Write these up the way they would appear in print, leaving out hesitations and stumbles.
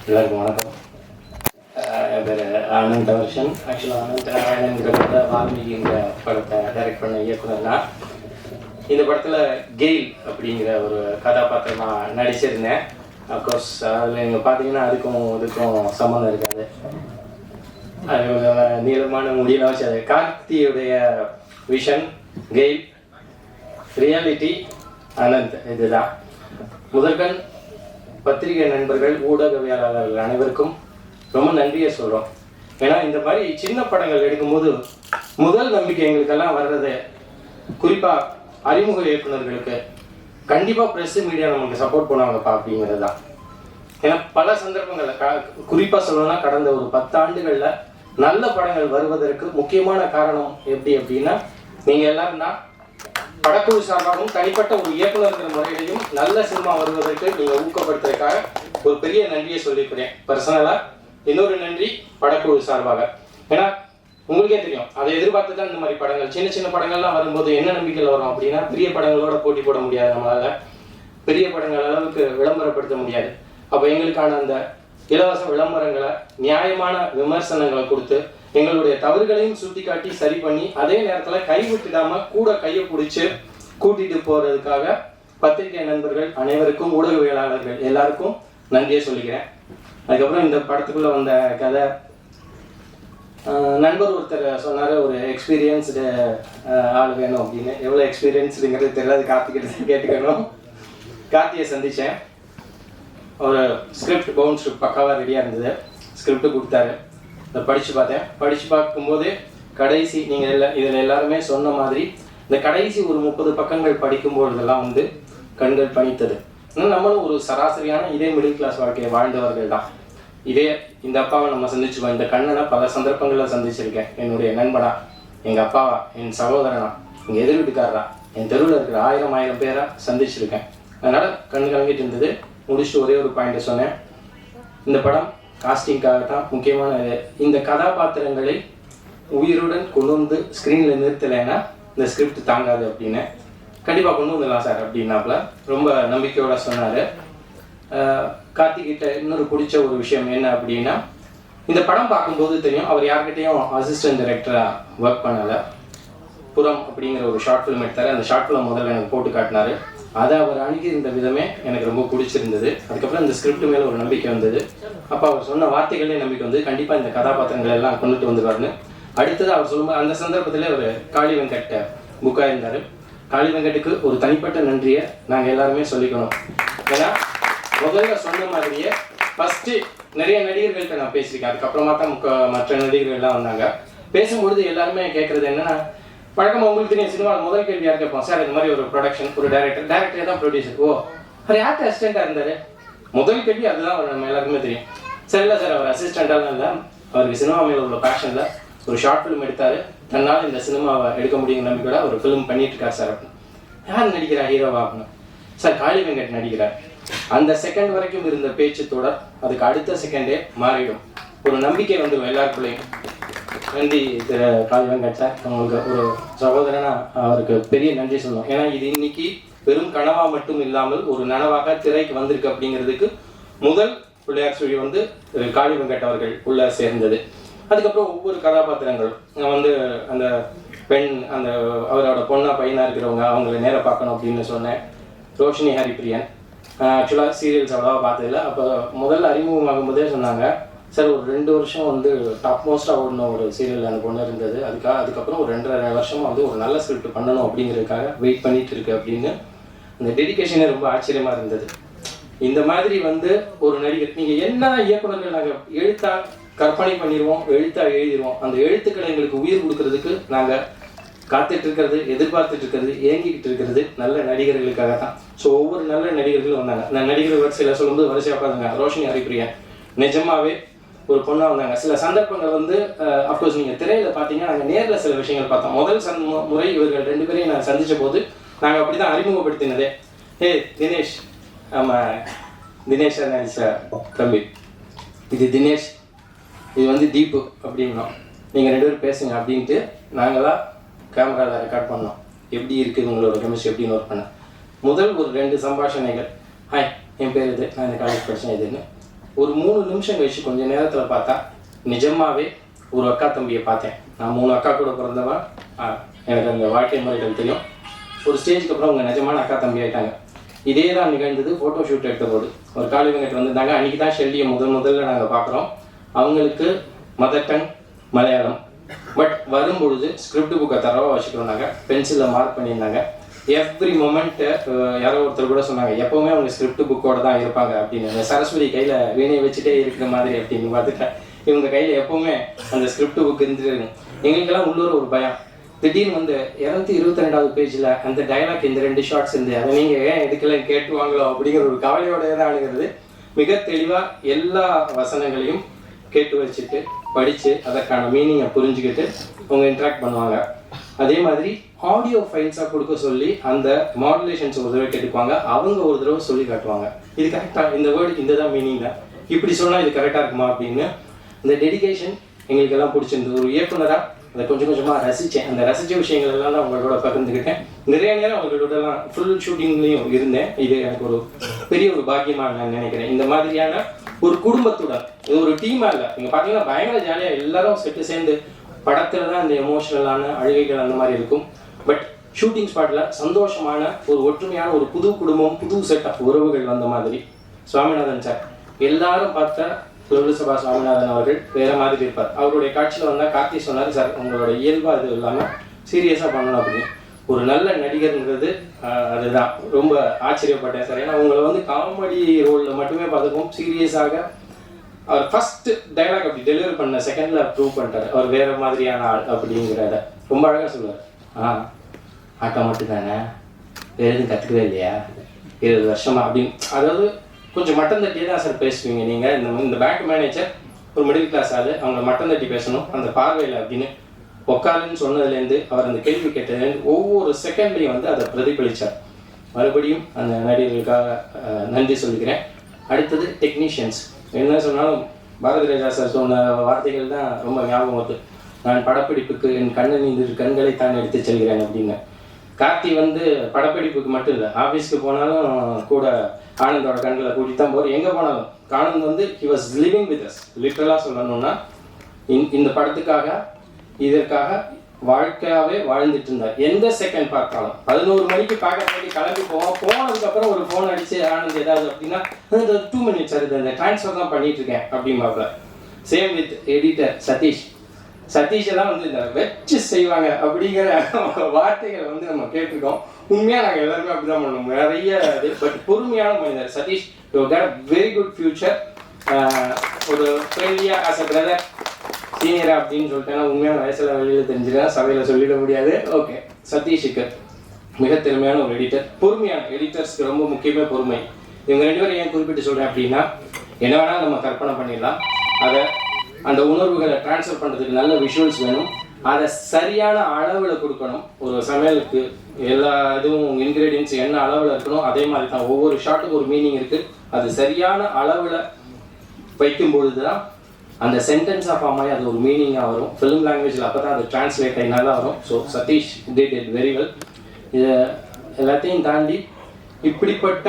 எல்லாருக்கும் வணக்கம். என் பேர் ஆனந்த் வருஷன். ஆக்சுவலாக ஆனந்த் நாராயணங்கிற வால்மீகிங்கிற படத்தை டைரக்ட் பண்ண இயக்குனர்னா இந்த படத்தில் கெயில் அப்படிங்கிற ஒரு கதாபாத்திரமாக நடிச்சிருந்தேன். அஃப்கோர்ஸ் அதில் நீங்கள் பார்த்தீங்கன்னா அதுக்கும் இதுக்கும் சம்மந்தம் இருக்காது. அது நீளமான முடியல வச்சு அது கார்த்தியுடைய விஷன், கெயில், ரியாலிட்டி ஆனந்த். இதுதான் முதல்கண். பத்திரிகை நண்பர்கள், ஊடகவியலாளர்கள் அனைவருக்கும் ரொம்ப நன்றியை சொல்கிறோம். ஏன்னா இந்த மாதிரி சின்ன படங்கள் எடுக்கும்போது முதல் நம்பிக்கை எங்களுக்கெல்லாம் வர்றது குறிப்பாக அறிமுக இயக்குநர்களுக்கு கண்டிப்பாக ப்ரெஸ்ஸு மீடியா நமக்கு சப்போர்ட் பண்ணுவாங்கப்பா அப்படிங்கிறது தான். ஏன்னா பல சந்தர்ப்பங்களில் குறிப்பாக சொல்லணும்னா கடந்த ஒரு 10 ஆண்டுகளில் நல்ல படங்கள் வருவதற்கு முக்கியமான காரணம் எப்படி அப்படின்னா நீங்கள் எல்லாரும் தான். படக்குழு சார்பாகவும் தனிப்பட்ட ஒரு இயக்குநர்கள் முறையிலையும் நல்ல சினிமா வருவதற்கு நீங்கள் ஊக்கப்படுத்துறதுக்காக ஒரு பெரிய நன்றியை சொல்லிக்கிறேன். பர்சனலாக இன்னொரு நன்றி படக்குழு சார்பாக. ஏன்னா உங்களுக்கே தெரியும், அதை எதிர்பார்த்து தான் இந்த மாதிரி படங்கள், சின்ன சின்ன படங்கள்லாம் வரும்போது என்ன நம்பிக்கையில் வரும் அப்படின்னா பெரிய படங்களோட போட்டி போட முடியாது, நம்மளால பெரிய படங்கள் அளவுக்கு விளம்பரப்படுத்த முடியாது. அப்போ எங்களுக்கான அந்த இலவச விளம்பரங்களை, நியாயமான விமர்சனங்களை கொடுத்து எங்களுடைய தவறுகளையும் சுட்டி காட்டி சரி பண்ணி அதே நேரத்தில் கைவிட்டுடாம கூட கையை பிடிச்சி கூட்டிட்டு போறதுக்காக பத்திரிகை நண்பர்கள் அனைவருக்கும், ஊடகவியலாளர்கள் எல்லாருக்கும் நன்றியை சொல்லிக்கிறேன். அதுக்கப்புறம் இந்த படத்துக்குள்ள வந்த கதை, நண்பர் ஒருத்தர் சொன்னார் ஒரு எக்ஸ்பீரியன்ஸ்டு ஆள் வேணும் அப்படின்னு. எவ்வளோ எக்ஸ்பீரியன்ஸுங்கிறது தெரியல, கார்த்திகிட்ட கேட்டுக்கணும். கார்த்தியை சந்தித்தேன். ஒரு ஸ்கிரிப்ட், பவுண்ட் ஸ்கிரிப்ட் பக்காவாக ரெடியாக இருந்தது. ஸ்கிரிப்ட் கொடுத்தாரு, அதை படித்து பார்த்தேன். படித்து பார்க்கும்போது கடைசி நீங்கள் இதில் எல்லாருமே சொன்ன மாதிரி இந்த கடைசி ஒரு 30 பக்கங்கள் படிக்கும்போதெல்லாம் கண்கள் பணித்தது. நம்மளும் ஒரு சராசரியான இதே மிடில் கிளாஸ் வாழ்க்கையை வாழ்ந்தவர்கள் தான். இந்த அப்பாவை நம்ம சந்திச்சுக்கோம். இந்த கண்ணனை பல சந்தர்ப்பங்களில் சந்திச்சிருக்கேன். என்னுடைய நண்பனா, எங்கள் அப்பாவா, என் சகோதரனா, எங்கள் எதிர் வீட்டுக்காரரா, என் தெருவில் இருக்கிற 1000 பேரை சந்திச்சிருக்கேன். அதனால் கண்ணு கலங்கிட்டு இருந்தது. முடிச்சுட்டு ஒரே ஒரு பாயிண்ட்டை சொன்னேன். இந்த படம் காஸ்டிங்காக தான் முக்கியமான இந்த கதாபாத்திரங்களை உயிருடன் கொண்டு வந்து ஸ்க்ரீனில் நிறுத்தலைன்னா இந்த ஸ்கிரிப்ட் தாங்காது அப்படின்னு. கண்டிப்பாக கொண்டு வந்துடலாம் சார் அப்படின்னாப்புல ரொம்ப நம்பிக்கையோட சொன்னார். கார்த்திகிட்ட இன்னொரு பிடிச்ச ஒரு விஷயம் என்ன அப்படின்னா, இந்த படம் பார்க்கும்போது தெரியும் அவர் யார்கிட்டையும் அசிஸ்டன்ட் டைரக்டராக ஒர்க் பண்ணலை. புறம் அப்படிங்கிற ஒரு ஷார்ட் ஃபிலிம் எடுத்தார். அந்த ஷார்ட் ஃபிலிம் முதல்ல எனக்கு போட்டு காட்டினார். அதை அவர் அணுகியிருந்த விதமே எனக்கு ரொம்ப பிடிச்சிருந்தது. அதுக்கப்புறம் இந்த ஸ்கிரிப்ட் மேலே ஒரு நம்பிக்கை வந்தது. அப்போ அவர் சொன்ன வார்த்தைகளே நம்பிக்கை வந்து கண்டிப்பாக இந்த கதாபாத்திரங்கள் எல்லாம் கொண்டுட்டு வந்துடுவார்னு. அடுத்தது அவர் சொல்லும்போது அந்த சந்தர்ப்பத்தில் ஒரு காளி வெங்கட் புக்காக இருந்தார். காளி வெங்கட்டுக்கு ஒரு தனிப்பட்ட நன்றியை நாங்கள் எல்லாருமே சொல்லிக்கணும். ஏன்னா முதல்ல சொன்ன மாதிரியே ஃபஸ்ட்டு நிறைய நடிகர்கள்ட்ட நான் பேசியிருக்கேன். அதுக்கப்புறமா தான் மற்ற நடிகர்கள்லாம் வந்தாங்க. பேசும்பொழுது எல்லாருமே கேட்குறது என்னென்னா, வழக்கமாக உங்களுக்கு தெரியும் சினிமாவில் முதல் கேள்வி யார் கேட்போம், சார் இந்த மாதிரி ஒரு ப்ரொடக்ஷன், ஒரு டேரக்டர் தான் ப்ரொடியூசர், ஓ அவர் யார்கிட்ட அசிஸ்டண்ட்டாக இருந்தார், முதல் கேள்வி அதுதான் நம்ம எல்லாருக்குமே தெரியும். சார் இல்லை சார் அவர் அசிஸ்டண்ட்டாக இல்லை, அவருக்கு சினிமா மேலே உள்ள பேஷனில் ஒரு ஷார்ட் ஃபிலிம் எடுத்தார், தன்னால் இந்த சினிமாவை எடுக்க முடியுங்கிற நம்பிக்கையோட ஒரு ஃபிலிம் பண்ணிட்டு இருக்கார் சார் அப்படின்னு. யார் நடிக்கிறா ஹீரோவா அப்படின்னு? சார் காளி வெங்கட் நடிக்கிறார். அந்த செகண்ட் வரைக்கும் இருந்த பேச்சு தொடர் அதுக்கு அடுத்த செகண்டே மாறிடும். ஒரு நம்பிக்கை வந்துடும் எல்லாருக்குள்ளேயும். நன்றி திரு காளி வெங்கட் சார், உங்களுக்கு ஒரு சகோதரனா அவருக்கு பெரிய நன்றி சொல்லணும். ஏன்னா இது இன்னைக்கு வெறும் கனவா மட்டும் இல்லாமல் ஒரு நனவாக திரைக்கு வந்திருக்கு அப்படிங்கிறதுக்கு முதல் பிள்ளையார் சுழி காளி வெங்கட் அவர்கள் உள்ள சேர்ந்தது. அதுக்கப்புறம் ஒவ்வொரு கதாபாத்திரங்களும் அந்த பெண், அந்த அவரோட பொண்ணா பையனா இருக்கிறவங்க, அவங்களை நேராக பார்க்கணும் அப்படின்னு சொன்னேன். ரோஷினி ஹரிப்பிரியன் ஆக்சுவலாக சீரியல்ஸ் அவ்வளோவா பார்த்ததில்ல. அப்போ முதல்ல அறிமுகமாகும் போதே சொன்னாங்க, சார் ஒரு 2 வருஷம் டாப் மோஸ்ட்டாக ஓடின ஒரு சீரியல் அந்த பொண்ணு இருந்தது, அதுக்கப்புறம் ஒரு 2.5 வருஷமாக ஒரு நல்ல ஸ்கிரிப்ட் பண்ணணும் அப்படிங்கிறதுக்காக வெயிட் பண்ணிட்டு இருக்கு அப்படின்னு. அந்த டெடிக்கேஷனே ரொம்ப ஆச்சரியமாக இருந்தது. இந்த மாதிரி ஒரு நடிகர், நீங்கள் என்ன இயக்குநர்கள் நாங்கள் எழுத்தா கற்பனை பண்ணிடுவோம், எழுத்தா எழுதிடுவோம், அந்த எழுத்துக்களை எங்களுக்கு உயிர் கொடுக்கறதுக்கு நாங்கள் காத்துட்டு இருக்கிறது, எதிர்பார்த்துட்டு இருக்கிறது, ஏங்கிக்கிட்டு இருக்கிறது நல்ல நடிகர்களுக்காக தான். ஸோ ஒவ்வொரு நல்ல நடிகர்களும் வந்தாங்க. நான் நடிகர் வரிசையில் சொல்லும்போது வரிசையாக பார்த்தாங்க. ரோஷினி ஹரிப்பிரியன் நிஜமாவே ஒரு பொண்ணாக வந்தாங்க. சில சந்தர்ப்பங்கள் அப்கோர்ஸ் நீங்கள் திரையில் பார்த்தீங்கன்னா நாங்கள் நேரில் சில விஷயங்கள் பார்த்தோம். முதல் முறை இவர்கள் 2 பேரையும் நான் சந்தித்த போது நாங்கள் அப்படி தான் அறிமுகப்படுத்தினதே. தினேஷ், ஆமாம் தினேஷ் நடிச்ச தம்பி, இது தினேஷ், இது தீபு அப்படின்னோம், நீங்கள் 2 பேரும் பேசுங்க அப்படின்ட்டு நாங்களாம் கேமராவில் ரெக்கார்ட் பண்ணோம். எப்படி இருக்குது உங்களோட கெமிஸ்ட்ரி எப்படின்னு ஒர்க் பண்ண முதல் ஒரு 2 சம்பாஷணைகள். ஹாய், என் பேர் இது, நான் இந்த காலேஜ் படித்தேன் இதுன்னு. ஒரு 3 நிமிஷம் கழிச்சு கொஞ்சம் நேரத்தில் பார்த்தா நிஜமாவே ஒரு அக்கா தம்பியை பார்த்தேன். நான் 3 அக்கா கூட பிறந்தவன், எனக்கு அந்த வாழ்க்கை முறைகள் தெரியும். ஒரு ஸ்டேஜுக்கு அப்புறம் அவங்க நிஜமான அக்கா தம்பி ஆகிட்டாங்க. இதே தான் நிகழ்ந்தது ஃபோட்டோ ஷூட் எடுத்த போது. ஒரு காலி வெங்கட் வந்திருந்தாங்க. அன்றைக்கி தான் ஷெல்லியை முதல்ல நாங்கள் பார்க்குறோம். அவங்களுக்கு மதர் டங் மலையாளம், பட் வரும்பொழுது ஸ்கிரிப்ட் புக்கை தரவாக வச்சுக்கிட்டாங்க, பென்சிலில் மார்க் பண்ணியிருந்தாங்க. எவ்ரி மொமெண்ட் யாரோ ஒருத்தர் கூட சொன்னாங்க எப்போவுமே அவங்க ஸ்கிரிப்ட் புக்கோட தான் இருப்பாங்க அப்படின்னு. அந்த சரஸ்வதி கையில் வீணையை வச்சுட்டே இருக்கிற மாதிரி அப்படின்னு பார்த்துட்டேன். இவங்க கையில் எப்போவுமே அந்த ஸ்கிரிப்ட் புக் இருந்துட்டு இருக்கும். எங்களுக்கெல்லாம் உள்ளூர் ஒரு பயம். திடீர்னு வந்து 222வது பேஜில் அந்த டைலாக் இந்த 2 ஷார்ட்ஸ் இருந்து அதை நீங்கள் ஏன் எடுக்கல கேட்டுவாங்களோ அப்படிங்கிற ஒரு கவலையோட தான் அணுகிறது. மிக தெளிவாக எல்லா வசனங்களையும் கேட்டு வச்சுட்டு படித்து அதற்கான மீனிங்கை புரிஞ்சுக்கிட்டு அவங்க இன்ட்ராக்ட் பண்ணுவாங்க. அதே மாதிரி ஆடியோ ஃபைல்ஸாக கொடுக்க சொல்லி அந்த மாடுலேஷன்ஸ் ஒரு தடவை கேட்டுக்குவாங்க, அவங்க ஒரு தடவை சொல்லி காட்டுவாங்க. இது கரெக்டாக, இந்த வேர்டுக்கு இந்த தான் மீனிங் தான், இப்படி சொன்னால் இது கரெக்டாக இருக்குமா அப்படின்னு. இந்த டெடிகேஷன் எங்களுக்கு எல்லாம் பிடிச்சிருந்தது. ஒரு இயக்குனராக அதை கொஞ்சம் கொஞ்சமாக ரசித்தேன். அந்த ரசித்த விஷயங்கள் எல்லாம் நான் அவங்களோட பகிர்ந்துக்கிட்டேன். நிறைய நேரம் அவங்களோடலாம் ஃபுல் ஷூட்டிங்லேயும் இருந்தேன். இது எனக்கு ஒரு பெரிய ஒரு பாக்கியமாக நான் நினைக்கிறேன். இந்த மாதிரியான ஒரு குடும்பத்துடன், இது ஒரு டீமாக இல்லை. நீங்கள் பார்த்தீங்கன்னா பயங்கர ஜாலியாக எல்லாரும் செட்டு சேர்ந்து படத்தில் தான் இந்த எமோஷனலான அழுகைகள் அந்த மாதிரி இருக்கும். பட் ஷூட்டிங் ஸ்பாட்டில் சந்தோஷமான ஒரு ஒற்றுமையான ஒரு புது குடும்பம், புது செட் ஆஃப் உறவுகள் வந்த மாதிரி. சுவாமிநாதன் சார் எல்லாரும் பார்த்தா லோலுசபா சுவாமிநாதன் அவர்கள் வேற மாதிரி இருப்பார். அவருடைய காட்சியில் வந்தால் கார்த்தி சொன்னார், சார் உங்களோட இயல்பாக இது இல்லாமல் சீரியஸாக பண்ணணும் அப்படின்னு. ஒரு நல்ல நடிகர்ங்கிறது அதுதான். ரொம்ப ஆச்சரியப்பட்டேன் சார். ஏன்னா உங்களை வந்து காமெடி ரோலில் மட்டுமே பார்த்துப்போம். சீரியஸாக அவர் ஃபர்ஸ்ட் டைலாக் அப்படி டெலிவரி பண்ண செகண்டில் ப்ரூவ் பண்ணிட்டார் அவர் வேற மாதிரியான ஆள் அப்படிங்கிறத. ரொம்ப அழகாக சொல்லுவார். ஆட்டம் மட்டும் தானே, வேறு எதுவும் கற்றுக்கவே இல்லையா 20 வருஷமா அப்படின்னு. அதாவது கொஞ்சம் மட்டம் தட்டியே தான் சார் பேசுவீங்க நீங்கள். இந்த பேங்க் மேனேஜர் ஒரு மிடில் கிளாஸ் ஆள், அவங்க மட்டம் தட்டி பேசணும் அந்த பார்வையில் அப்படின்னு உட்காருன்னு சொன்னதுலேருந்து அவர் அந்த கேள்வி கேட்டதுலேருந்து ஒவ்வொரு செகண்ட்லையும் வந்து அதை பிரதிபலித்தார். மறுபடியும் அந்த நடிகர்களுக்காக நன்றி சொல்லிக்கிறேன். அடுத்தது டெக்னீஷியன்ஸ். என்ன சொன்னாலும் பாரதி ராஜா சார் சொன்ன வார்த்தைகள் தான் ரொம்ப ஞாபகம் வருது. நான் படப்பிடிப்புக்கு என் கண்ணன் கண்களை தான் எடுத்து செல்கிறேன் அப்படின்னு. கார்த்தி வந்து படப்பிடிப்புக்கு மட்டும் இல்லை, ஆஃபீஸ்க்கு போனாலும் கூட ஆனந்தோட கண்களை கூட்டிட்டு தான் போகிறேன். எங்கே போனாலும் ஆனந்த் வந்து he was living with us. லிட்டரலாக சொல்லணும்னா இந்த படத்துக்காக இதற்காக வாழ்க்கையாகவே வாழ்ந்துட்டு இருந்தார். எந்த செகண்ட் பார்த்தாலும் 11 மணிக்கு பார்க்க வேண்டி கிளம்பி போவோம். போனதுக்கப்புறம் ஒரு ஃபோன் அடிச்சு ஆனந்த் ஏதாவது அப்படின்னா 2 மினிட்ஸ் அது இந்த ட்ரான்ஸ்ஃபர் தான் பண்ணிட்டு இருக்கேன் அப்படிம்பாப்ல. சேம் வித் எடிட்டர் சதீஷ் எல்லாம் வந்து இந்த வச்சு செய்வாங்க அப்படிங்கிற வார்த்தைகளை வந்து நம்ம கேட்டிருக்கோம். உண்மையாக நாங்கள் எல்லாருமே அப்படிதான் பண்ணோம். நிறைய இது. பட் பொறுமையான மனிதர் Satish. You get very good future. ஒரு ஃப்ரெண்ட்லியாக ஆஸ் அ பிரதர் சீனியரா அப்படின்னு சொல்லிட்டேன்னா உண்மையான வயசுல வெளியில் தெரிஞ்சுக்கலாம், சபையில் சொல்லிட முடியாது. ஓகே, சதீஷுக்கு மிக திறமையான ஒரு எடிட்டர், பொறுமையான எடிட்டர்ஸ்க்கு ரொம்ப முக்கியமே பொறுமை. இவங்க 2 பேரும் ஏன் குறிப்பிட்டு சொல்கிறேன் அப்படின்னா, என்ன வேணாலும் நம்ம கற்பனை பண்ணிடலாம். அதை அந்த உணர்வுகளை டிரான்ஸ்ஃபர் பண்ணுறதுக்கு நல்ல விஷுவல்ஸ் வேணும். அதை சரியான அளவில் கொடுக்கணும். ஒரு சமையலுக்கு எல்லா இதுவும் இன்க்ரீடியன்ஸ் என்ன அளவில் இருக்கணும் அதே மாதிரி தான் ஒவ்வொரு ஷாட்டுக்கும் ஒரு மீனிங் இருக்குது. அது சரியான அளவில் வைக்கும் பொழுது தான் அந்த சென்டென்ஸாக ஃபார்ம் ஆகி அது ஒரு மீனிங்காக வரும். ஃபிலிம் லாங்குவேஜில் அப்போ தான் அது டிரான்ஸ்லேட் ஆகி நல்லா வரும். So Satish did it very well. இதை எல்லாத்தையும் தாண்டி இப்படிப்பட்ட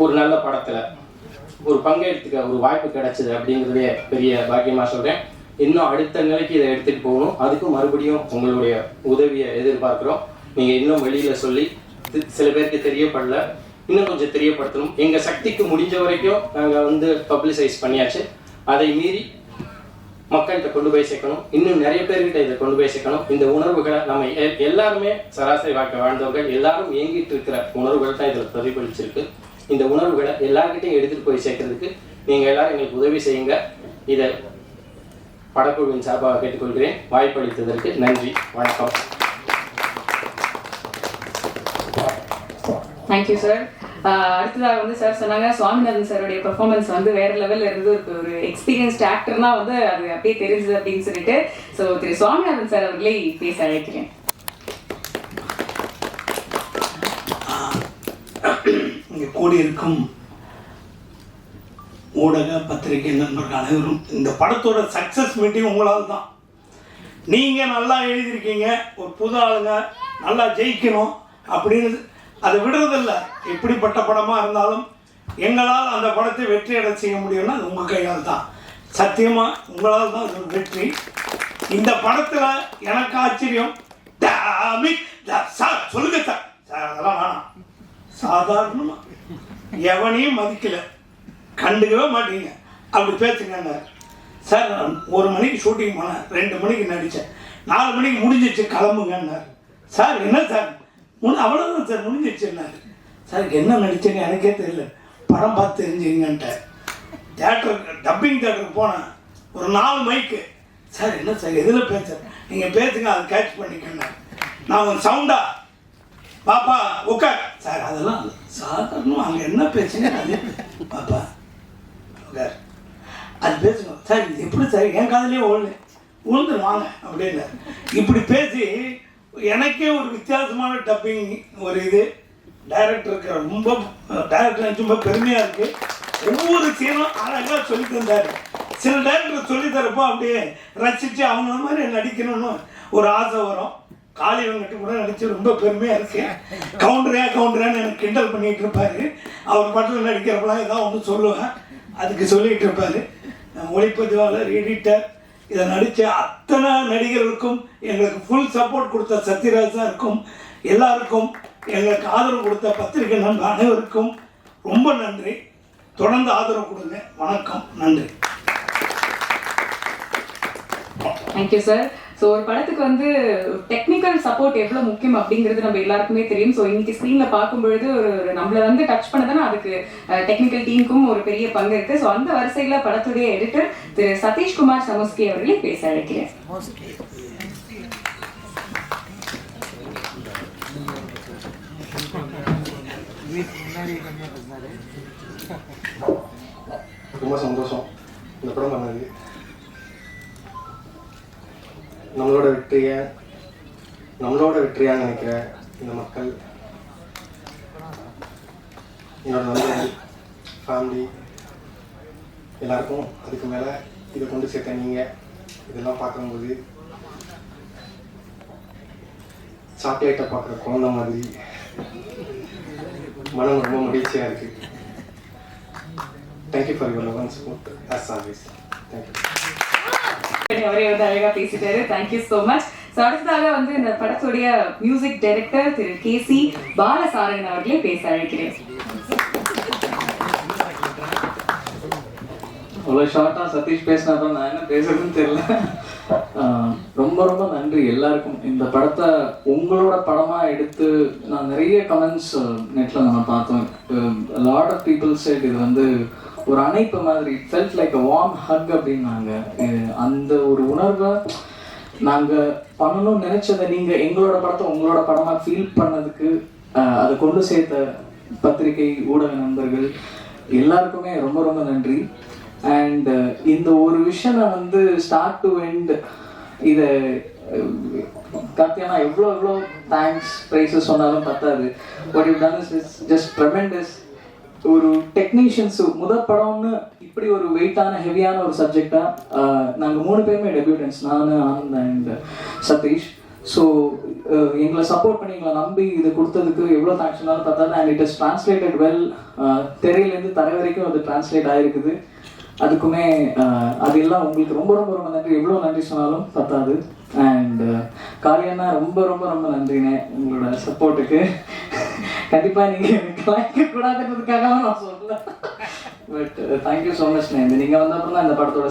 ஒரு நல்ல படத்தில் ஒரு பங்கெடுத்துக்க ஒரு வாய்ப்பு கிடைச்சிது அப்படிங்கிறதே பெரிய பாக்கியமாக சொல்கிறேன். இன்னும் அடுத்த நிலைக்கு இதை எடுத்துகிட்டு போகணும். அதுக்கும் மறுபடியும் உங்களுடைய உதவியை எதிர்பார்க்குறோம். நீங்கள் இன்னும் வெளியில் சொல்லி சில பேருக்கு தெரியப்படல, இன்னும் கொஞ்சம் தெரியப்படுத்தணும். எங்கள் சக்திக்கு முடிஞ்ச வரைக்கும் நாங்கள் வந்து பப்ளிசைஸ் பண்ணியாச்சு. அதை மீறி மக்கள்கிட்ட கொண்டு போய் சேர்க்கணும். இன்னும் நிறைய பேர்கிட்ட இதை கொண்டு போய் சேர்க்கணும். இந்த உணர்வுகளை நம்ம எல்லாருமே சராசரி வாழ்க்கை வாழ்ந்தவர்கள் எல்லாரும் இயங்கிட்டு இருக்கிற உணர்வுகள் தான் இதில் பிரதிபலிச்சிருக்கு. இந்த உணர்வுகளை எல்லார்கிட்டையும் எடுத்துகிட்டு போய் சேர்க்கறதுக்கு நீங்கள் எல்லாரும் எங்களுக்கு உதவி செய்யுங்க. இதை படக்குழுவின் சார்பாக கேட்டுக்கொள்கிறேன். வாய்ப்பளித்ததற்கு நன்றி, வணக்கம். Thank you sir. அடுத்ததாக வந்து சார் சொன்னாங்க சுவாமிநாதன் சாருடைய பெர்ஃபார்மன்ஸ் வந்து வேற லெவலில் இருந்து ஒரு எக்ஸ்பீரியன்ஸ்ட் ஆக்டர்னா வந்து அது அப்படியே தெரிஞ்சது அப்படின்னு சொல்லிட்டு ஸோ திரு சுவாமிநாதன் சார் அவர்களே பேச அழைக்கிறேன். இங்கே கூடியிருக்கும் ஊடக பத்திரிகை நண்பர்கள் அனைவரும், இந்த படத்தோட சக்ஸஸ் மீட்டிங் உங்களால் தான். நீங்கள் நல்லா எழுதியிருக்கீங்க, ஒரு புது ஆளுங்க நல்லா ஜெயிக்கணும் அப்படின்னு அதை விடுறதில்ல. எப்படிப்பட்ட படமாக இருந்தாலும் எங்களால் அந்த படத்தை வெற்றியடை செய்ய முடியும்னா அது உங்கள் கையால் தான். சத்தியமாக உங்களால் தான் அது வெற்றி. இந்த படத்தில் எனக்கு ஆச்சரியம், சார் சொல்லுங்க சார், அதெல்லாம் வேணாம். சாதாரணமாக எவனையும் மதிக்கலை, கண்டுக்கவே மாட்டீங்க, அப்படி பேசுங்க சார். 1 மணிக்கு ஷூட்டிங் போனேன், 2 மணிக்கு நடித்தேன், 4 மணிக்கு முடிஞ்சிச்சு கிளம்புங்கன்னார். சார் என்ன சார் அவ்வளோதான் சார் முடிஞ்சிடுச்சுன்னாரு. சார் என்ன நடிச்சேன்னு எனக்கே தெரியல, படம் பார்த்து தெரிஞ்சுங்கன்ட்ட. தேட்டருக்கு டப்பிங் தேட்டருக்கு போனேன், ஒரு 4 மைக்கு. சார் என்ன சார் எதில் பேசுகிறேன், நீங்கள் பேசுங்க, அதை கேட்ச் பண்ணிக்கணும். நான் ஒரு சவுண்டா பாப்பா உட்கார் சார், அதெல்லாம் சாதாரணம், அங்கே என்ன பேசுங்க அது பாப்பா உட்கார் அது பேசணும் சார். இது எப்படி சார் என் காதலே உழுந்துருவாங்க அப்படின்னு இப்படி பேசி எனக்கே ஒரு வித்தியாசமான டப்பிங் ஒரு இது. டைரக்டருக்கு ரொம்ப பெருமையாக இருக்குது. ஒவ்வொரு சீனும் அழகாக சொல்லி தந்தார். சில டைரக்டர் சொல்லி தரப்போ அப்படியே ரசித்து அவங்க மாதிரி நடிக்கணும்னு ஒரு ஆசை வரும். காளி வெங்கட்டு கூட நடித்து ரொம்ப பெருமையாக இருக்கு. கவுண்டரான்னு எனக்கு கிண்டல் பண்ணிகிட்டு இருப்பார். அவர் படத்தில் நடிக்கிறப்பெல்லாம் ஏதாவது ஒன்று சொல்லுவேன், அதுக்கு சொல்லிகிட்டு இருப்பார். ஒளிப்பதிவாளர், எடிட்டர், இதை நடித்த அத்தனை நடிகர்களுக்கும் எங்களுக்கு ஃபுல் சப்போர்ட் கொடுத்த சத்யராஜ் சாருக்கும் எல்லாருக்கும் எங்களுக்கு ஆதரவு கொடுத்த பத்திரிகை நண்பர் அனைவருக்கும் ரொம்ப நன்றி. தொடர்ந்து ஆதரவு கொடுங்க. வணக்கம், நன்றி. Thank you sir. ஸோ ஒரு படத்துக்கு வந்து டெக்னிக்கல் சப்போர்ட் எவ்வளோ முக்கியம் அப்படிங்கிறது நம்ம எல்லாருக்குமே தெரியும். ஸோ இன்னைக்கு ஸ்க்ரீனில் பார்க்கும்பொழுது ஒரு நம்மளை வந்து டச் பண்ணதானே அதுக்கு டெக்னிக்கல் டீமுக்கும் ஒரு பெரிய பங்கு இருக்குது. ஸோ அந்த வரிசையில் படத்துடைய எடிட்டர் திரு சதீஷ்குமார் சமஸ்கி அவர்களை பேச அழைக்கிறேன். ரொம்ப சந்தோஷம் இந்த படம் பண்ணது. நம்மளோட வெற்றியாக நினைக்கிற இந்த மக்கள், என்னோட நண்பர்கள், ஃபேமிலி எல்லாருக்கும், அதுக்கு மேலே இதை கொண்டு சேர்த்த நீங்கள், இதெல்லாம் பார்க்கும்போது சாக்லேட்டை பார்க்குற குழந்தை மாதிரி மனம் ரொம்ப மகிழ்ச்சியாக இருக்குது. Thank you for your love and support as always. Thank you. அவரே வந்து அழகா பேசிட்டாரு. Thank you so much. ஸோ அடுத்ததாக வந்து இந்த படத்துடைய மியூசிக் டைரக்டர் திரு KC பாலசாரங்கன் அவர்களே பேச அழைக்கிறேன். அவ்வளோ ஷார்ட்டாக சதீஷ் பேசினாதான் நான் என்ன பேசுறதுன்னு தெரியல. ரொம்ப ரொம்ப நன்றி எல்லாருக்கும். இந்த படத்தை உங்களோட படமாக எடுத்து நான் நிறைய கமெண்ட்ஸ் நெட்டில் நம்ம பார்த்தோம். லாட் ஆஃப் பீப்புள் சைட் இது வந்து ஒரு அணைப்பு மாதிரி, felt like a warm hug அப்படின்னாங்க. அந்த ஒரு உணர்வை நாங்கள் பண்ணணும்னு நினச்சதை நீங்கள் எங்களோட படத்தை உங்களோட படமாக ஃபீல் பண்ணதுக்கு அதை கொண்டு சேர்த்த பத்திரிகை ஊடக நண்பர்கள் எல்லாருக்குமே ரொம்ப ரொம்ப நன்றி. அண்ட் இந்த ஒரு விஷயம் நான் வந்து ஸ்டார்ட் டு எண்ட் இதை கார்த்தியானா எவ்வளோ தேங்க்ஸ் ப்ரைஸஸ் சொன்னாலும் பத்தாது. What you done is just tremendous. ஒரு டெக்னீஷியன்ஸு படம்னு இப்படி ஒரு வெயிட்டான ஹெவியான ஒரு சப்ஜெக்டாக நாங்கள் 3 பேருமே டெபியூட்டன்ஸ், நான், ஆனந்த் அண்ட் சதீஷ். ஸோ எங்களை சப்போர்ட் பண்ணி எங்களை நம்பி இது கொடுத்ததுக்கு எவ்வளோ தேங்க்ஸ் சொன்னாலும் பத்தாது. And it is translated well. திரையிலேருந்து தரை வரைக்கும் அது டிரான்ஸ்லேட் ஆகிருக்குது. அதுக்குமே அது எல்லாம் உங்களுக்கு ரொம்ப ரொம்ப ரொம்ப நன்றி. எவ்வளோ நன்றி சொன்னாலும் பத்தாது. அண்ட் காளியண்ணா ரொம்ப ரொம்ப ரொம்ப நன்றிண்ணே உங்களோட சப்போர்ட்டுக்கு. கண்டிப்பாக நீங்கள் எனக்கு கலாய்க்கக்கூடாதுன்றதுக்காக நான் சொல்லல, பட் தேங்க்யூ ஸோ மச்ண்ணே. இந்த நீங்கள் வந்த அப்புறம் தான் இந்த படத்தோட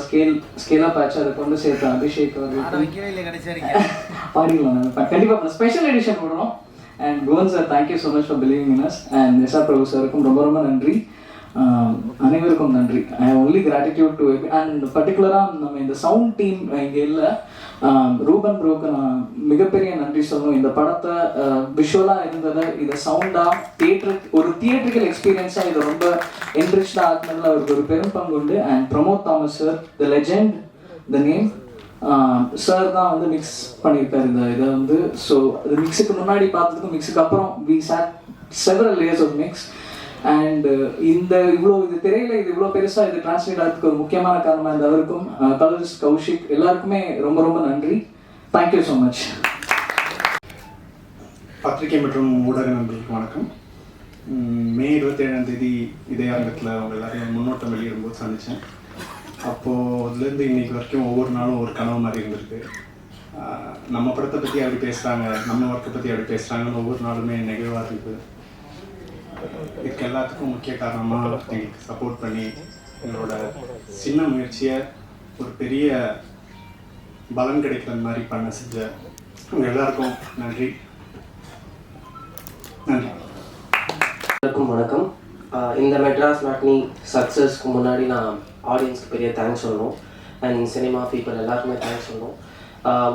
ஸ்கேலாக ஆச்சு. அதை கொண்டு சேர்த்து அபிஷேக் பாடிக்கலாம் கண்டிப்பாக ஸ்பெஷல் எடிஷன் போடுறோம். And Kovan sir thank you so much for believing in us. And Nisha Prabhu சாருக்கும் ரொம்ப ரொம்ப நன்றி. அனைவருக்கும் நன்றி. I only gratitude to. And பர்டிகுலராக நம்ம இந்த சவுண்ட் டீம் இங்கே இல்லை, ரூபன் ப்ரோக்கு நான் மிகப்பெரிய நன்றி சொல்லணும். இந்த படத்தை விஷுவலாக இருந்ததை இதை சவுண்டாக ஒரு தியேட்ரிக்கல் எக்ஸ்பீரியன்ஸாக இதை ரொம்ப என்ரிச்டாக ஆக்குனதில் அவருக்கு ஒரு பெரும் பங்கு உண்டு. And Pramod Thomas sir, the legend, the name sir தான் வந்து மிக்ஸ் பண்ணியிருக்காரு இந்த இதை வந்து. ஸோ அது மிக்ஸுக்கு முன்னாடி பார்த்ததுக்கும் மிக்ஸுக்கு அப்புறம் we sat several layers of mix. And இந்த இது திரையில இது இவ்வளோ பெருசாக இது டிரான்ஸ்லேட் ஆகிறதுக்கு ஒரு முக்கியமான காரணமாக இருந்த அவருக்கும், கலரிஸ்ட் கௌஷிக், எல்லாருக்குமே ரொம்ப ரொம்ப நன்றி. Thank you so much. பத்திரிகை மற்றும் ஊடக நண்பர்களுக்கு வணக்கம். மே 27 இதே அரங்கத்தில் அவங்க எல்லாரையும் முன்னோட்டம் வெளியிடும்போது சந்தித்தேன். அப்போது அதுலேருந்து இன்றைக்கி வரைக்கும் ஒவ்வொரு நாளும் ஒரு கனவு மாதிரி இருந்திருக்கு. நம்ம படத்தை பற்றி அப்படி பேசுகிறாங்க, நம்ம ஒர்க்கை பற்றி அப்படி பேசுகிறாங்கன்னு ஒவ்வொரு நாளுமே நெகழ்வாக இருக்குது. இதுக்கு எல்லாத்துக்கும் முக்கிய காரணமாக எங்களுக்கு சப்போர்ட் பண்ணி எங்களோட சின்ன முயற்சியை ஒரு பெரிய பலன் கிடைக்கிற மாதிரி பண்ண செஞ்ச உங்கள் எல்லாருக்கும் நன்றி. எல்லாருக்கும் வணக்கம். இந்த மெட்ராஸ் மேட்னி சக்ஸஸ்க்கு முன்னாடி நான் ஆடியன்ஸ்க்கு பெரிய தேங்க்ஸ் சொல்லணும். அண்ட் சினிமா பீப்புள் எல்லாருக்குமே தேங்க்ஸ் சொல்லணும்.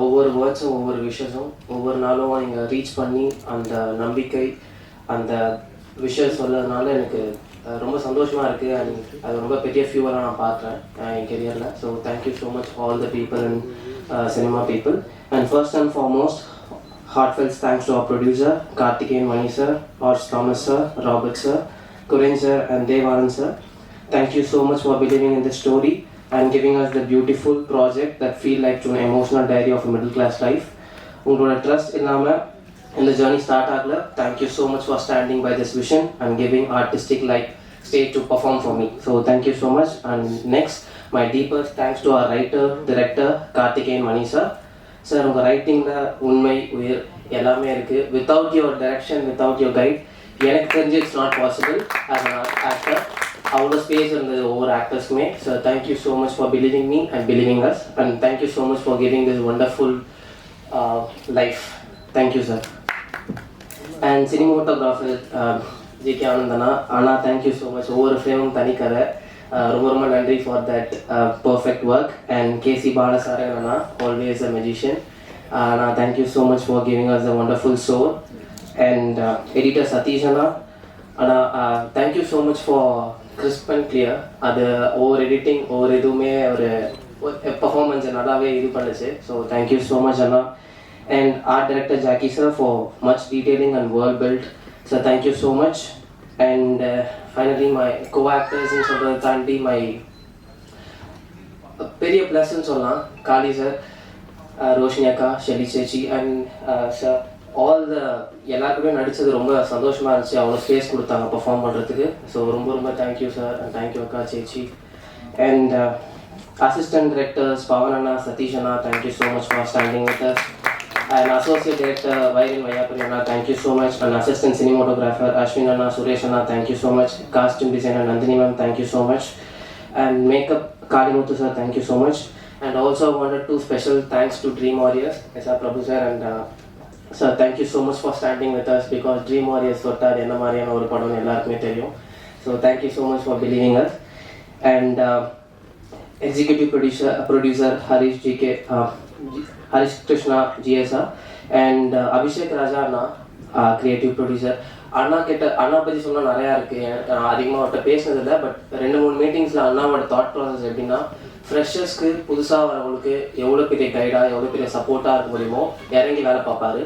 ஒவ்வொரு வேர்ட்ஸும் ஒவ்வொரு விஷஸும் ஒவ்வொரு நாளும் நீங்கள் ரீச் பண்ணி அந்த நம்பிக்கை அந்த விஷயம் சொல்லதுனால எனக்கு ரொம்ப சந்தோஷமாக இருக்குது. அண்ட் அது ரொம்ப பெரிய ஃபியூவராக நான் பார்க்குறேன் என் கெரியரில். So thank you so much all the people and cinema people. And first and foremost, heartfelt thanks to our producer Karthikeyan Mani sir, Arch Thomas sir, Robert sir, Kuren sir and Devaran sir. Thank you so much for believing in this story and giving us the beautiful project that feel like an emotional diary of a middle class life. Ungaloda trust illama in the journey start agla. Thank you so much for standing by this vision and giving artistic like stage to perform for me. So thank you so much. And next, my deepest thanks to our writer, director, Karthikeyan Mani sir. Sir, உங்கள் ரைட்டிங்கில் உண்மை உயிர் எல்லாமே இருக்குது. Without your direction, without your guide எனக்கு தெரிஞ்சு it's not possible as an actor. அவ்வளோ space இருந்தது ஒவ்வொரு ஆக்டர்ஸ்க்குமே. So thank you so much for believing me and believing us. And thank you so much for giving this wonderful life. Thank you sir. And cinematographer GK. ஆனந்தனா அண்ணா, thank you so much. ஒவ்வொரு ஃப்ரேமும் தனிக்கதை. ரொம்ப ரொம்ப நன்றி for that perfect work. And KC Balasaran அண்ணா, always a magician. நான் thank you so much for giving us a wonderful soul. And editor Satish அண்ணா அண்ணா, thank you so much for crisp and clear. அது ஒவ்வொரு எடிட்டிங் ஒவ்வொரு இதுவுமே ஒரு பர்ஃபார்மன்ஸை நல்லாவே இது பண்ணுச்சு. ஸோ தேங்க்யூ ஸோ மச் அண்ணா. And art director Jackie sir for much detailing and world build. So thank you so much. And finally my co-actors in சொல்கிறத தாண்டி my பெரிய ப்ளஸ்ன்னு சொல்லலாம் காளி சார், ரோஷினி அக்கா, ஷெலி சேச்சி அண்ட் சார் ஆல் த எல்லாருக்குமே நடித்தது ரொம்ப சந்தோஷமாக இருந்துச்சு. அவ்வளோ ஸ்பேஸ் கொடுத்தாங்க பர்ஃபார்ம் பண்ணுறதுக்கு. ஸோ ரொம்ப ரொம்ப தேங்க்யூ சார் அண்ட் தேங்க்யூ அக்கா, சேச்சி. அண்ட் அசிஸ்டன்ட் டிரெக்டர்ஸ் பவன் அண்ணா, சதீஷ் அண்ணா, thank you so much for standing with us. And associate director Vairin Vayapuri Anna, thank you so much. And assistant cinematographer Ashwin Anna, Suresh Anna, thank you so much. Costume designer Nandini ma'am, thank you so much. And makeup Kalimuthu sir, thank you so much. And also I wanted to special thanks to Dream Warriors, S.R. Prabhu sir and sir, thank you so much for standing with us because Dream Warriors தொட்டார் என்ன மாதிரியான ஒரு படம் எல்லாருக்குமே தெரியும். So thank you so much for believing us. And executive producer Harish G.K. Harish Krishna GSR and Abhishek Raja Anna, creative producer. அண்ணா பற்றி சொன்னால் நிறையா இருக்குது. நான் அதிகமாக அவர்கிட்ட பேசினதில்லை. பட் 2-3 மீட்டிங்ஸில் அண்ணாவோட தாட் ப்ராசஸ் எப்படின்னா, ஃப்ரெஷர்ஸ்க்கு புதுசாக வரவங்களுக்கு எவ்வளோ பெரிய கைடாக எவ்வளோ பெரிய சப்போர்ட்டாக இருக்க முடியுமோ இறங்கி வேலை பார்ப்பாரு.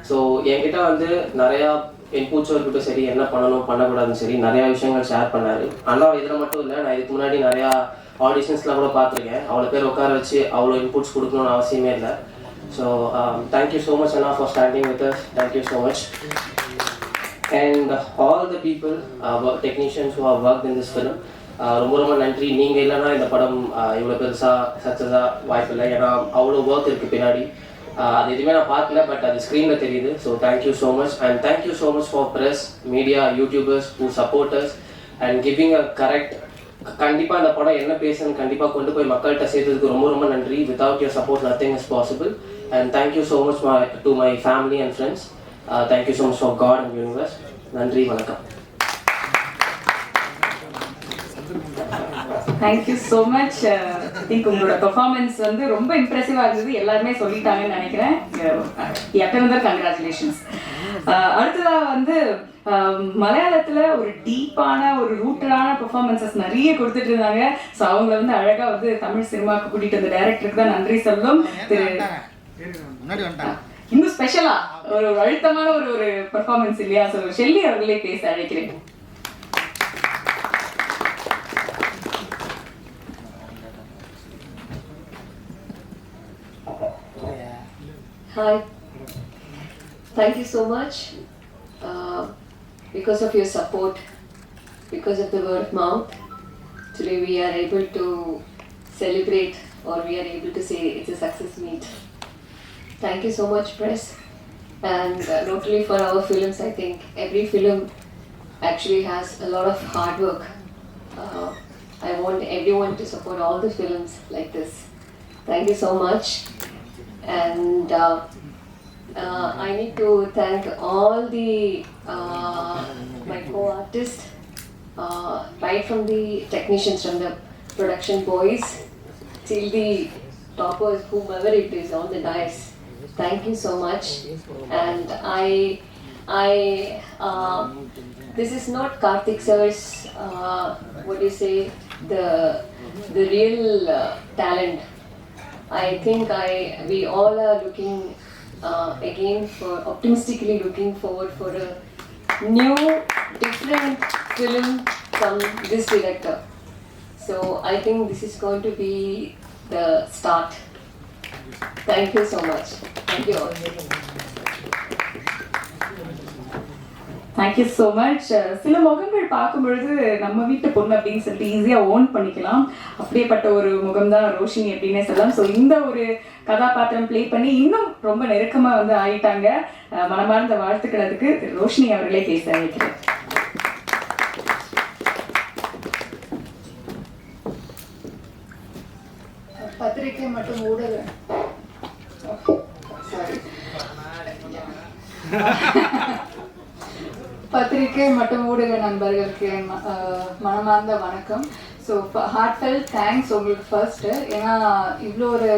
ஸோ என்கிட்ட வந்து நிறையா இன்புட்ஸும் இருக்கட்டும் சரி, என்ன பண்ணணும் பண்ணக்கூடாதுன்னு சரி நிறையா விஷயங்கள் ஷேர் பண்ணார். அண்ணா இதில் மட்டும் இல்லை, நான் இதுக்கு முன்னாடி நிறையா ஆடிஷன்ஸ்லாம் கூட பார்த்துருக்கேன். அவ்வளோ பேர் உட்கார வச்சு அவ்வளோ இன்புட்ஸ் கொடுக்கணும்னு அவசியமே இல்லை. So thank you so much Anna for standing with as. Thank you so much. And all the people, technicians who have worked in this film, ரொம்ப ரொம்ப நன்றி. நீங்கள் இல்லைன்னா இந்த படம் இவ்வளோ பெருசாக சக்ஸஸாக வாய்ப்பு இல்லை. ஏன்னா அவ்வளோ ஒர்க் இருக்குது பின்னாடி. அது எதுவுமே நான் பார்க்கல, பட் அது ஸ்க்ரீனில் தெரியுது. So thank you so much. And thank you so much for press, media, YouTubers who supporters and giving a correct. கண்டிப்பாக அந்த படம் என்ன பேசுன்னு கண்டிப்பாக கொண்டு போய் மக்கள்கிட்ட சேர்த்ததுக்கு ரொம்ப ரொம்ப நன்றி. Without your support nothing is possible. And thank you so much to my family and friends. Thank you so much for God and universe. நன்றி, வணக்கம். Thank you so much. திங்க் உங்களோட பெர்ஃபார்மன்ஸ் வந்து ரொம்ப இம்ப்ரெசிவாக இருந்தது. எல்லாருமே சொல்லிட்டாங்கன்னு நினைக்கிறேன். கங்க்ராச்சுலேஷன்ஸ். அடுத்ததாக வந்து மலையாளத்தில் ஒரு டீப்பான ஒரு ரூட்டடான பெர்ஃபார்மன்ஸஸ் நிறைய கொடுத்துட்டு இருந்தாங்க. ஸோ அவங்கள வந்து அழகாக வந்து தமிழ் சினிமாவுக்கு கூட்டிகிட்டு வந்த டைரக்டருக்கு தான் நன்றி சொல்லும். இன்னும் ஸ்பெஷலா ஒரு அழுத்தமான ஒரு பெர்ஃபார்மன்ஸ் இல்லையா? ஸோ ஷெல்லி அவர்களே பேச அழைக்கிறேன். Hi. Thank you so much. because of your support, because of the word of mouth, today we are able to celebrate, or we are able to say it's a success meet. Thank you so much, press. And not only for our films, I think every film actually has a lot of hard work. I want everyone to support all the films like this. Thank you so much. And I need to thank all the my co-artists, right from the technicians, from the production boys till the toppers, whomever it is on the dais. Thank you so much. And this is not Karthik sir's, what do you say, the real talent. I think we all are looking again for optimistically looking forward for a new, different film from this director. So I think this is going to be the start. Thank you so much. Thank you all. Thank you so much. சில முகங்கள் பார்க்கும் பொழுது நம்ம வீட்டு பொண்ணு அப்படின்னு சொல்லிட்டு ஈஸியாக ஓன் பண்ணிக்கலாம். அப்படியேப்பட்ட ஒரு முகம் தான் ரோஷினி அப்படின்னே சொல்லலாம். ஸோ இந்த ஒரு கதாபாத்திரம் ப்ளே பண்ணி இன்னும் ரொம்ப நெருக்கமாக வந்து ஆயிட்டாங்க. மனமார்ந்த வாழ்த்துக்கள் அதுக்கு. ரோஷினி அவர்களே பேச வைக்கிறேன். பத்திரிகை மற்றும் ஊடக பத்திரிகை மற்றும் ஊடக நண்பர்களுக்கு மனமார்ந்த வணக்கம். ஸோ ஹார்ட்ஃபெல்ட் தேங்க்ஸ் உங்களுக்கு ஃபர்ஸ்ட்டு. ஏன்னா இவ்வளோ ஒரு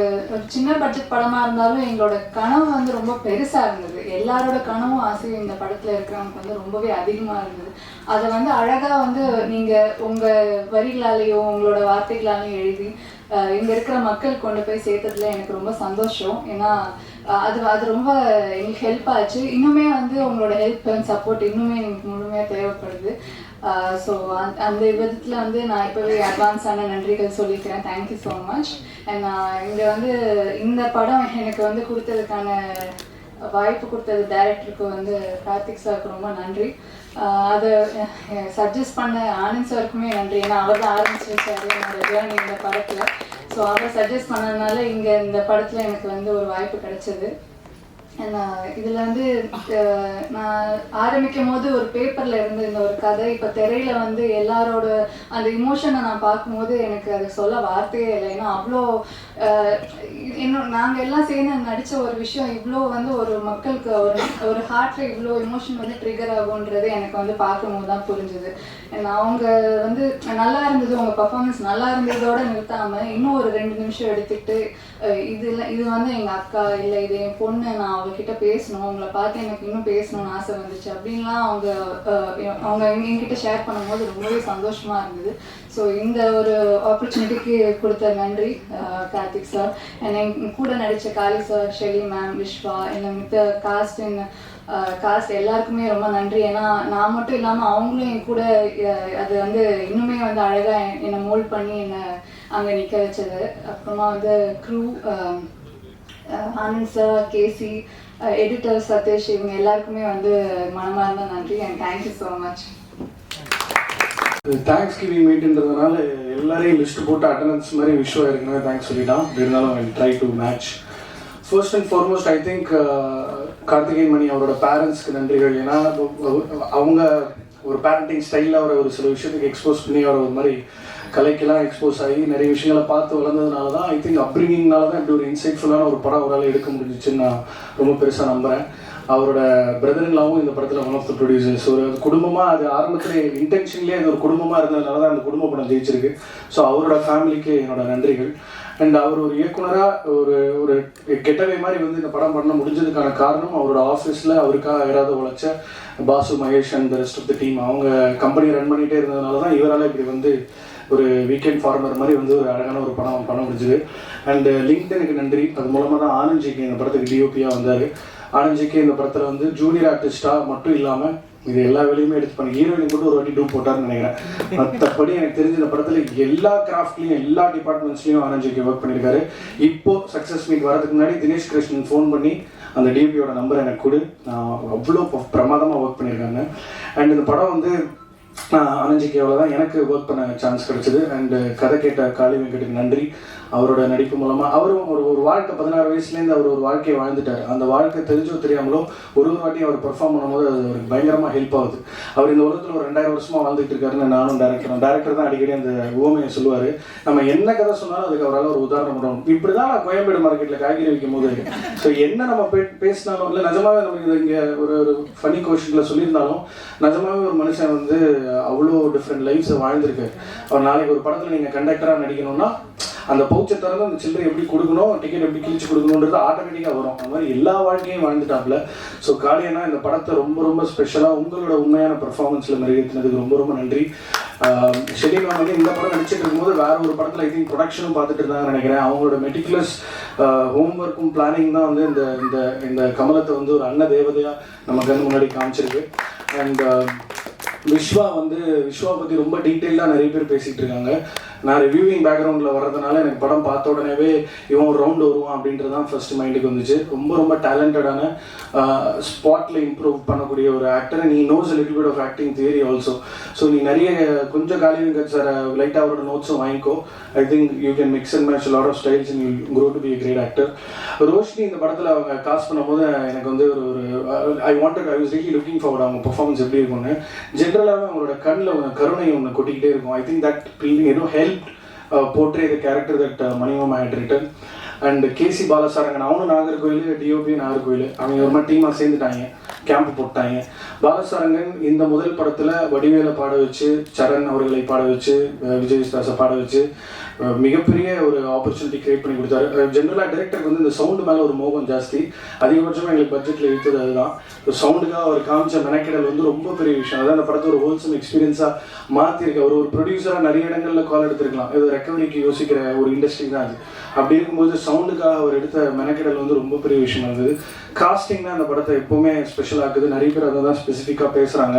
சின்ன பட்ஜெட் படமாக இருந்தாலும் எங்களோட கனவு வந்து ரொம்ப பெருசாக இருந்தது. எல்லாரோட கனவும் ஆசையும் இந்த படத்தில் இருக்கிறவங்களுக்கு வந்து ரொம்பவே அதிகமாக இருந்தது. அதை வந்து அழகாக வந்து நீங்கள் உங்கள் வரிகளாலேயும் உங்களோட வார்த்தைகளாலேயும் எழுதி இங்கே இருக்கிற மக்கள் கொண்டு போய் சேர்த்ததுல எனக்கு ரொம்ப சந்தோஷம். ஏன்னா அது ரொம்ப எங்களுக்கு ஹெல்ப் ஆச்சு. இன்னுமே வந்து உங்களோட ஹெல்ப் அண்ட் சப்போர்ட் இன்னுமே எனக்கு முழுமையாக தேவைப்படுது. ஸோ அந்த விதத்தில் வந்து நான் இப்போவே அட்வான்ஸான நன்றிகள் சொல்லிக்கிறேன். Thank you so much. அண்ட் இங்கே வந்து இந்த படம் எனக்கு வந்து கொடுத்ததுக்கான வாய்ப்பு கொடுத்தது டைரக்டருக்கு வந்து கார்த்திக் சாருக்கு ரொம்ப நன்றி. அதை சஜஸ்ட் பண்ண ஆனந்த் சாருக்குமே நன்றி. ஏன்னா அவர் தான் ஆரம்பிச்சு வச்சாரு என்னோட ஜேர்னி இந்த படத்தில். ஸோ அவர் சஜஸ்ட் பண்ணதுனால இங்கே இந்த படத்தில் எனக்கு வந்து ஒரு வாய்ப்பு கிடைச்சது. இதில் வந்து நான் ஆரம்பிக்கும் போது ஒரு பேப்பரில் இருந்து இந்த ஒரு கதை இப்போ திரையில் வந்து எல்லாரோட அந்த இமோஷனை நான் பார்க்கும்போது எனக்கு அதை சொல்ல வார்த்தையே இல்லை. ஏன்னா அவ்வளோ இன்னும் நாங்கள் எல்லாம் சேர்ந்து நடித்த ஒரு விஷயம் இவ்வளோ வந்து ஒரு மக்களுக்கு ஒரு ஹார்ட்டில் இவ்வளோ இமோஷன் வந்து ட்ரிகர் ஆகுன்றது எனக்கு வந்து பார்க்கும்போது தான் புரிஞ்சுது. அவங்க வந்து நல்லா இருந்தது, உங்கள் பர்ஃபார்மன்ஸ் நல்லா இருந்ததோடு நிறுத்தாமல் இன்னும் ஒரு 2 நிமிஷம் எடுத்துக்கிட்டு இது வந்து எங்கள் அக்கா இல்லை இது என் பொண்ணு, நான் அவங்கக்கிட்ட பேசணும், அவங்கள பார்த்து எனக்கு இன்னும் பேசணும்னு ஆசை வந்துச்சு அப்படின்லாம் அவங்க என்கிட்ட ஷேர் பண்ணும்போது ரொம்பவே சந்தோஷமாக இருந்தது. ஸோ இந்த ஒரு ஆப்பர்ச்சுனிட்டிக்கு கொடுத்த நன்றி கார்த்திக் சார். என் கூட நடித்த காளி சார், ஷெலி மேம், விஸ்வா, இல்லை மித்த காஸ்ட் எல்லாருக்குமே ரொம்ப நன்றி. ஏன்னா நான் மட்டும் இல்லாமல் அவங்களும் என் கூட அது வந்து இன்னுமே வந்து அழகாக என்னை மோல்ட் பண்ணி என்னை அங்கே நிற்க வச்சது. அப்புறமா வந்து crew Anand sir, KC, editor Sathish, இவங்க எல்லாருக்குமே வந்து மனமார்ந்த நன்றி. And thank you so much. Thanks giving மீட்ன்றதுனால எல்லாரையும் லிஸ்ட் போட்டு அட்டண்டன்ஸ் மாதிரி விஷயம் ஏற்கனவே தேங்க்ஸ் சொல்லிட்டான். இருந்தாலும் I try to match. First and foremost I think Karthikeyan Mani அவரோட பேரண்ட்ஸ்க்கு நன்றிகள். ஏன்னா அவங்க ஒரு பேரண்டிங் ஸ்டைலில் அவரை ஒரு சில விஷயத்துக்கு எக்ஸ்போஸ் பண்ணி அவரை ஒரு மாதிரி கலைக்கெல்லாம் எக்ஸ்போஸ் ஆகி நிறைய விஷயங்களை பார்த்து வளர்ந்ததுனால தான் ஐ திங்க் அப்ரிங்கிங்னால தான் இப்படி ஒரு இன்சைட்ஃபுல்லான ஒரு படம் அவரால் எடுக்க முடிஞ்சிச்சுன்னு நான் ரொம்ப பெருசாக நம்புகிறேன். அவரோட பிரதர்லாவும் இந்த படத்தில் ஒன் ஆஃப் த ப்ரொடியூசர்ஸ். ஒரு குடும்பமாக அது ஆரம்பத்தில் இன்டென்ஷன்லேயே அது ஒரு குடும்பமாக இருந்ததுனால தான் அந்த குடும்ப படம் ஜெயிச்சிருக்கு. ஸோ அவரோட ஃபேமிலிக்கு என்னோட நன்றிகள். அண்ட் அவர் ஒரு இயக்குனராக ஒரு கெட்டவே மாதிரி வந்து இந்த படம் பண்ண முடிஞ்சதுக்கான காரணம் அவரோட ஆஃபீஸில் அவருக்காக யாராவது உழைச்ச Basu, Mahesh and the rest of the team. அவங்க கம்பெனி ரன் பண்ணிகிட்டே இருந்ததுனால தான் இவரால் இப்படி வந்து ஒரு வீக்கெண்ட் ஃபார்மர் மாதிரி வந்து ஒரு அழகான ஒரு படம் பண்ண முடிஞ்சுது. அண்டு லிங்க்டனுக்கு நன்றி. அது மூலமாக தான் ஆனந்த்ஜிக்கு இந்த படத்துக்கு டிஓபியாக வந்தார். ஆனந்த்ஜிக்கு இந்த படத்தில் வந்து ஜூனியர் ஆர்டிஸ்டாக மட்டும் இல்லாமல் இது எல்லா வேலையுமே எடுத்து பண்ணி ஹீரோயின் கூட ஒரு வாட்டி டூ போட்டார்னு நினைக்கிறேன். மற்றபடி எனக்கு தெரிஞ்ச இந்த படத்தில் எல்லா கிராஃப்ட்லையும் எல்லா டிபார்ட்மெண்ட்ஸ்லையும் ஆனந்த்ஜிக்கு ஒர்க் பண்ணியிருக்காரு. இப்போ சக்ஸஸ் மீட் வரதுக்கு முன்னாடி தினேஷ் கிருஷ்ணன் ஃபோன் பண்ணி அந்த டிபியோட நம்பர் எனக்கு கொடு, நான் அவ்வளோ பிரமாதமாக ஒர்க் பண்ணியிருக்காங்க. அண்ட் இந்த படம் வந்து அனஞ்சிக்கேவில் தான் எனக்கு ஒர்க் பண்ண சான்ஸ் கிடச்சிது. அண்டு கதை கேட்ட காளி வெங்கட்டுக்கு நன்றி. அவரோட நடிப்பு மூலமாக அவரும் ஒரு வாழ்க்கை 16 வயசுலேருந்து அவர் ஒரு வாழ்க்கையை வாழ்ந்துட்டார். அந்த வாழ்க்கை தெரிஞ்சோ தெரியாமலோ ஒரு வாட்டி அவர் பெர்ஃபார்ம் பண்ணும்போது அது அவருக்கு பயங்கரமாக ஹெல்ப் ஆகுது. அவர் இந்த உலகத்தில் ஒரு 2000 வருஷமாக வாழ்ந்துட்டு இருக்காருன்னு நானும் டேரக்டர் தான் அடிக்கடி அந்த ஊமையை சொல்லுவார். நம்ம என்ன கதை சொன்னாலும் அதுக்கு அவரால் ஒரு உதாரணம் பண்ணணும். இப்படி தான் நான் கோயம்பேடு மார்க்கெட்டில் காய்கறி வைக்கும் போது ஸோ என்ன நம்ம பேசினாலும் இல்லை நிஜமாவே நமக்கு இங்கே ஒரு ஃபனி கொஷனில் சொல்லியிருந்தாலும் நிஜமாவே ஒரு மனுஷன் வந்து அவ்வளோ டிஃப்ரெண்ட் லைஃப்ஸை வாழ்ந்திருக்காரு. அவர் நாளைக்கு ஒரு படத்தில் நீங்கள் கண்டக்டராக நடிக்கணும்னா அந்த பவுச்சை திறந்து அந்த சில்லறை எப்படி கொடுக்கணும், டிக்கெட் எப்படி கிழிச்சு கொடுக்கணுன்றது ஆட்டோமேட்டிக்காக வரும். அந்த மாதிரி எல்லா வாழ்க்கையும் வாழ்ந்துட்டாப்புல. ஸோ காளியண்ணா இந்த படத்தை ரொம்ப ரொம்ப ஸ்பெஷலாக உங்களோட உண்மையான பெர்ஃபார்மன்ஸில் நிறைவேற்றினதுக்கு ரொம்ப ரொம்ப நன்றி. ஷெலி மேம் வந்து இந்த படம் நடிச்சிட்டு இருக்கும்போது வேற ஒரு படத்தில் ஐ திங்க் ப்ரொடக்ஷனும் பார்த்துட்டு இருந்தாங்கன்னு நினைக்கிறேன். அவங்களோட மெட்டிகுலஸ் ஹோம்ஒர்க்கும் பிளானிங் தான் வந்து இந்த இந்த இந்த கமலத்தை வந்து ஒரு அன்ன தேவதையாக நம்ம கண்ணு முன்னாடி காமிச்சிருக்கு. அண்ட் விஸ்வா பற்றி ரொம்ப டீட்டெயிலாக நிறைய பேர் பேசிகிட்டு இருக்காங்க. நான் ரிவ்யூவிங் பேக்ரவுண்டில் வர்றதுனால எனக்கு படம் பார்த்த உடனேவே இவன் ஒரு ரவுண்டு வருவான் அப்படின்றது தான் ஃபர்ஸ்ட் மைண்டுக்கு வந்துச்சு. ரொம்ப ரொம்ப டேலண்டடான ஸ்பாட்டில் இம்ப்ரூவ் பண்ணக்கூடிய ஒரு ஆக்டர். நீ knows little bit of acting theory also. So நீ நிறைய கொஞ்சம் காளி வெங்கட் சார் லைட்டாக அவரோட நோட்ஸும் வாங்கிக்கோ. I think you can mix and match lot of styles and you grow to be a great actor. Roshini இந்த படத்தில் அவங்க காஸ்ட் பண்ணும்போது எனக்கு வந்து I was really looking forward அவங்க பெர்ஃபார்மன்ஸ் எப்படி இருக்கும்னு. ஜென்ரலாகவே அவங்களோட கண்ணில் கருணை ஒன்று கொட்டிக்கிட்டே இருக்கும். I think that helped portray the character that Manimama had written. And KC Balasarangan அவனும் நாகர்கோவில், டிஓபி நாகர்கோவில், அவங்க ஒரு மாதிரி டீமாக சேர்ந்துட்டாங்க, கேம்ப் போட்டாங்க. பாலசாரங்கன் இந்த முதல் படத்தில் வடிவேலை பாட வச்சு, சரண் அவர்களை பாட வச்சு, விஜய் விஸ்வாசை பாட வச்சு மிகப்பெரிய ஒரு ஆப்பர்ச்சுனிட்டி கிரியேட் பண்ணி கொடுத்தாரு. ஜென்ரலாக டைரக்டருக்கு வந்து இந்த சவுண்டு மேலே ஒரு மோகம் ஜாஸ்தி. அதிகபட்சமாக எங்களுக்கு பட்ஜெட்டில் இழுத்தது அதுதான். சவுண்டுக்காக அவர் காமிச்ச மெனக்கெடல் வந்து ரொம்ப பெரிய விஷயம். அதான் அந்த படத்தை ஒரு ஹோல்சம் எக்ஸ்பீரியன்ஸாக மாற்றிருக்கு. அவர் ஒரு ப்ரொடியூசராக நிறைய இடங்களில் கால் எடுத்துருக்கலாம். இது ரெக்கவரிக்கு யோசிக்கிற ஒரு இண்டஸ்ட்ரி தான் அது. அப்படி இருக்கும்போது சவுண்டுக்காக அவர் எடுத்த மெனக்கெடல் வந்து ரொம்ப பெரிய விஷயம் இருந்தது. காஸ்டிங் தான் அந்த படத்தை எப்போவுமே ஸ்பெஷல் ஆக்குது. நிறைய பேர் அதை தான் ஸ்பெசிஃபிக்காக பேசுகிறாங்க.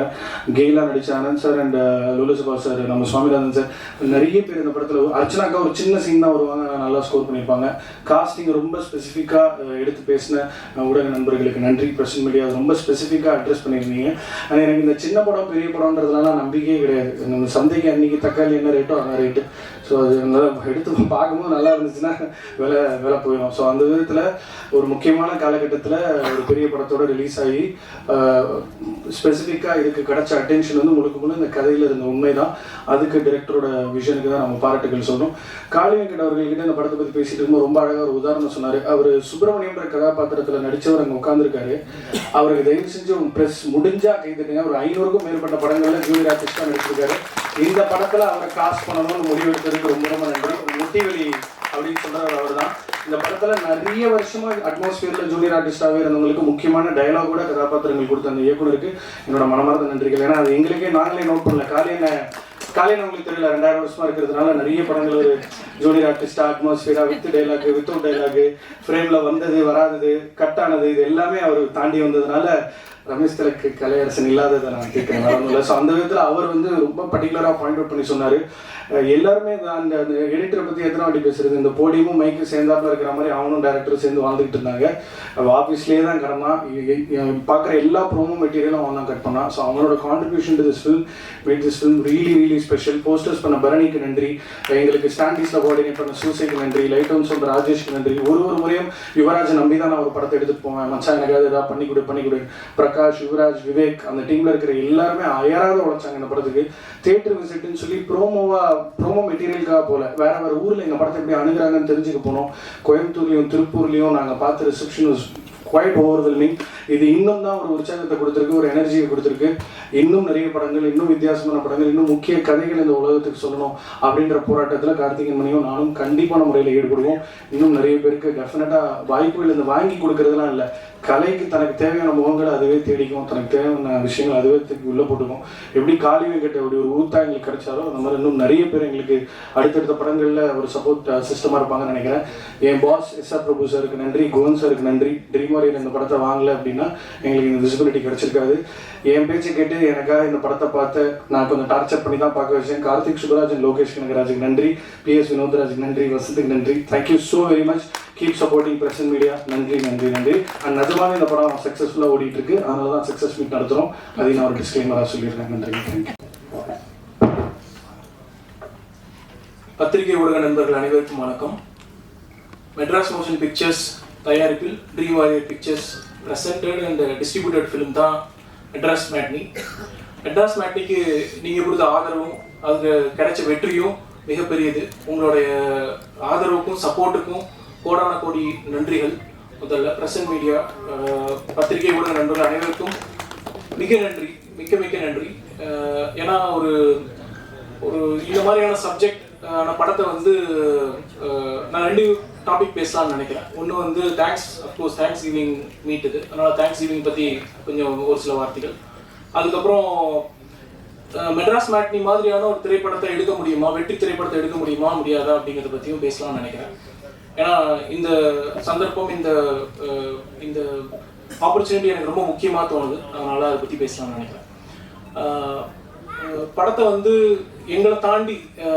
கெயிலாக நடித்த ஆனந்த் சார் அண்ட் லுலுசபா சார், நம்ம சுவாமிநாதன் சார், நிறைய பேர் இந்த படத்தில். அர்ச்சனாக்கா ஒரு சின்ன சீன் தான் வருவாங்க, நல்லா ஸ்கோர் பண்ணியிருப்பாங்க. காஸ்டிங் ரொம்ப ஸ்பெசிஃபிக்காக எடுத்து பேசின ஊடக நண்பர்களுக்கு நன்றி. பிரசன்ட் மீடியா ரொம்ப ஸ்பெசிஃபிக்காக அட்ரஸ் பண்ணியிருந்தீங்க. ஆனால் எனக்கு இந்த சின்ன படம் பெரிய படம்ன்றதுனால நம்பிக்கையே கிடையாது. நம்ம சந்தைக்கு அன்றைக்கி தக்காளி என்ன ரேட்டோ அந்த ரேட்டு. ஸோ அது நல்லா எடுத்து பார்க்கும்போது நல்லா இருந்துச்சுன்னா விலை போயிடும். ஸோ அந்த விதத்தில் ஒரு முக்கியமான காலகட்டத்தில் ஒரு பெரிய படத்தோடு ரிலீஸ் ஆகி ஸ்பெசிஃபிக்காக இதுக்கு கிடைச்ச அட்டென்ஷன் வந்து முழுக்க இந்த கதையில் இருந்த உண்மை தான். அதுக்கு டைரக்டரோட விஷனுக்கு தான் நம்ம பாராட்டுகள் சொல்லணும். காளி வெங்கட் அவர்கள்கிட்ட இந்த படத்தை பற்றி பேசிட்டு இருக்கும்போது ரொம்ப அழகாக ஒரு உதாரணம் சொன்னார். அவர் சுப்பிரமணியம்ன்ற கதாபாத்திரத்தில் நடித்தவர் அங்கே உட்காந்துருக்காரு. அவருக்கு தயவு செஞ்சு ப்ரெஸ் முடிஞ்சா கைதுங்க. ஒரு 500க்கும் மேற்பட்ட படங்களில் ஜூனியர் ஆர்டிஸ்டாக நடிச்சிருக்காரு. இந்த படத்தில் அவரை காஸ்ட் பண்ணணும்னு முடிவெடுத்ததுக்கு ரொம்ப ரொம்ப நன்றி. முட்டிவெளி அப்படின்னு சொல்றாரு அவர் தான். இந்த படத்துல நிறைய வருஷமா அட்மாஸ்பியர்ல ஜூனியர் ஆர்டிஸ்டாகவே இருந்தவங்களுக்கு முக்கியமான டயலாக் கூட கதாபாத்திரங்கள் கொடுத்த அந்த இயக்குனருக்கு என்னோட மனமார்ந்த நன்றிகள். ஏன்னா அது எங்களுக்கே நாங்களே நோட் பண்ணல. காலையில் உங்களுக்கு தெரியல 2000 வருஷமா இருக்கிறதுனால நிறைய படங்கள் ஒரு ஜூனியர் ஆர்டிஸ்டா அட்மாஸ்பியரா வித் டைலாக் வித்தவுட் டைலாக் ஃப்ரேம்ல வந்தது வராதது கட் ஆனது இது எல்லாமே அவர் தாண்டி வந்ததுனால ரமேஷ் திலக்கு கலையரசன் இல்லாததை நான் கேட்குறேன் வரணும்ல. ஸோ அந்த விதத்தில் அவர் வந்து ரொம்ப பர்டிகுலராக பாயிண்ட் அவுட் பண்ணி சொன்னார். எல்லாருமே அந்த எடிட்டரை பற்றி எத்தனை வாட்டி பேசுறது, இந்த போடியமும் மைக்கு சேர்ந்தாப்புல இருக்கிற மாதிரி அவனும் டேரக்டரும் சேர்ந்து வாழ்ந்துகிட்டு இருந்தாங்க. ஆஃபீஸ்லேயே தான் கிடந்தான். பார்க்குற எல்லா ப்ரோமோ மெட்டீரியலும் அவன் தான் கட் பண்ணான். ஸோ அவனோட contribution to this film made this film really special. Posters பண்ண பரணிக்கு நன்றி, எங்களுக்கு ஸ்டாண்டிஸில் கோஆர்டினேட் பண்ண சூசைக்கு நன்றி, லைட் ஹவுன்ஸ் பண்ணுற ராஜேஷ்க்கு நன்றி. ஒரு முறையும் யுவராஜை நம்பி தான் நான் ஒரு படத்தை எடுத்துகிட்டு போவேன். மச்சான் எனக்காவது ஏதாவது பண்ணி கொடு. பிரகாஷ், யுவராஜ், விவேக், அந்த டீமில் இருக்கிற எல்லாருமே அயராத உழைச்சாங்க இந்த படத்துக்கு. தியேட்டர் விசிட்னு சொல்லி ப்ரோமோ மெட்டீரியலுக்காக போல வேற ஊரில் எங்கள் படத்தை எப்படி அணுகிறாங்கன்னு தெரிஞ்சுக்க போனோம். கோயம்புத்தூர்லையும் திருப்பூர்லையும் நாங்கள் பார்த்த ரிசப்ஷன் குவைட் ஓவர்வெல்மிங். இது இன்னும் தான் ஒரு உற்சாகத்தை கொடுத்துருக்கு, ஒரு எனர்ஜியை கொடுத்துருக்கு. இன்னும் நிறைய படங்கள், இன்னும் வித்தியாசமான படங்கள், இன்னும் முக்கிய கதைகள் இந்த உலகத்துக்கு சொல்லணும் அப்படின்ற போராட்டத்தில் கார்த்திகேயன் மணியும் நானும் கண்டிப்பான முறையில் ஈடுபடுவோம். இன்னும் நிறைய பேருக்கு டெஃபினட்டாக வாய்ப்புகள் இந்த வாங்கி கொடுக்கறதுலாம் இல்லை, கலைக்கு தனக்கு தேவையான முகங்களை அதுவே தேடிக்கும், தனக்கு தேவையான விஷயங்கள் அதுவே உள்ளே போட்டுக்கும். எப்படி காளி வெங்கட் அப்படி ஒரு ஊத்தா எங்களுக்கு கிடைச்சாரோ அந்த மாதிரி இன்னும் நிறைய பேர் எங்களுக்கு அடுத்தடுத்த படங்களில் ஒரு சப்போர்ட் சிஸ்டமாக இருப்பாங்கன்னு நினைக்கிறேன். என் பாஸ் எஸ் ஆர் பிரபு சாருக்கு நன்றி, கோவன் சாருக்கு நன்றி, ட்ரீம் வாரியர் இந்த படத்தை வாங்கலை அப்படின்னா எங்களுக்கு இந்த விசிபிலிட்டி கிடச்சிருக்காது. என் பேச்சை கேட்டு எனக்காக இந்த படத்தை பார்த்து நான் கொஞ்சம் டார்ச்சர் பண்ணி தான் பார்க்க வச்சேன். கார்த்திக் சுப்ராஜன், லோகேஷ் கனகராஜுக்கு நன்றி, PS வினோத்ராஜுக்கு நன்றி, வசந்துக்கு நன்றி. Thank you so very much. Keep supporting press and media. நன்றி நன்றி நன்றி. அண்ட் நிஜமாவே இந்த படம் சக்ஸஸ்ஃபுல்லாக ஓடிட்டு இருக்கு. அதனால தான் சக்ஸஸ் மீட் நடத்துகிறோம். அதையும் நான் ஒரு டிஸ்க்ளைமராக சொல்லியிருக்கேன். நன்றி. தேங்க்யூ. பத்திரிகை ஊடக நண்பர்கள் அனைவருக்கும் வணக்கம். மெட்ராஸ் மோஷன் பிக்சர்ஸ் தயாரிப்பில் Dream Warrior Pictures presented and distributed film தான் மெட்ராஸ் மேட்னி. மெட்ராஸ் மேட்னிக்கு நீங்கள் கொடுத்த ஆதரவும் அதுக்கு கிடைச்ச வெற்றியும் மிகப்பெரியது. உங்களுடைய ஆதரவுக்கும் சப்போர்ட்டுக்கும் கோடான கோடி நன்றிகள். முதல்ல பிரசன்ட் மீடியா பத்திரிகை ஊடக நண்பர்கள் அனைவருக்கும் மிக நன்றி, மிக்க மிக்க நன்றி. ஏன்னா ஒரு இந்த மாதிரியான சப்ஜெக்ட் படத்தை வந்து நான் 2 டாபிக் பேசலாம்னு நினைக்கிறேன். ஒன்று வந்து அஃப்கோர்ஸ் தேங்க்ஸ் கிவிங் மீட் இது, அதனால் தேங்க்ஸ் கிவிங் பற்றி கொஞ்சம் ஒரு சில வார்த்தைகள். அதுக்கப்புறம் மெட்ராஸ் மேட்னி மாதிரியான ஒரு திரைப்படத்தை எடுக்க முடியுமா, வெற்றி திரைப்படத்தை எடுக்க முடியுமா முடியாதா அப்படிங்கிறத பற்றியும் பேசலாம்னு நினைக்கிறேன். ஏன்னா இந்த சந்தர்ப்பம் இந்த ஆப்பர்ச்சுனிட்டி எனக்கு ரொம்ப முக்கியமாக தோணுது. அதனால் அதை பற்றி பேசலாம்னு நினைக்கிறேன். படத்தை வந்து எங்களை தாண்டி,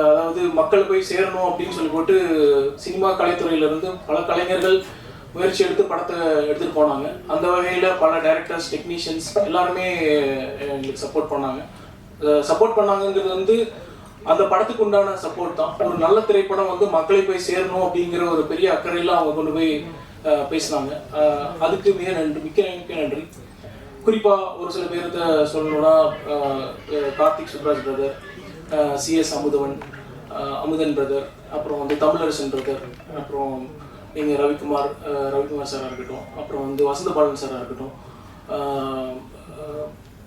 அதாவது மக்கள் போய் சேரணும் அப்படின்னு சொல்லி போட்டு சினிமா கலைத்துறையிலிருந்து பல கலைஞர்கள் முயற்சி எடுத்து படத்தை எடுத்துகிட்டு போனாங்க. அந்த வகையில் பல டைரக்டர்ஸ், டெக்னீஷியன்ஸ் எல்லாருமே எங்களுக்கு சப்போர்ட் பண்ணாங்கங்கிறது வந்து அந்த படத்துக்கு உண்டான சப்போர்ட் தான். ஒரு நல்ல திரைப்படம் வந்து மக்களை போய் சேரணும் அப்படிங்கிற ஒரு பெரிய அக்கறையில் அவங்க கொண்டு போய் பேசினாங்க. அதுக்கு மிக்க நன்றி. குறிப்பாக ஒரு சில பேர்த்த சொல்லணும்னா Karthik Subbaraj brother, CS Amudhan brother, அப்புறம் வந்து தமிழரசன் பிரதர், அப்புறம் நீங்கள் ரவிக்குமார் சாராக இருக்கட்டும், அப்புறம் வந்து வசந்த பாலன் சாராக இருக்கட்டும்,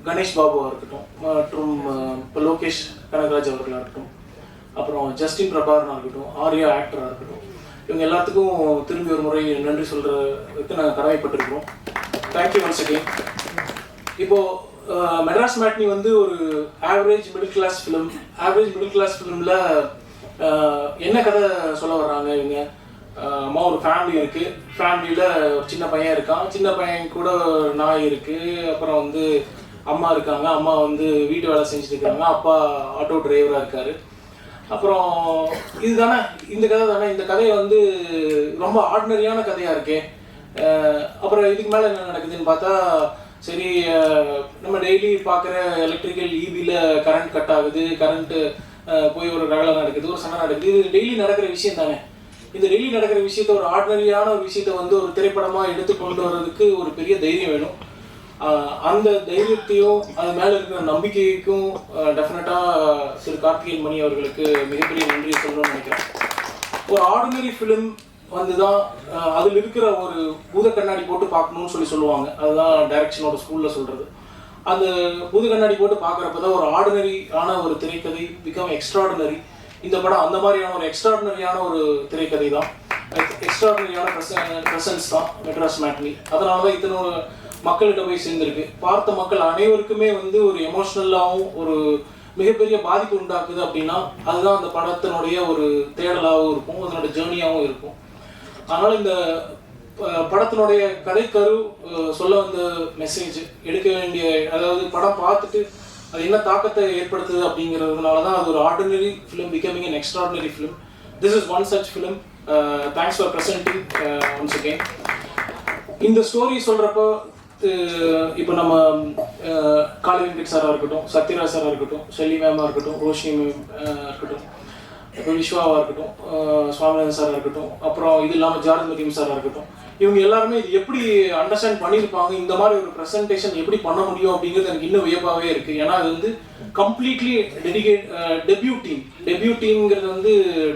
கணேஷ் பாபுவாக இருக்கட்டும், மற்றும் இப்போ லோகேஷ் கனகராஜ் அவர்களாக இருக்கட்டும், அப்புறம் ஜஸ்டின் பிரபாகரனாக இருக்கட்டும், ஆர்யா ஆக்டராக இருக்கட்டும், இவங்க எல்லாத்துக்கும் திரும்பி ஒரு முறை நன்றி சொல்கிறதுக்கு நாங்கள் கடமைப்பட்டிருக்கிறோம். Thank you once again. இப்போது மெட்ராஸ் மேட்னி வந்து ஒரு ஆவரேஜ் மிடில் கிளாஸ் ஃபிலிமில் என்ன கதை சொல்ல வர்றாங்க இவங்க? அம்மா ஒரு ஃபேமிலி இருக்குது, ஃபேமிலியில் ஒரு சின்ன பையன் இருக்கான், சின்ன பையன் கூட நாய் இருக்குது, அப்புறம் வந்து அம்மா இருக்காங்க, அம்மா வந்து வீட்டு வேலை செஞ்சுட்டு இருக்காங்க, அப்பா ஆட்டோ டிரைவராக இருக்கார். அப்புறம் இதுதானே இந்த கதை தானே. இந்த கதையை வந்து ரொம்ப ஆர்டினரியான கதையாக இருக்கே. அப்புறம் இதுக்கு மேலே என்ன நடக்குதுன்னு பார்த்தா, சரி நம்ம டெய்லி பார்க்குற எலக்ட்ரிக்கல் EBயில் கரண்ட் கட் ஆகுது, கரண்ட்டு போய் ஒரு ரகலை நடக்குது, ஒரு சண்டை நடக்குது. இது டெய்லி நடக்கிற விஷயம் தானே. இந்த டெய்லி நடக்கிற விஷயத்த, ஒரு ஆர்டினரியான ஒரு விஷயத்த வந்து ஒரு திரைப்படமாக எடுத்து கொண்டு வர்றதுக்கு ஒரு பெரிய தைரியம் வேணும். அந்த தைரியத்தையும் அது மேலே இருக்கிற நம்பிக்கைக்கும் டெஃபினட்டாக திரு கார்த்திகேயன் மணி அவர்களுக்கு மிகப்பெரிய நன்றியை சொல்லணும்னு நினைக்கிறேன். ஒரு ஆர்டினரி ஃபிலிம் வந்து தான் அதில் இருக்கிற ஒரு பூத கண்ணாடி போட்டு பார்க்கணும்னு சொல்லுவாங்க. அதுதான் டைரக்ஷனோட ஸ்கூலில் சொல்கிறது. அந்த பூத கண்ணாடி போட்டு பார்க்குறப்ப தான் ஒரு ஆர்டினரியான ஒரு திரைக்கதை பிகம் எக்ஸ்ட்ராடினரி. இந்த படம் அந்த மாதிரியான ஒரு எக்ஸ்ட்ராடினரியான ஒரு திரைக்கதை தான், எக்ஸ்ட்ராடினரியான ப்ரெசன்ஸ் தான் மெட்ராஸ் மேட்னி. அதனால தான் இத்தனை மக்கள்கிட்ட போய் சேர்ந்துருக்கு. பார்த்த மக்கள் அனைவருக்குமே வந்து ஒரு எமோஷ்னலாகவும் ஒரு மிகப்பெரிய பாதிப்பு உண்டாக்குது அப்படின்னா அதுதான் அந்த படத்தினுடைய ஒரு தேடலாகவும் இருக்கும், அதனோட ஜேர்னியாகவும் இருக்கும். அதனால் இந்த படத்தினுடைய கதைக்கரு சொல்ல வந்த மெசேஜ் எடுக்க வேண்டிய, அதாவது படம் பார்த்துட்டு அது என்ன தாக்கத்தை ஏற்படுத்துது அப்படிங்கிறதுனால தான் அது ஒரு ordinary film becoming an extraordinary film. This is one such film. Thanks for presenting once again. இந்த ஸ்டோரி சொல்கிறப்போ இப்போ நம்ம காளி வெங்கட் சாராக இருக்கட்டும், சத்யராஜ் சாராக இருக்கட்டும், ஷெல்லி மேமாக இருக்கட்டும், ரோஷினி மேம் இருக்கட்டும், இப்போ விஸ்வாவாக இருக்கட்டும், சுவாமிநாதன் சாராக இருக்கட்டும், அப்புறம் இது இல்லாமல் ஜார்ஜ் மதியம் சாராக இருக்கட்டும், இவங்க எல்லாருமே இது எப்படி அண்டர்ஸ்டாண்ட் பண்ணியிருப்பாங்க, இந்த மாதிரி ஒரு ப்ரெசன்டேஷன் எப்படி பண்ண முடியும் அப்படிங்கிறது எனக்கு இன்னும் வியப்பாகவே இருக்குது. ஏன்னா அது வந்து கம்ப்ளீட்லி டெபியூ டீம்ங்கிறது வந்து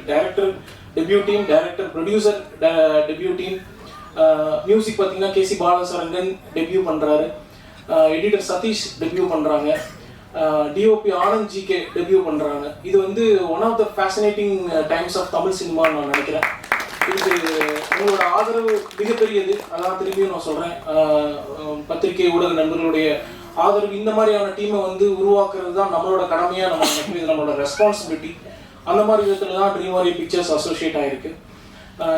director producer debut team. Music பார்த்தீங்கன்னா கேசி பாலசரங்கன் டெபியூ பண்ணுறாரு, எடிட்டர் சதீஷ் டெபியூ பண்ணுறாங்க, டிஓபி ஆனந்த் ஜிகே டெபியூ பண்ணுறாங்க. இது வந்து one of the fascinating times of Tamil சினிமான்னு நான் நினைக்கிறேன். இதுக்கு உங்களோட ஆதரவு மிகப்பெரியது. அதான் திரும்பியும் நான் சொல்கிறேன், பத்திரிகை ஊடக நண்பர்களுடைய ஆதரவு, இந்த மாதிரியான டீமை வந்து உருவாக்குறது தான் நம்மளோட கடமையாக நம்ம நினைக்கிறோம். இது நம்மளோட ரெஸ்பான்சிபிலிட்டி. அந்த மாதிரி விதத்தில் தான் ட்ரீம் வாரியர் பிக்சர்ஸ் அசோசியேட் ஆகிருக்கு.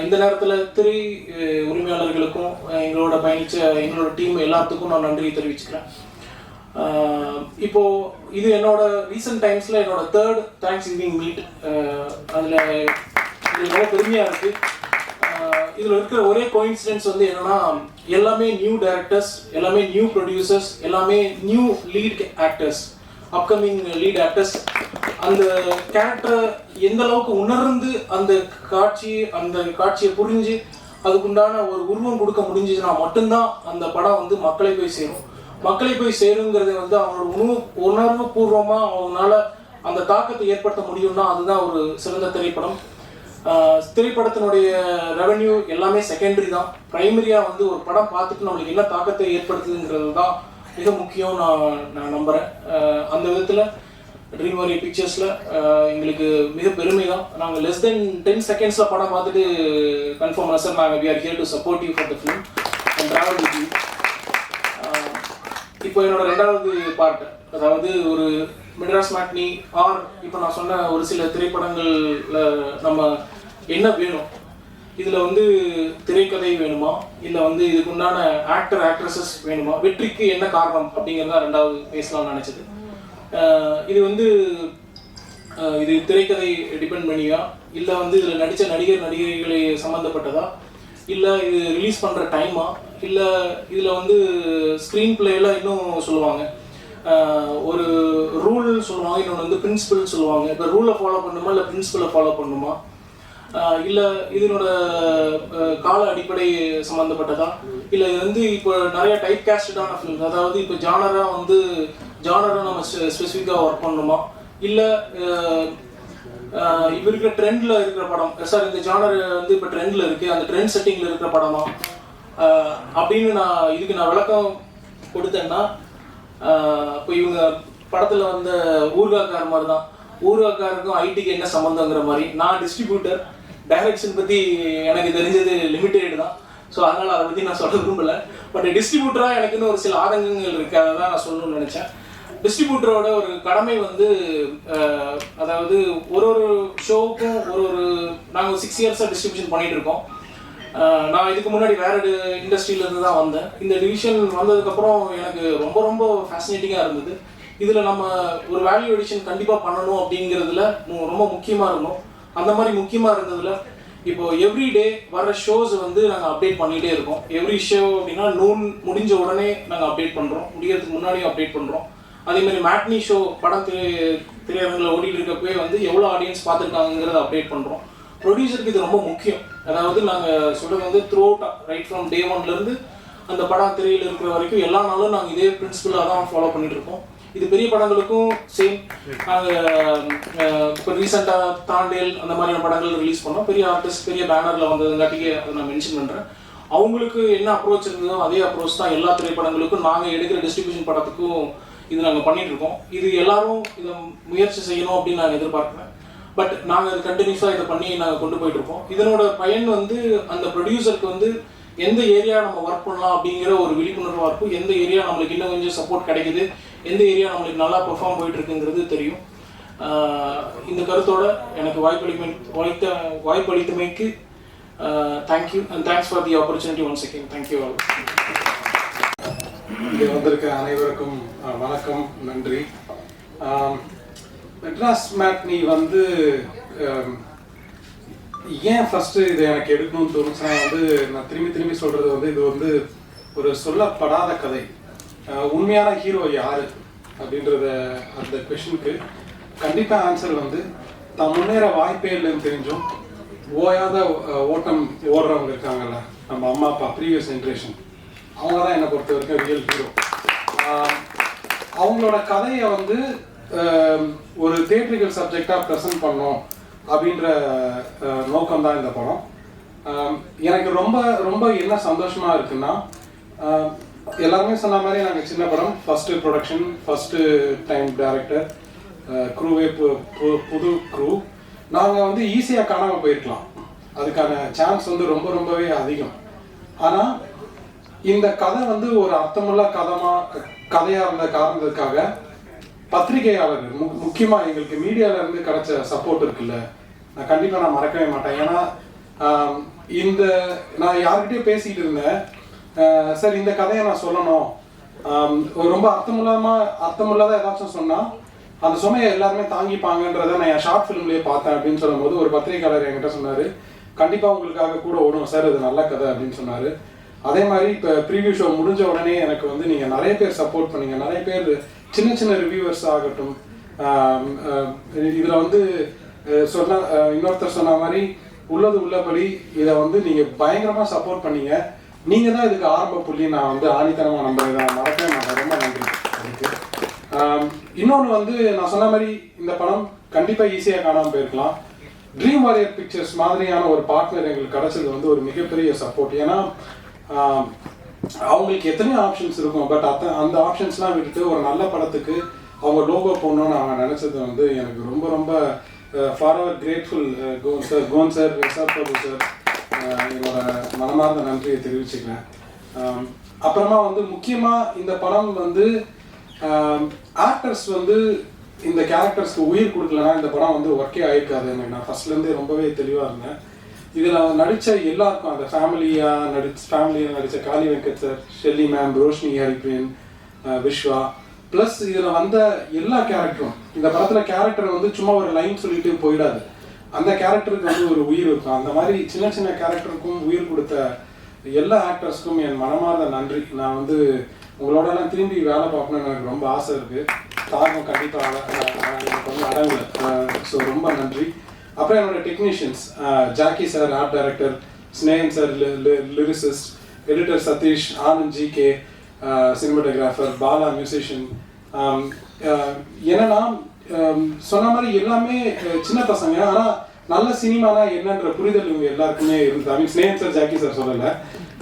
இந்த நேரத்தில் திரை உரிமையாளர்களுக்கும் எங்களோட எங்களோட டீம் எல்லாத்துக்கும் நான் நன்றி தெரிவிச்சுக்கிறேன். இப்போ இது என்னோட ரீசெண்ட் டைம்ஸில் என்னோட 3rd தேங்க்ஸ் கிவிங் மீட். அதில் இது ரொம்ப பெருமையாக இருக்குது. இதில் இருக்கிற ஒரே கோயின்சிடென்ஸ் வந்து என்னன்னா, எல்லாமே நியூ டைரக்டர்ஸ், எல்லாமே நியூ ப்ரொடியூசர்ஸ், எல்லாமே new lead actors, upcoming lead actors. அந்த கேரக்டரை எந்த அளவுக்கு உணர்ந்து அந்த காட்சியை புரிஞ்சு அதுக்குண்டான ஒரு உருவம் கொடுக்க முடிஞ்சுச்சுன்னா மட்டும்தான் அந்த படம் வந்து மக்களை போய் சேருங்கிறது வந்து அவங்களோட உணர்வு பூர்வமாக அவங்களால அந்த தாக்கத்தை ஏற்படுத்த முடியும்னா அதுதான் ஒரு சிறந்த திரைப்படம். திரைப்படத்தினுடைய ரெவென்யூ எல்லாமே செகண்டரி தான். ப்ரைமரியாக வந்து ஒரு படம் பார்த்துட்டு நம்மளுக்கு என்ன தாக்கத்தை ஏற்படுத்துதுங்கிறது தான் மிக முக்கியம் நான் நம்புகிறேன். அந்த விதத்தில் ட்ரீம் வாரியர் பிக்சர்ஸில் எங்களுக்கு மிக பெருமை தான். நாங்கள் less than 10 seconds படம் பார்த்துட்டு கன்ஃபார்ம் பண்ண சார் நாங்கள் we are here to support you for the film and travel with you. இப்போ என்னோட 2வது பார்ட், அதாவது ஒரு மெட்ராஸ் மேட்னி ஆர் இப்போ நான் சொன்ன ஒரு சில திரைப்படங்களில் நம்ம என்ன வேணும், இதில் வந்து திரைக்கதை வேணுமா, இல்லை வந்து இதுக்கு உண்டான ஆக்ட்ரஸஸ் வேணுமா, வெற்றிக்கு என்ன காரணம் அப்படிங்கிறத 2வது பேசலாம்னு நினச்சது. இது வந்து இது திரைக்கதை டிபெண்ட் பண்ணியா, இல்லை வந்து இதில் நடித்த நடிகைகளை சம்மந்தப்பட்டதா, இல்லை இது ரிலீஸ் பண்ணுற டைமா, இல்லை இதில் வந்து ஸ்க்ரீன் பிளேயில் இன்னும் சொல்லுவாங்க, ஒரு ரூல் சொல்லுவாங்க, இன்னொன்று வந்து பிரின்சிபல் சொல்லுவாங்க. இப்போ ரூலை ஃபாலோ பண்ணுமா இல்லை பிரின்சிபலை ஃபாலோ பண்ணுமா, இல்லை இதனோட கால அடிப்படை சம்மந்தப்பட்டதா, இல்லை இது வந்து இப்போ நிறைய டைப் கேஸ்டடான ஃபிலிம்ஸ், அதாவது இப்போ ஜானரை நம்ம ஸ்பெசிஃபிக்காக ஒர்க் பண்ணணுமா, இல்லை இப்போ இருக்கிற ட்ரெண்டில் இருக்கிற படம், சார் இந்த ஜானர் வந்து இப்போ ட்ரெண்டில் இருக்குது, அந்த ட்ரெண்ட் செட்டிங்கில் இருக்கிற படமா அப்படின்னு இதுக்கு நான் விளக்கம் கொடுத்தேன்னா, இப்போ இவங்க படத்தில் வந்த ஊர்காக்கார மாதிரி தான், ஊர்காக்காருக்கும் ஐடிக்கு என்ன சம்மந்தங்கிற மாதிரி. நான் டிஸ்ட்ரிபியூட்டர், டைரக்ஷன் பற்றி எனக்கு தெரிஞ்சது லிமிட்டெட் தான். ஸோ அதனால் அதை பற்றி நான் சொல்ல விரும்பலை. பட் டிஸ்ட்ரிபியூட்டராக எனக்குன்னு ஒரு சில ஆதங்கங்கள் இருக்குது, அதை தான் நான் சொல்லணும்னு நினச்சேன். டிஸ்ட்ரிபியூட்டரோட ஒரு கடமை வந்து, அதாவது ஒரு ஷோவுக்கும் நாங்கள் 6 years டிஸ்ட்ரிபியூஷன் பண்ணிகிட்டு இருக்கோம். நான் இதுக்கு முன்னாடி வேறு இண்டஸ்ட்ரியிலேருந்து தான் வந்தேன். இந்த டிவிஷன் வந்ததுக்கப்புறம் எனக்கு ரொம்ப ரொம்ப ஃபேசினேட்டிங்காக இருந்தது. இதில் நம்ம ஒரு வேல்யூ எடிஷன் கண்டிப்பாக பண்ணணும் அப்படிங்கிறதுல ரொம்ப முக்கியமாக இருந்தோம். அந்த மாதிரி முக்கியமாக இருந்ததில் இப்போ எவ்ரிடே வர ஷோஸ் வந்து நாங்கள் அப்டேட் பண்ணிகிட்டே இருக்கோம். எவ்ரி ஷோ அப்படின்னா நூன் முடிஞ்ச உடனே நாங்கள் அப்டேட் பண்ணுறோம், முடியறதுக்கு முன்னாடியும் அப்டேட் பண்ணுறோம். அதேமாதிரி மேட்னி ஷோ படம் திரையரங்கில் ஓடிட்டு இருக்கப்பவே வந்து எவ்வளோ ஆடியன்ஸ் பார்த்துருக்காங்கிறத அப்டேட் பண்ணுறோம். ப்ரொடியூசருக்கு இது ரொம்ப முக்கியம். அதாவது நாங்கள் சொல்கிறது வந்து throughout, right from day 1லேருந்து அந்த படம் திரையில் இருக்கிற வரைக்கும் எல்லா நாளும் நாங்கள் இதே பிரின்சிபலாக தான் ஃபாலோ பண்ணிட்டு இருக்கோம். இது பெரிய படங்களுக்கும் சேம். நாங்கள் இப்போ ரீசெண்டாக தாண்டேல் அந்த மாதிரியான படங்கள் ரிலீஸ் பண்ணோம். பெரிய ஆர்டிஸ்ட் பெரிய பேனரில் வந்ததுங்காட்டிக்கு அதை நான் மென்ஷன் பண்ணுறேன். அவங்களுக்கு என்ன அப்ரோச் இருந்ததோ அதே அப்ரோச் தான் எல்லா திரைப்படங்களுக்கும் நாங்கள் எடுக்கிற டிஸ்ட்ரிபியூஷன் படத்துக்கும் இது நாங்கள் பண்ணிட்டு இருக்கோம். இது எல்லாரும் இதை முயற்சி செய்யணும் அப்படின்னு நாங்கள் எதிர்பார்க்குறேன். பட் நாங்கள் அது கண்டினியூஸாக இதை பண்ணி நாங்கள் கொண்டு போயிட்டு இருக்கோம். இதனோட பயன் வந்து அந்த ப்ரொடியூசருக்கு வந்து எந்த ஏரியா நம்ம ஒர்க் பண்ணலாம் அப்படிங்கிற ஒரு விழிப்புணர்வாக இருக்கும். எந்த ஏரியா நம்மளுக்கு இன்னும் கொஞ்சம் சப்போர்ட் கிடைக்குது, எந்த ஏரியா நம்மளுக்கு நல்லா பெர்ஃபார்ம் போயிட்டு இருக்குங்கிறது தெரியும். இந்த கருத்தோட எனக்கு வாய்ப்பளித்தமைக்கு thank you and thanks for the opportunity once again. Thank you all. இங்கே வந்திருக்க அனைவருக்கும் வணக்கம், நன்றி. மெட்ராஸ் மேட்னி வந்து ஏன் ஃபஸ்ட்டு இதை எனக்கு எடுக்கணும்னு தோணுச்சுன்னா வந்து நான் திரும்பி சொல்கிறது வந்து இது வந்து ஒரு சொல்லப்படாத கதை. உண்மையான ஹீரோ யார் அப்படின்றத அந்த கொஷனுக்கு கண்டிப்பாக ஆன்சர் வந்து தான் முன்னேற வாய்ப்பே இல்லைன்னு தெரிஞ்சும் ஓயாத ஓட்டம் ஓடுறவங்க இருக்காங்கல்ல, நம்ம அம்மா அப்பா ப்ரீவியஸ் ஜென்ரேஷன், அவங்க தான் என்னை பொறுத்த வரைக்கும் ரியல் ஹீரோ. அவங்களோட கதையை வந்து ஒரு தியேட்ரிக்கல் சப்ஜெக்டாக ப்ரெசென்ட் பண்ணோம் அப்படின்ற நோக்கம்தான் இந்த படம். எனக்கு ரொம்ப ரொம்ப என்ன சந்தோஷமாக இருக்குன்னா, எல்லாருமே சொன்ன மாதிரி நாங்கள் சின்ன படம், first production, first time director, க்ரூவே புது க்ரூ. நாங்கள் வந்து ஈஸியாக காணாமல் போயிருக்கலாம், அதுக்கான சான்ஸ் வந்து ரொம்பவே அதிகம். ஆனால் இந்த கதை வந்து ஒரு அர்த்தமுள்ள கதையாக இருந்த காரணத்துக்காக பத்திரிகையாளர்கள் முக்கியமாக எங்களுக்கு மீடியாவிலேருந்து கிடைச்ச சப்போர்ட் இருக்குல்ல, நான் கண்டிப்பாக மறக்கவே மாட்டேன். ஏன்னா இந்த நான் யார்கிட்டயும் பேசிக்கிட்டு இருந்தேன், சார் இந்த கதையை நான் சொல்லணும், ரொம்ப அர்த்தமுள்ளதாக ஏதாச்சும் சொன்னால் அந்த சுமையை எல்லாருமே தாங்கிப்பாங்கன்றதை நான் என் ஷார்ட் ஃபிலிம்லேயே பார்த்தேன் அப்படின்னு சொல்லும்போது ஒரு பத்திரிகையாளர் என்கிட்ட சொன்னார், கண்டிப்பாக உங்களுக்காக கூட ஓடும் சார், இது நல்ல கதை அப்படின்னு சொன்னார். அதே மாதிரி இப்போ ப்ரீவியூ ஷோ முடிஞ்ச உடனே எனக்கு வந்து நீங்கள் நிறைய பேர் சப்போர்ட் பண்ணீங்க, நிறைய பேர் சின்ன சின்ன ரிவ்யூவர்ஸ் ஆகட்டும், இதில் வந்து இன்னொருத்தர் சொன்ன மாதிரி உள்ளது உள்ளபடி இதை வந்து நீங்கள் பயங்கரமாக சப்போர்ட் பண்ணீங்க. நீங்கள் தான் இதுக்கு ஆரம்ப புள்ளி, நான் வந்து ஆணித்தனமாக நம்புறேன், நான் மறக்கவே மாட்டேன். ரொம்ப நன்றி அதுக்கு. இன்னொன்று வந்து நான் சொன்ன மாதிரி இந்த படம் கண்டிப்பாக ஈஸியாக காணாமல் போயிருக்கலாம். ட்ரீம் வாரியர் பிக்சர்ஸ் மாதிரியான ஒரு பார்ட்னர் எங்களுக்கு கிடைச்சது வந்து ஒரு மிகப்பெரிய சப்போர்ட். ஏன்னா அவங்களுக்கு எத்தனையோ ஆப்ஷன்ஸ் இருக்கும், பட் அந்த ஆப்ஷன்ஸ்லாம் விட்டுட்டு ஒரு நல்ல படத்துக்கு அவங்க லோகோ போடணும்னு அவங்க நினச்சது வந்து எனக்கு ரொம்ப ரொம்ப ஃபார்வர் கிரேட்ஃபுல். கோன் சார் பிரபு சார், என்னோட மனமார்ந்த நன்றியை தெரிவிச்சுக்கிறேன். அப்புறமா வந்து முக்கியமாக இந்த படம் வந்து ஆக்டர்ஸ் வந்து இந்த கேரக்டர்ஸ்க்கு உயிர் கொடுக்கலன்னா இந்த படம் வந்து ஒர்க்கே ஆயிருக்காது. எனக்கு நான் ஃபர்ஸ்ட்லேருந்தே ரொம்பவே தெளிவாக இருந்தேன். இதில் நடித்த எல்லாருக்கும், அந்த ஃபேமிலியாக நடித்த Kaali Venkat sir, Shelly ma'am, Roshini Haripriyan, Vishwa, plus இதில் வந்த எல்லா கேரக்டரும், இந்த படத்தில் கேரக்டர் வந்து சும்மா ஒரு லைன் சொல்லிட்டு போயிடாது, அந்த கேரக்டருக்கு வந்து ஒரு உயிர் இருக்கும். அந்த மாதிரி சின்ன சின்ன கேரக்டருக்கும் உயிர் கொடுத்த எல்லா ஆக்டர்ஸ்க்கும் என் மனமார்ந்த நன்றி. நான் வந்து உங்களோடலாம் திரும்பி வேலை பார்க்கணுன்னு எனக்கு ரொம்ப ஆசை இருக்குது. தாகம் கண்டிப்பாக எனக்கு வந்து அடங்கல. ஸோ ரொம்ப நன்றி. அப்புறம் என்னோட technicians, Jackie sir art director, Snehan sir lyricist, editor Satish, Anand GK cinematographer, Bala musician. என்னன்னா சொன்ன மாதிரி எல்லாமே சின்ன பசங்க, ஆனால் நல்ல சினிமானா என்னன்ற புரிதல் இவங்க எல்லாருக்குமே இருந்தது. ஐ மீன் ஸ்னேகன் சார் ஜாக்கி சார் சொல்லலை,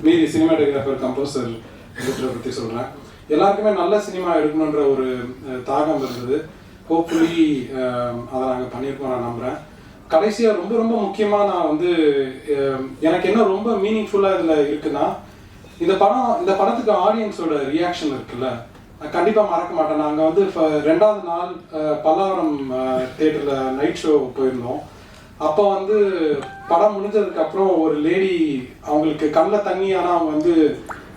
மீதி சினிமாட்டோகிராஃபர் கம்போசர் எடிட்டரை பற்றி சொல்கிறேன். எல்லாருக்குமே நல்ல சினிமா எடுக்கணுன்ற ஒரு தாகம் இருந்தது. ஹோப்ஃபுல்லி அதை நாங்கள் பண்ணியிருக்கோம் நான் நம்புகிறேன். கடைசியாக ரொம்ப ரொம்ப முக்கியமாக நான் வந்து எனக்கு என்ன ரொம்ப மீனிங்ஃபுல்லாக இதில் இருக்குன்னா, இந்த படத்துக்கு ஆடியன்ஸோட ரியாக்ஷன் இருக்குல்ல, கண்டிப்பாக மறக்க மாட்டேன். நாங்கள் வந்து ரெண்டாவது நாள் பல்லாவரம் தியேட்டரில் நைட் ஷோ போயிருந்தோம். அப்போ வந்து படம் முடிஞ்சதுக்கப்புறம் ஒரு லேடி, அவங்களுக்கு கண்ணில் தண்ணி, ஆனால் அவங்க வந்து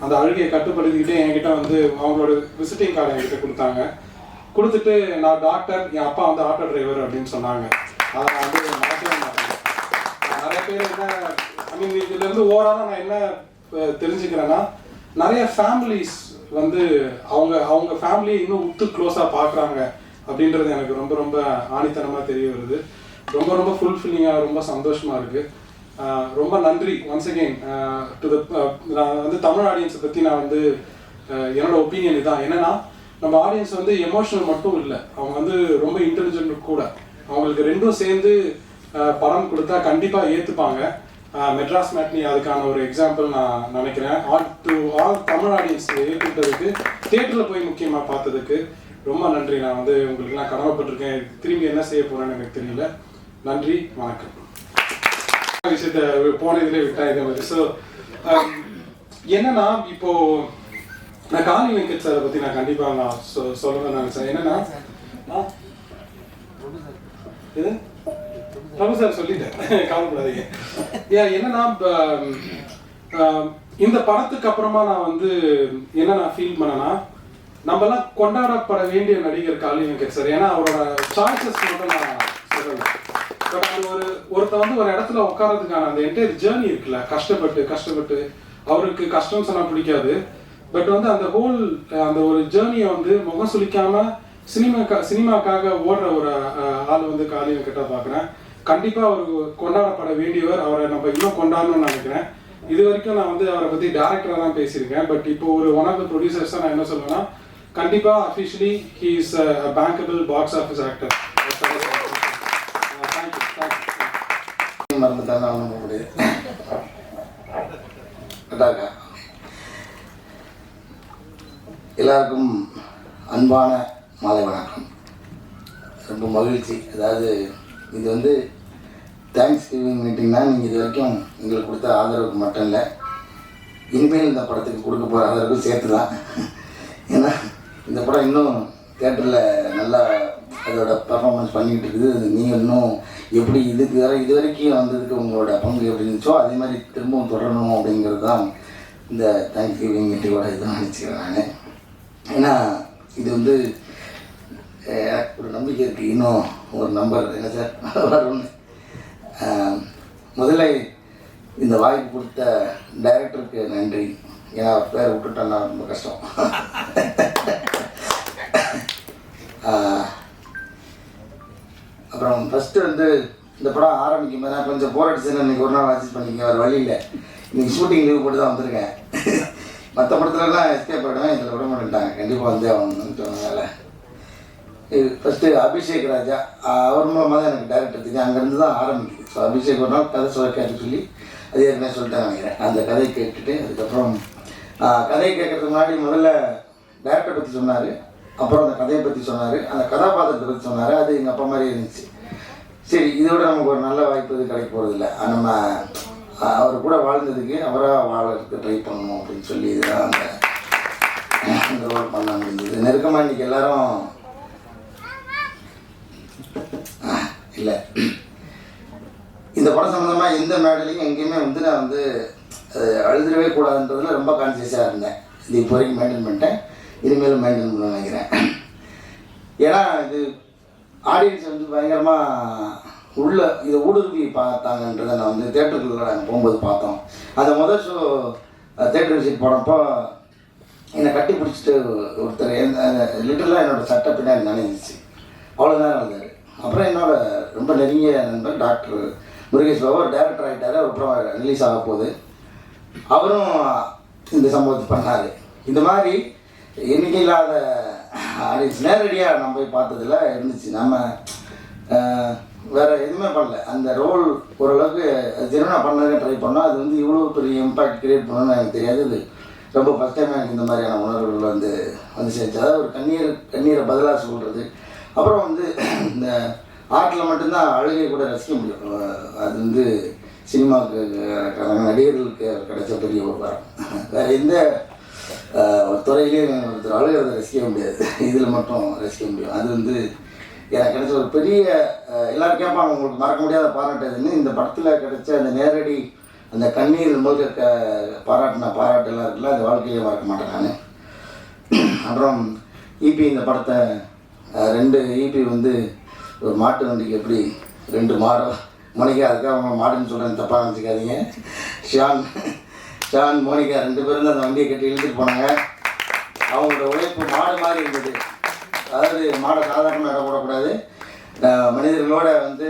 அந்த அழுகையை கட்டுப்படுத்திக்கிட்டே என்கிட்ட வந்து அவங்களோட விசிட்டிங் கார்டு என்கிட்ட கொடுத்துட்டு நான் டாக்டர், என் அப்பா வந்து ஆட்டோ டிரைவர் அப்படின்னு சொன்னாங்க. அதை நான் வந்து மறக்கவே மாட்டேன். நிறைய பேர் என்ன, ஐ மீன் இதுலேருந்து ஓவராலாக நான் என்ன தெரிஞ்சுக்கிறேன்னா, நிறைய ஃபேமிலிஸ் வந்து அவங்க ஃபேமிலியை இன்னும் உத்து க்ளோஸாக பார்க்குறாங்க அப்படின்றது எனக்கு ரொம்ப ரொம்ப ஆணித்தனமாக தெரிய வருது. ரொம்ப ரொம்ப ஃபுல்ஃபில்லிங்காக, ரொம்ப சந்தோஷமாக இருக்குது. ரொம்ப நன்றி ஒன்ஸ் அகெயின் டு த. நான் வந்து தமிழ் ஆடியன்ஸை பற்றி நான் வந்து என்னோட ஒப்பீனியன் இதுதான். என்னென்னா, நம்ம ஆடியன்ஸ் வந்து எமோஷனல் மட்டும் இல்லை, அவங்க வந்து ரொம்ப இன்டெலிஜென்ட் கூட. அவங்களுக்கு ரெண்டும் சேர்ந்து படம் கொடுத்தா கண்டிப்பாக ஏற்றுப்பாங்க. மெட்ராஸ் மேட்னி அதுக்கான ஒரு எக்ஸாம்பிள் நான் நினைக்கிறேன். ஆல் தமிழ் ஆடியன்ஸ் ஏற்றுக்கிட்டதுக்கு, தியேட்டரில் போய் முக்கியமாக பார்த்ததுக்கு ரொம்ப நன்றி. நான் வந்து உங்களுக்குலாம் கடமைப்பட்டிருக்கேன். திரும்பி என்ன செய்ய போகிறேன்னு எனக்கு தெரியல. நன்றி, வணக்கம். விஷயத்த போன இதிலே விட்டா இதை மாதிரி. ஸோ என்னன்னா, இப்போ நான் காளி வெங்கட் சாரை பற்றி நான் கண்டிப்பாக நான் சொல்லணும்னு நினைச்சேன். என்னன்னா, இது பிரபு சார் சொல்லிட்டேன், கவலைப்படாதீங்க. என்னன்னா, இந்த படத்துக்கு அப்புறமா நான் வந்து என்ன நான் ஃபீல் பண்ணேன்னா, நம்மலாம் கொண்டாடப்பட வேண்டிய நடிகர் காளி வெங்கட் சார். ஏன்னா அவரோட சாய்ஸஸ் மட்டும் நான் சொல்லலை, பட் அது ஒருத்தர் வந்து ஒரு இடத்துல உட்காரதுக்கான அந்த என்டையர் ஜேர்னி இருக்குல்ல, கஷ்டப்பட்டு அவருக்கு கஷ்டம் சொன்னா பிடிக்காது, பட் வந்து அந்த ஹோல் அந்த ஒரு ஜேர்னியை வந்து முகம் சுளிக்காம சினிமாக்காக ஓடுற ஒரு ஆள் வந்து காளி வெங்கட்டா பார்க்குறேன். கண்டிப்பாக அவருக்கு கொண்டாடப்பட வேண்டியவர். அவரை நம்ம இன்னும் கொண்டாடணும்னு நினைக்கிறேன். இது வரைக்கும் நான் வந்து அவரை பற்றி டேரக்டராக தான் பேசியிருக்கேன், பட் இப்போ ஒரு ஒன் ஆஃப் த ப்ரொடியூசர்ஸாக நான் என்ன சொல்லுவேன்னா, கண்டிப்பாக officially he is a bankable box office actor. மறந்துட்டாங்க அவங்க முடியாது. கரெக்டாக எல்லாருக்கும் அன்பான மாலை வணக்கம். ரொம்ப மகிழ்ச்சி. அதாவது இது வந்து தேங்க்ஸ் கிவிங் மீட்டிங்னா, நீங்கள் இது வரைக்கும் எங்களுக்கு கொடுத்த ஆதரவுக்கு மட்டும் இல்லை, இனிமேல் இந்த படத்துக்கு கொடுக்க போகிற ஆதரவுக்கும் சேர்த்து தான். ஏன்னா இந்த படம் இன்னும் தியேட்டரில் நல்லா அதோட பர்ஃபார்மன்ஸ் பண்ணிக்கிட்டு இருக்குது. நீங்கள் இன்னும் எப்படி இது வரைக்கும் வந்ததுக்கு உங்களோட பங்கு எனக்கு எப்படி இருந்துச்சோ அதே மாதிரி திரும்பவும் தொடரணும் அப்படிங்கிறது தான் இந்த தேங்க்ஸ் கிவிங் மீட்டிங்கோட இதுன்னு நினச்சிக்கிறேன் நான். ஏன்னா இது வந்து ஒரு நம்பிக்கை இருக்குது, இன்னும் ஒரு நம்பர் என்ன சார் வரும்னு. முதல்ல இந்த வாய்ப்பு கொடுத்த டைரக்டருக்கு நன்றி. ஏன்னா அவர் பேரை விட்டுட்டோன்னா ரொம்ப கஷ்டம். அப்புறம் ஃபஸ்ட்டு வந்து இந்த படம் ஆரம்பிக்கும் போது நான் கொஞ்சம் போர் அடிச்சுன்னு இன்றைக்கி ஒரு நாள் அட்ஜஸ்ட் பண்ணிக்க வேறு வழி இல்லை. இன்றைக்கி ஷூட்டிங் லீவ் போட்டு தான் வந்திருக்கேன். மற்ற படத்துலலாம் எஸ்கேப் ஆகிடுவேன், இதில் விட மாட்டேன்ட்டாங்க, கண்டிப்பாக வந்து அவன் சொன்னதால. ஃபஸ்ட்டு அபிஷேக் ராஜா அவர் மூலமாக தான் எனக்கு டைரக்டர் தெரியும், அங்கேருந்து தான் ஆரம்பிக்குது. ஸோ அபிஷேக் ஒரு நாள் கதை சொல்ல கேட்டு சொல்லி அது ஏற்கனவே சொல்லிட்டேன் நினைக்கிறேன். அந்த கதையை கேட்டுட்டு அதுக்கப்புறம் கதையை கேட்கறதுக்கு முன்னாடி முதல்ல டைரக்டரை பற்றி சொன்னார், அப்புறம் அந்த கதையை பற்றி சொன்னார், அந்த கதாபாத்திரத்தை பற்றி சொன்னார். அது எங்கள் அப்பா மாதிரி இருந்துச்சு. சரி, இதோட நமக்கு ஒரு நல்ல வாய்ப்பு இது கிடைக்க போகிறதில்ல, நம்ம அவர் கூட வாழ்ந்ததுக்கு அவராக வாழறதுக்கு ட்ரை பண்ணணும் அப்படின்னு சொல்லி இதுதான் அந்த ரோல் பண்ண முடிஞ்சது. நெருக்கமாக இன்றைக்கி எல்லாரும் இல்லை இந்த படம் சம்மந்தமாக எந்த மேடலையும் எங்கேயுமே வந்து நான் வந்து அழுதுடவே கூடாதுன்றதுல ரொம்ப கான்சியஸாக இருந்தேன். இது இப்போ வரைக்கும் மெயின்டைன் பண்ணிட்டேன், இனிமேலும் மெயின்டைன் பண்ண நினைக்கிறேன். ஏன்னா இது ஆடியன்ஸ் வந்து பயங்கரமாக உள்ள இதை ஊடுருவி பார்த்தாங்கன்றதை நான் வந்து தேட்டருக்குள்ள நாங்கள் போகும்போது பார்த்தோம். அந்த முதல் ஷோ தேட்டர் விசிட் போனப்போ என்னை கட்டி பிடிச்சிட்டு ஒருத்தர் லிட்டரலாக என்னோடய சட்டை பின்னாடி நினைஞ்சிச்சு, அவ்வளோ நேரம் இருந்தார். அப்புறம் என்னோட ரொம்ப நெருங்கிய நண்பர் டாக்டர் முருகேஷ் பாபு ஒரு டேரக்டர் ஆகிட்டார், அப்புறம் ரிலீஸ் ஆக போகுது, அவரும் இந்த சம்பவத்தை பண்ணார். இந்த மாதிரி எண்ணிக்கை இல்லாத ஆடியன்ஸ் நேரடியாக நம்ம போய் பார்த்ததில் இருந்துச்சு. நம்ம வேறு எதுவுமே பண்ணல, அந்த ரோல் ஓரளவுக்கு ஜெனுவனாக பண்ணவே ட்ரை பண்ணோம். அது வந்து இவ்வளோ பெரிய இம்பாக்ட் க்ரியேட் பண்ணணும்னு எனக்கு தெரியாது. இது ரொம்ப ஃபஸ்ட் டைம் எனக்கு இந்த மாதிரியான உணர்வுகள் வந்து சேர்ந்துச்சு. அதாவது ஒரு கண்ணீரை பதிலாக சொல்கிறது. அப்புறம் வந்து இந்த ஆர்ட்டில் மட்டும்தான் அழுகையை கூட ரசிக்க முடியும். அது வந்து சினிமாவுக்கு நடிகர்களுக்கு கிடைச்ச பெரிய ஒரு வரம். வேறு எந்த துறையிலையும் ஒருத்தர் அழுகிறத ரசிக்க முடியாது, இதில் மட்டும் ரசிக்க முடியும். அது வந்து எனக்கு கிடைச்ச ஒரு பெரிய எல்லோரும் கேட்பாங்க உங்களுக்கு மறக்க முடியாத பாராட்டுதுன்னு. இந்த படத்தில் கிடைச்ச அந்த நேரடி அந்த கண்ணீர் முழுக்க பாராட்டெல்லாம் இருக்குல்ல, அந்த வாழ்க்கையை மறக்க மாட்டேன் நான். அப்புறம் ஈபி இந்த படத்தை 2 ஈபி வந்து ஒரு மாட்டு வண்டிக்கு எப்படி 2 மாடு மோனிகா, அதுக்காக அவங்க மாடுன்னு சொல்கிறேன், தப்பாக நினச்சிக்காதீங்க. ஷான் மோனிகா 2 பேரும் தான் அந்த வண்டியை கட்டி இழுத்துட்டு போனாங்க. அவங்களோட உழைப்பு மாடு மாதிரி இருந்தது. அதாவது மாடை சாதாரணமாக இடம் போடக்கூடாது, மனிதர்களோட வந்து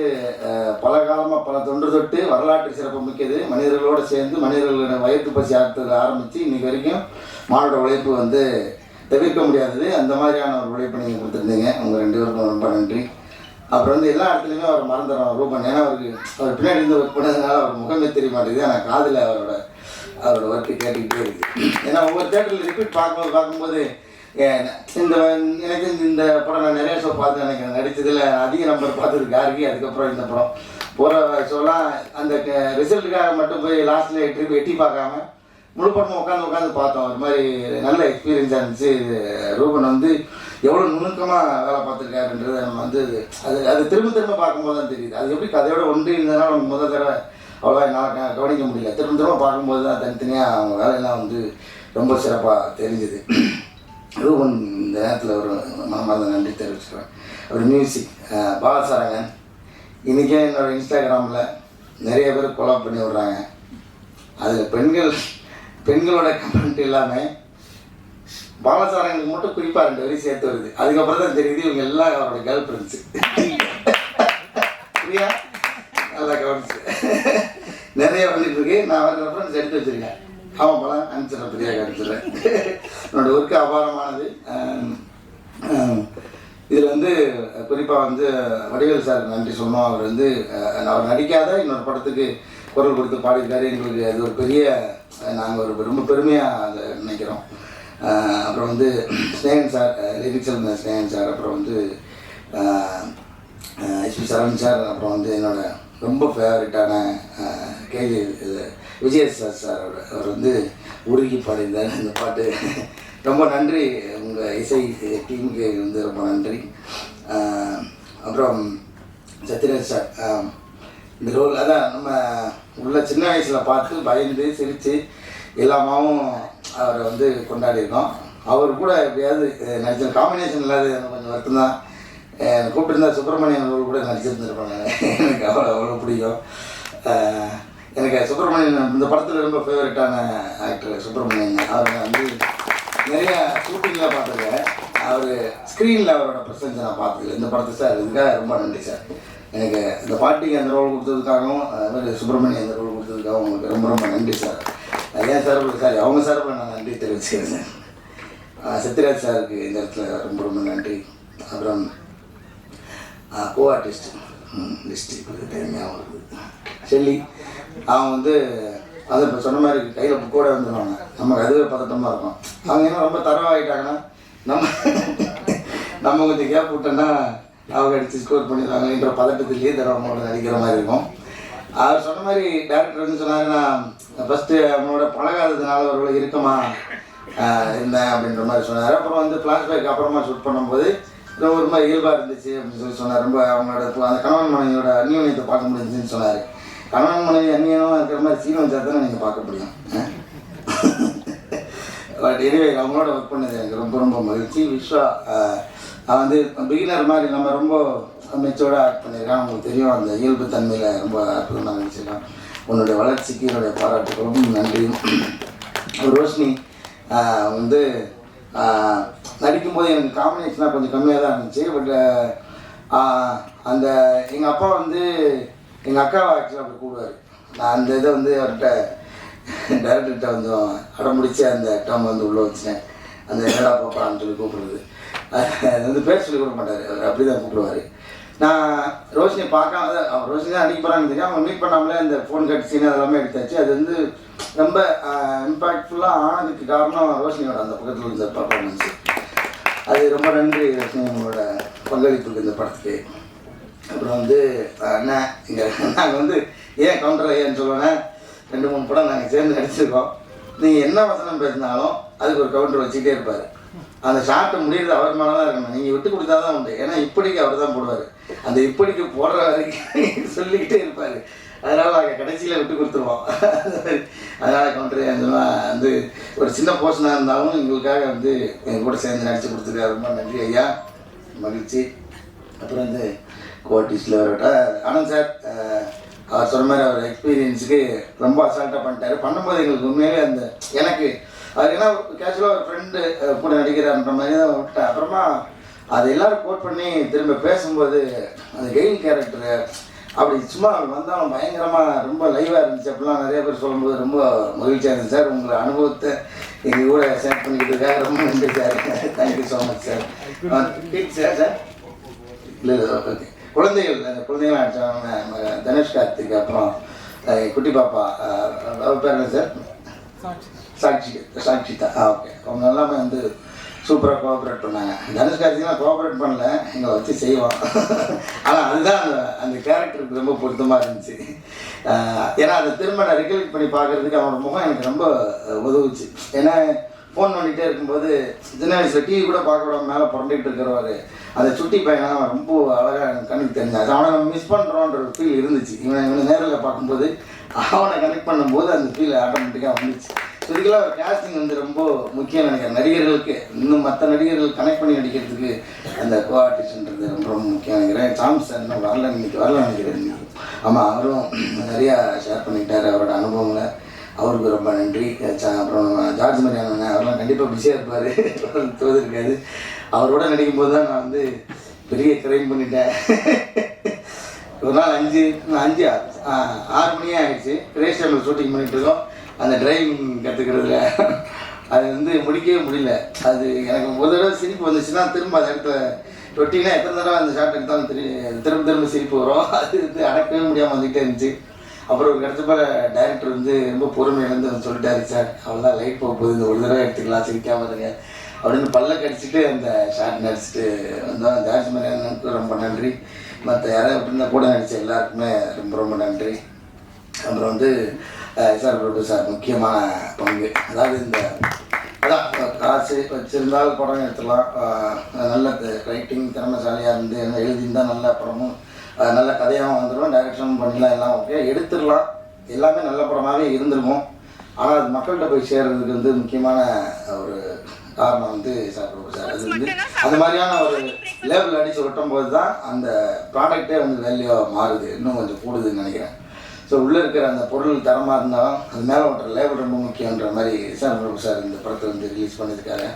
பல காலமாக பல தொன்று தொட்டு வரலாற்று சிறப்பு மிக்கது. மனிதர்களோடு சேர்ந்து மனிதர்களோட வயிற்று பசி ஆற்றுல ஆரம்பித்து இன்றைக்கி வரைக்கும் மாடோட உழைப்பு வந்து தவிர்க்க முடியாதது. அந்த மாதிரியான ஒரு உழைப்பை நீங்கள் கொடுத்துருந்தீங்க, உங்கள் 2 பேருக்கும் ரொம்ப நன்றி. அப்புறம் வந்து எல்லா இடத்துலையுமே அவர் மறந்துடுறோம் ரூபன். ஏன்னா அவர் பின்னாடி இருந்து ஒர்க் பண்ணதுனால அவர் முகமே தெரிய மாட்டேங்குது. ஆனால் காதில் அவரோட ஒர்க்கு கேட்டுக்கிட்டே இருக்குது. ஏன்னா ஒவ்வொரு தேட்டரில் ரிப்பீட் பார்க்கும்போது எனக்கு இந்த படம் நான் நிறைய ஷோ பார்த்து நினைக்கிறேன். நடித்ததில் அதிக நம்பர் பார்த்தது கார்கி, அதுக்கப்புறம் இந்த படம் போகிற ஷோலாம் அந்த ரிசல்ட்டுக்காக மட்டும் போய் லாஸ்ட்டில் ட்ரிப் எட்டி பார்க்காம முழு படமும் உட்காந்து பார்த்தோம். ஒரு மாதிரி நல்ல எக்ஸ்பீரியன்ஸாக இருந்துச்சு. ரூபன் வந்து எவ்வளோ நுணுக்கமாக வேலை பார்த்துருக்காருன்றது நம்ம வந்து அது திரும்ப பார்க்கும்போது தான் தெரியுது. அது எப்படி கதையோட ஒன்றி இருந்ததுனால நமக்கு முதல் தடவை அவ்வளோவா என்னால் கவனிக்க முடியல. திரும்ப பார்க்கும்போது தான் தனித்தனியாக அவங்க வேலையெல்லாம் வந்து ரொம்ப சிறப்பாக தெரிஞ்சுது. ரூபன் இந்த நேரத்தில் ஒரு மனமார்ந்த நன்றி தெரிவிச்சுக்கிறேன். ஒரு மியூசிக் பாலசாரங்கன், இன்றைக்கே என்னோடய இன்ஸ்டாகிராமில் நிறைய பேர் கொலாப் பண்ணி விட்றாங்க. அதில் பெண்களோட கமெண்ட் எல்லாமே பாலசாரங்களுக்கு மட்டும் குறிப்பாக 2 வரி சேர்த்து வருது. அதுக்கப்புறம் தான் தெரியுது இவங்க எல்லாம் அவரோட கேர்ள் ஃப்ரெண்ட்ஸு. பிரியா நல்லா கவனிச்சு நிறைய வந்துட்டு இருக்கு. நான் வர ரெஃபரன்ஸ் எடுத்து வச்சுருக்கேன். ஆமாம் படம் அனுப்பிச்சிடுறேன், பிரியா அனுப்பிச்சிடுறேன். என்னோட ஒர்க்கு அபாரமானது. இதில் வந்து குறிப்பாக வந்து வடிவேல் சார் நன்றி சொன்னோம். அவர் வந்து அவர் நடிக்காத இன்னொரு படத்துக்கு குரல் கொடுத்து பாடியிருக்காரு. எங்களுக்கு அது ஒரு பெரிய நாங்கள் ஒரு ரொம்ப பெருமையாக அதை நினைக்கிறோம். அப்புறம் வந்து ஸ்னேகன் சார், லிரிக்ஸ் இருந்த ஸ்னேகன் சார், அப்புறம் வந்து எஸ்பி சரவணன் சார், அப்புறம் வந்து என்னோட ரொம்ப ஃபேவரட்டான கேஜி விஜய் சார் அவர் வந்து உருகி பாடியிருந்தார் இந்த பாட்டு. ரொம்ப நன்றி, உங்கள் இசை டீமுக்கு வந்து ரொம்ப நன்றி. அப்புறம் சத்யராஜ் சார் இந்த ரோல் அதான் நம்ம உள்ள சின்ன வயசில் பார்த்து பயந்து சிரித்து எல்லாமாவும் அவரை வந்து கொண்டாடியிருக்கோம். அவர் கூட எப்படியாவது நடிச்ச காம்பினேஷன் இல்லாத எனக்கு கொஞ்சம் வருத்தம் தான். கூப்பிட்டுருந்தா சுப்பிரமணியன் ரோல் கூட நடிச்சிருந்துருப்பாங்க. எனக்கு அவ்வளோ பிடிக்கும். எனக்கு சுப்பிரமணியன் இந்த படத்தில் ரொம்ப ஃபேவரட்டான ஆக்டர் சுப்பிரமணியன். அவர் வந்து நிறையா ஷூட்டிங்கில் பார்த்துருக்கேன். அவர் ஸ்க்ரீனில் அவரோட ப்ரெசன்ஸ் நான் பார்த்ததில்லை. இந்த படத்தை சார் இதுக்காக ரொம்ப நன்றி சார். எனக்கு இந்த பாட்டிக்கு அந்த ரோல் கொடுத்ததுக்காகவும் அதுமாதிரி சுப்பிரமணியன் அந்த ரோல் கொடுத்ததுக்காகவும் உங்களுக்கு ரொம்ப ரொம்ப நன்றி சார். ஏன் சார் சாரி அவங்க சார்பில் நான் நன்றி தெரிவிச்சுக்கிறேன் சார். சத்யராஜ் சாருக்கு இந்த இடத்துல ரொம்ப ரொம்ப நன்றி. அப்புறம் கோ ஆர்டிஸ்ட் லிஸ்ட்டு டைமையாக வருது ஷெல்லி. அவங்க வந்து அதை இப்போ சொன்ன மாதிரி கையில் புக்கோட வந்துடுவாங்க. நமக்கு அதுவே பதட்டமாக இருக்கும். அவங்க என்ன ரொம்ப தரவாகிட்டாங்கன்னா நம்ம கொஞ்சம் கேப் விட்டோன்னா அவங்க அடித்து ஸ்கோர் பண்ணிடுவாங்கன்ற பதட்டத்திலேயே தரவங்களோட நடிக்கிற மாதிரி இருக்கும். அவர் சொன்ன மாதிரி டேரக்டர் வந்து சொன்னார், நான் ஃபஸ்ட்டு அவங்களோட பழகாததுனால அவர்களோட இறுக்கமாக இருந்தேன் அப்படின்ற மாதிரி சொன்னார். அப்புறம் வந்து ஃப்ளாஷ்பேக் அப்புறமா ஷூட் பண்ணும்போது ஒரு மாதிரி இயல்பாக இருந்துச்சு அப்படின்னு சொன்னார். ரொம்ப அவங்களோட அந்த கணவன் மனைவியோட அந்யோன்யத்தை பார்க்க முடிஞ்சுன்னு சொன்னார். கணவன் மனைவி அந்நியமாக இருக்கிற மாதிரி சீன் வச்சா தானே நீங்கள் பார்க்க முடியும். பட் எனிவே அவங்களோட ஒர்க் பண்ணது எனக்கு ரொம்ப ரொம்ப மகிழ்ச்சி. விஸ்வா வந்து பிகினர் மாதிரி நம்ம ரொம்ப மெச்சோட ஆக்ட் பண்ணியிருக்கான். அவங்களுக்கு தெரியும் அந்த இயல்பு தன்மையில் ரொம்ப அற்புதமாக நினச்சிருக்கான். உன்னுடைய வளர்ச்சிக்கு என்னுடைய பாராட்டுகளும் நன்றியும். ரோஷினி வந்து நடிக்கும்போது எனக்கு காம்பினேஷனாக கொஞ்சம் கம்மியாக தான் இருந்துச்சு. பட் அந்த எங்கள் அப்பா வந்து எங்கள் அக்காவை ஆக்சுவலாக அப்படி கூடுவார். நான் அந்த இதை வந்து அவர்கிட்ட டைரக்டர்கிட்ட வந்து அடம்பிடிச்சி அந்த டேர்ம் வந்து உள்ளே வச்சேன். அந்த என்னடா பாப்பான்னு சொல்லி கூப்பிடுறது, அது வந்து பேர் சொல்லி கொடுக்க மாட்டார், அவர் அப்படி தான் கூப்பிடுவார். நான் ரோஷினியை பார்க்காம ரோஷினி தான் அடிக்க போகிறான்னு தெரியும். அவங்க மீட் பண்ணாமலே அந்த ஃபோன் கட் சீன் அதெல்லாமே எடுத்தாச்சு. அது வந்து ரொம்ப இம்பேக்ட்ஃபுல்லாக ஆனதுக்கு காரணம் ரோஷினியோட அந்த பக்கத்தில் இருந்த பர்ஃபார்மன்ஸு. அது ரொம்ப நன்றி ரோஷினி உங்களோட பங்களிப்புக்கு இந்த படத்துக்கு. அப்புறம் வந்து அண்ணன் இங்கே நாங்கள் வந்து ஏன் கவுண்டர் ஐயான்னு சொல்லுவேன்னா 2-3 படம் நாங்கள் சேர்ந்து நடிச்சிருக்கோம். நீங்கள் என்ன வசனம் பேசினாலும் அதுக்கு ஒரு கவுண்டர் வச்சுக்கிட்டே இருப்பார். அந்த ஷார்ட்டை முடியறது அவர் மேலே தான் இருக்கணும். நீங்கள் விட்டு கொடுத்தா தான் உண்டு. ஏன்னா இப்படிக்கு அவர் தான் போடுவார். அந்த இப்படிக்கு போடுற வரைக்கும் சொல்லிக்கிட்டே இருப்பார். அதனால் நாங்கள் கடைசியில் விட்டு கொடுத்துருவோம். அதனால் கவுண்டர் வந்து ஒரு சின்ன போர்ஷனாக இருந்தாலும் எங்களுக்காக வந்து எங்கள் கூட சேர்ந்து நடித்து கொடுத்துருக்காரு. ரொம்ப நன்றி ஐயா, மகிழ்ச்சி. அப்புறம் வந்து கோஆர்டிஸ்டில் வரட்ட ஆனந்த் சார் அவர் சொன்ன மாதிரி அவர் எக்ஸ்பீரியன்ஸுக்கு ரொம்ப அசால்ட்டாக பண்ணிட்டாரு. பண்ணும்போது எங்களுக்கு உண்மையிலே அந்த எனக்கு அவர் ஏன்னா கேஷுவலாக ஒரு ஃப்ரெண்டு கூட நடிக்கிறார்ன்ற மாதிரி தான் விட்டேன். அப்புறமா அதை எல்லோரும் கோட் பண்ணி திரும்ப பேசும்போது அந்த கெயின் கேரக்டரு அப்படி சும்மா வந்தாலும் பயங்கரமாக ரொம்ப லைவாக இருந்துச்சு. அப்படிலாம் நிறைய பேர் சொல்லும்போது ரொம்ப மகிழ்ச்சியாக இருந்துச்சு சார். உங்களை அனுபவத்தை எங்கள் கூட ஷேர் பண்ணிக்கிட்டுருக்காங்க. ரொம்ப நன்றி sir. Thank you so much sir. Sir sir இல்லை ஓகே. குழந்தைகள் அடித்தவங்க தனுஷ் கார்த்திக், அப்புறம் குட்டி பாப்பா அவர் பேர் என்ன சார்? சாட்சிதா. ஓகே. அவங்க எல்லாமே வந்து சூப்பராக கோஆப்ரேட் பண்ணாங்க. தனுஷ் கார்த்திக்லாம் கோஆப்ரேட் பண்ணல, எங்களை வச்சு செய்வோம். ஆனால் அதுதான் அந்த கேரக்டருக்கு ரொம்ப பொருத்தமாக இருந்துச்சு. ஏன்னா அதை திரும்ப நான் ரிகலெக்ட் பண்ணி பார்க்குறதுக்கு அவனோட முகம் எனக்கு ரொம்ப உதவுச்சு. ஏன்னா ஃபோன் பண்ணிகிட்டே இருக்கும்போது சின்ன வயசில் டிவி கூட பார்க்க விடாம மேலே புரண்டிகிட்டு இருக்கிறவர் அந்த சுட்டி பையனை ரொம்ப அழகாக எனக்கு கணக்கு தெரிஞ்சாச்சு. அவனை நம்ம மிஸ் பண்ணுறோன்ற ஒரு ஃபீல் இருந்துச்சு. இவனை நேரில் பார்க்கும்போது அவனை கனெக்ட் பண்ணும்போது அந்த ஃபீல் ஆட்டோமேட்டிக்காக வந்துச்சு. ஸோ இதுக்கெல்லாம் ஒரு கேஸ்டிங் வந்து ரொம்ப முக்கியம் நினைக்கிறேன். நடிகர்களுக்கு இன்னும் மற்ற நடிகர்கள் கனெக்ட் பண்ணி நடிக்கிறதுக்கு அந்த கோஆர்டிஸ்ட்ன்றது ரொம்ப ரொம்ப முக்கியம் நினைக்கிறேன். சாம்ஸ் இன்னும் வரல நினைக்கிறேன். ஆமாம், அவரும் நிறையா ஷேர் பண்ணிக்கிட்டார் அவரோட அனுபவங்களை. அவருக்கு ரொம்ப நன்றி. அப்புறம் ஜார்ஜ் மரியாதை அவரெல்லாம் கண்டிப்பாக பிஸியாக இருப்பார், தோதிருக்காது. அவரோட நடிக்கும்போது தான் நான் வந்து பெரிய கிரைம் பண்ணிட்டேன். ஒரு நாள் 6 மணியே ஆகிடுச்சு. ரேஷனில் ஷூட்டிங் பண்ணிகிட்டு இருக்கோம். அந்த டிரைவிங் கற்றுக்கிறதுல அது வந்து முடிக்கவே முடியல. அது எனக்கு ஒரு தடவை சிரிப்பு வந்துச்சுன்னா திரும்ப அந்த இடத்துல ரொட்டினா எத்தனை தடவை அந்த ஷார்ட் எடுத்தாலும் திரும்ப சிரிப்பு வரும். அது வந்து அடக்கவே முடியாமல் வந்துகிட்டே இருந்துச்சு. அப்புறம் ஒரு இடத்துல டைரக்டர் வந்து ரொம்ப பொறுமையிலேருந்து வந்து சொல்லிட்டாரு, சார் அவ்வளோதான் லைட் போக போகுது, இந்த ஒரு தடவை எடுத்துக்கலாம், சிரிக்காமல் இருங்க அப்படின்னு பல்ல கடிச்சிட்டு அந்த ஷார்ட் நடிச்சுட்டு வந்தோம். ஜார்ஜ் மரியாதைக்கு ரொம்ப நன்றி. மற்ற யாராவது அப்படின்னா கூட நடித்த எல்லாருக்குமே ரொம்ப ரொம்ப நன்றி. அப்புறம் வந்து சார் பிரபு சார் முக்கியமான பங்கு. அதாவது இந்த அதான் காசு வச்சுருந்தால் படம் எடுத்துடலாம். நல்ல ரைட்டிங் திறமைசாலியாக இருந்து எழுதியிருந்தால் நல்ல படமும் நல்ல கதையாகவும் வந்துடும், டைரக்ஷனும் பண்ணிடலாம், எல்லாம் ஓகே எடுத்துடலாம், எல்லாமே நல்ல படமாகவே இருந்திருக்கும். ஆனால் அது மக்கள்கிட்ட போய் சேர்றதுக்கு வந்து முக்கியமான ஒரு காரணம் வந்து சார் அது வந்து அந்த மாதிரியான ஒரு லேபிள் அடித்து ஒட்டும் போது தான் அந்த ப்ராடக்டே வந்து வேல்யூவாக மாறுது, இன்னும் கொஞ்சம் கூடுதுன்னு நினைக்கிறேன். ஸோ உள்ளே இருக்கிற அந்த பொருள் தரமாக இருந்தாலும் அது மேலே ஓட்டுற லேபிள் ரொம்ப முக்கியன்ற மாதிரி சார் இந்த படத்தை வந்து ரிலீஸ் பண்ணியிருக்காரு.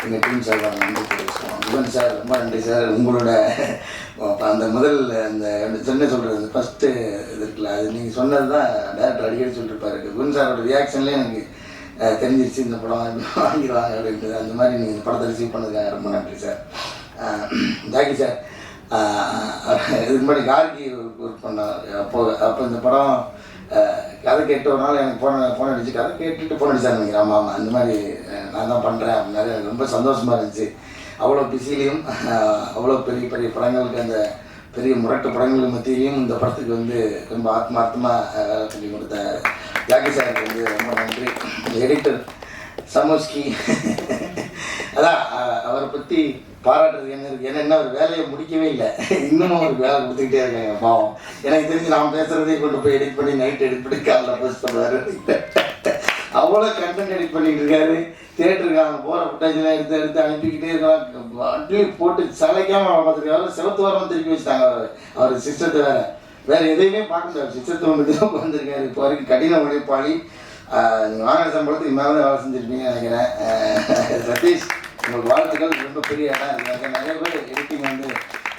எங்கள் டீம் சார் நன்றி தெரிவிச்சுக்கோம். யுவன் சார் ரொம்ப நன்றி சார். உங்களோட அந்த முதல் அந்த என்ன சொல்கிறது அந்த ஃபஸ்ட்டு இது இருக்குல்ல, அது நீங்கள் சொன்னது தான் டேரக்டர் அடிக்கடி சொல்லியிருப்பாரு. யுவன் சாரோட ரியாக்ஷன்லேயே எனக்கு தெரிஞ்சிருச்சு இந்த படம் வாங்கிடுவாங்க அப்படின்றது. அந்த மாதிரி நீங்கள் இந்த படத்தை ரிசீவ் பண்ணதுக்காக ரொம்ப நன்றி சார். Thank you sir. இதுக்கு முன்னாடி கார்கி ஒர்க் பண்ணார். அப்போ இந்த படம் கதை கேட்டு ஒரு நாள் எனக்கு ஃபோன் அடிச்சு கதை கேட்டுட்டு ஃபோன் அடிச்சார் நினைக்கிறேன். ஆமாம் அந்த மாதிரி நான் தான் பண்ணுறேன் அப்படின்னாரு. எனக்கு ரொம்ப சந்தோஷமாக இருந்துச்சு. அவ்வளோ பிஸிலையும் அவ்வளோ பெரிய பெரிய படங்களுக்கு அந்த பெரிய முரட்டு படங்களுக்கு மத்தியிலையும் இந்த படத்துக்கு வந்து ரொம்ப ஆத்மார்த்தமாக வேலை சொல்லி கொடுத்த ஜாக்கி சாருக்கு வந்து ரொம்ப நன்றி. எடிட்டர் சமோஸ்கி அதான் அவரை பற்றி பாராட்டுறதுக்கு என்ன இருக்குது, ஏன்னா ஒரு வேலையை முடிக்கவே இல்லை, இன்னமும் ஒரு வேலை கொடுத்துக்கிட்டே இருக்காங்க பாவம். எனக்கு தெரிஞ்சு நான் பேசுகிறதே கொண்டு போய் எடிட் பண்ணி நைட் எடிட் பண்ணி காலையில் போஸ்ட் பண்ணுவார். அவ்வளோ கண்டென்ட் எடிட் பண்ணிகிட்டு இருக்காரு. தேட்டருக்கு அவங்க போகிற ஃபுட்டேஜெலாம் எடுத்து அனுப்பிக்கிட்டே இருக்கலாம். அட்லி போட்டு சளைக்காமல் பார்த்துருக்காரு. செவத்து வாரம் திருப்பி வச்சுட்டாங்க அவர் சிஸ்டத்தை வேறு எதையுமே பார்க்க முடியாது. சிஸ்டத்தை ஒன்று தான் வந்திருக்காரு. இப்போ வரைக்கும் கடின உழைப்பாளி. நீங்கள் வாங்கின சம்பளத்துக்கு மேலே வேலை செஞ்சுருப்பீங்கன்னு நினைக்கிறேன். சதீஷ் உங்களுக்கு வாழ்த்துக்கள். ரொம்ப பெரிய இடம் இருக்காங்க. நிறைய பேர் எடிட்டிங் வந்து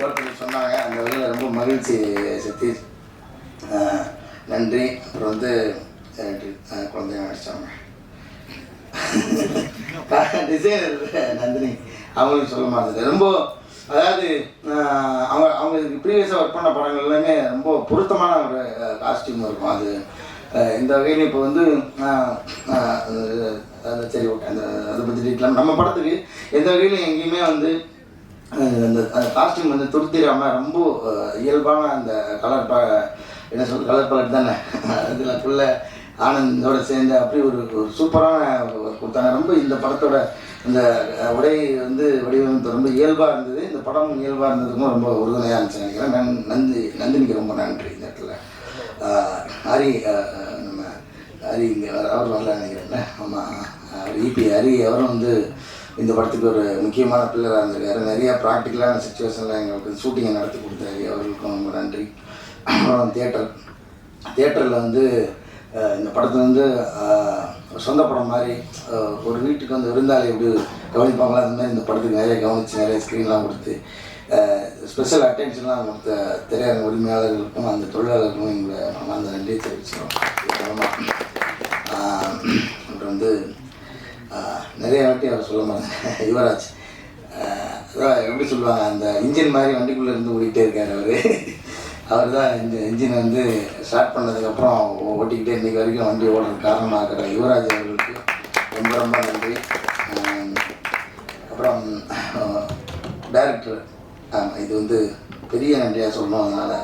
ஒருத்தர் சொன்னாங்க. அந்த வகையில் ரொம்ப மகிழ்ச்சி சதீஷ், நன்றி. அப்புறம் வந்து குழந்தைங்க நடித்தாங்க டிசைனர் நந்தினி, அவங்களுக்கு சொல்ல மாட்டேது. ரொம்ப அதாவது அவங்க ப்ரீவியஸாக ஒர்க் பண்ண படங்கள் எல்லாமே ரொம்ப பொருத்தமான ஒரு காஸ்டியூம் இருக்கும். அது இந்த வகையில் இப்போ வந்து சரி ஓகே அந்த அதை பற்றி டீட்டெயிலாக நம்ம படத்துக்கு எந்த வகையிலும் எங்கேயுமே வந்து அந்த காஸ்டியூம் வந்து துருத்திராமல் ரொம்ப இயல்பான அந்த என்ன சொல்றது கலர் பலட் தானே அதில் ஃபுல்ல ஆனந்தோட சேர்ந்து அப்படி ஒரு சூப்பரான கொடுத்தாங்க. ரொம்ப இந்த படத்தோட இந்த உடை வந்து வடிவமைப்பு ரொம்ப இயல்பாக இருந்தது. இந்த படம் இயல்பாக இருந்ததுக்கும் ரொம்ப உறுதுணையாக இருந்துச்சு நினைக்கிறேன். நந்தினிக்கு ரொம்ப நன்றி. இந்த இடத்துல ஹரி நம்ம ஹரி இங்கே அவர் வரல நினைக்கிறேன்ல. ஆமாம் இபி ஹரி அவரும் வந்து இந்த படத்துக்கு ஒரு முக்கியமான பில்லராக இருந்திருக்காரு. நிறையா ப்ராக்டிக்கலான சுச்சுவேஷனில் எங்களுக்கு ஷூட்டிங்கை நடத்தி கொடுத்தாரு. அவர்களுக்கும் ரொம்ப நன்றி. அப்புறம் தியேட்டரில் வந்து இந்த படத்தை வந்து சொந்த படம் மாதிரி ஒரு வீட்டுக்கு வந்து விருந்தாளி எப்படி கவனிப்பாங்களோ அந்த மாதிரி இந்த படத்துக்கு நிறைய கவனித்து நிறைய ஸ்க்ரீன்லாம் கொடுத்து ஸ்பெஷல் அட்டென்ஷன்லாம் கொடுத்த திரையரங்க உரிமையாளர்களுக்கும் அந்த தொழிலாளர்களுக்கும் எங்களை அந்த நன்றியை தெரிவிச்சிடும். அப்புறம் வந்து நிறைய வாட்டி அவர் சொல்ல மாட்டேன் யுவராஜ் அதான் எப்படி சொல்லுவாங்க அந்த இன்ஜின் மாதிரி வண்டிக்குள்ளே இருந்து ஓடிக்கிட்டே இருக்கார் அவர் தான் இந்த இன்ஜினை வந்து ஸ்டார்ட் பண்ணதுக்கப்புறம் ஓட்டிக்கிட்டே இன்றைக்கி வரைக்கும் வண்டி ஓடுறது காரணமாக இருக்கிற யுவராஜ் அவர்களுக்கு ரொம்ப ரொம்ப நன்றி. அப்புறம் டைரக்டர் இது வந்து பெரிய நன்றியாக சொல்லணும். அதனால்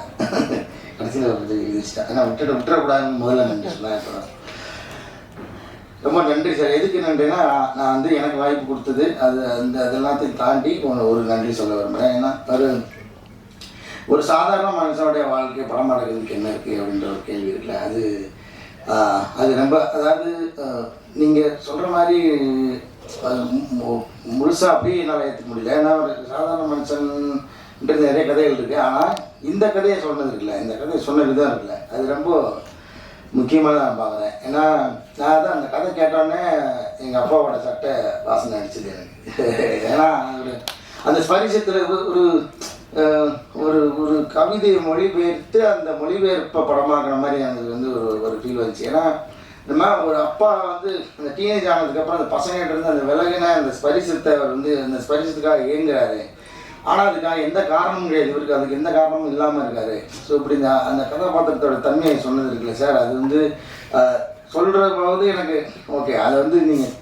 கடைசியில் எழுதிச்சிட்டேன். ஏன்னா விட்டுறக்கூடாதுன்னு முதல்ல நன்றி சொன்னேன். இப்போ ரொம்ப நன்றி சார். எதுக்கு நன்றினா நான் வந்து எனக்கு வாய்ப்பு கொடுத்தது அதெல்லாத்தையும் தாண்டி ஒரு நன்றி சொல்ல விரும்புகிறேன். ஏன்னா ஒரு சாதாரண மனுஷனுடைய வாழ்க்கை படம் எடுக்கிறதுக்கு என்ன இருக்குது அப்படின்ற ஒரு கேள்வி இருக்குல்ல, அது ரொம்ப அதாவது நீங்கள் சொல்கிற மாதிரி முழுசாக அப்படியே என்னால் ஏற்றுக்க முடியல. ஏன்னா ஒரு சாதாரண மனுஷன்ன்றது நிறைய கதைகள் இருக்குது. ஆனால் இந்த கதையை சொன்னது இருக்குல்ல, இந்த கதையை சொன்ன விதம் இருக்குல்ல, அது ரொம்ப முக்கியமாக நான் பார்க்குறேன். ஏன்னா நான் தான் அந்த கதை கேட்டோடனே எங்கள் அப்பாவோட சட்டை வாசனை அடிச்சது எனக்கு. ஏன்னா அந்த ஸ்பரிசத்தில் ஒரு ஒரு கவிதையை மொழிபெயர்த்து அந்த மொழிபெயர்ப்பை படமாக்குற மாதிரி எனக்கு வந்து ஒரு ஃபீல் வந்துச்சு. ஏன்னா இந்த மாதிரி ஒரு அப்பா வந்து அந்த டீனேஜ் ஆனதுக்கப்புறம் அந்த பசங்கிட்ட இருந்து அந்த விலகின அந்த ஸ்பரிசத்தை அவர் வந்து அந்த ஸ்பரிசத்துக்காக இயங்குறாரு. ஆனால் அதுக்காக எந்த காரணமும் கிடையாது, இவருக்கு அதுக்கு எந்த காரணமும் இல்லாமல் இருக்காரு. ஸோ இப்படி அந்த கதாபாத்திரத்தோட தன்மையை சொன்னது இருக்குல்ல சார், அது வந்து சொல்கிற போது எனக்கு ஓகே அதை வந்து நீங்கள்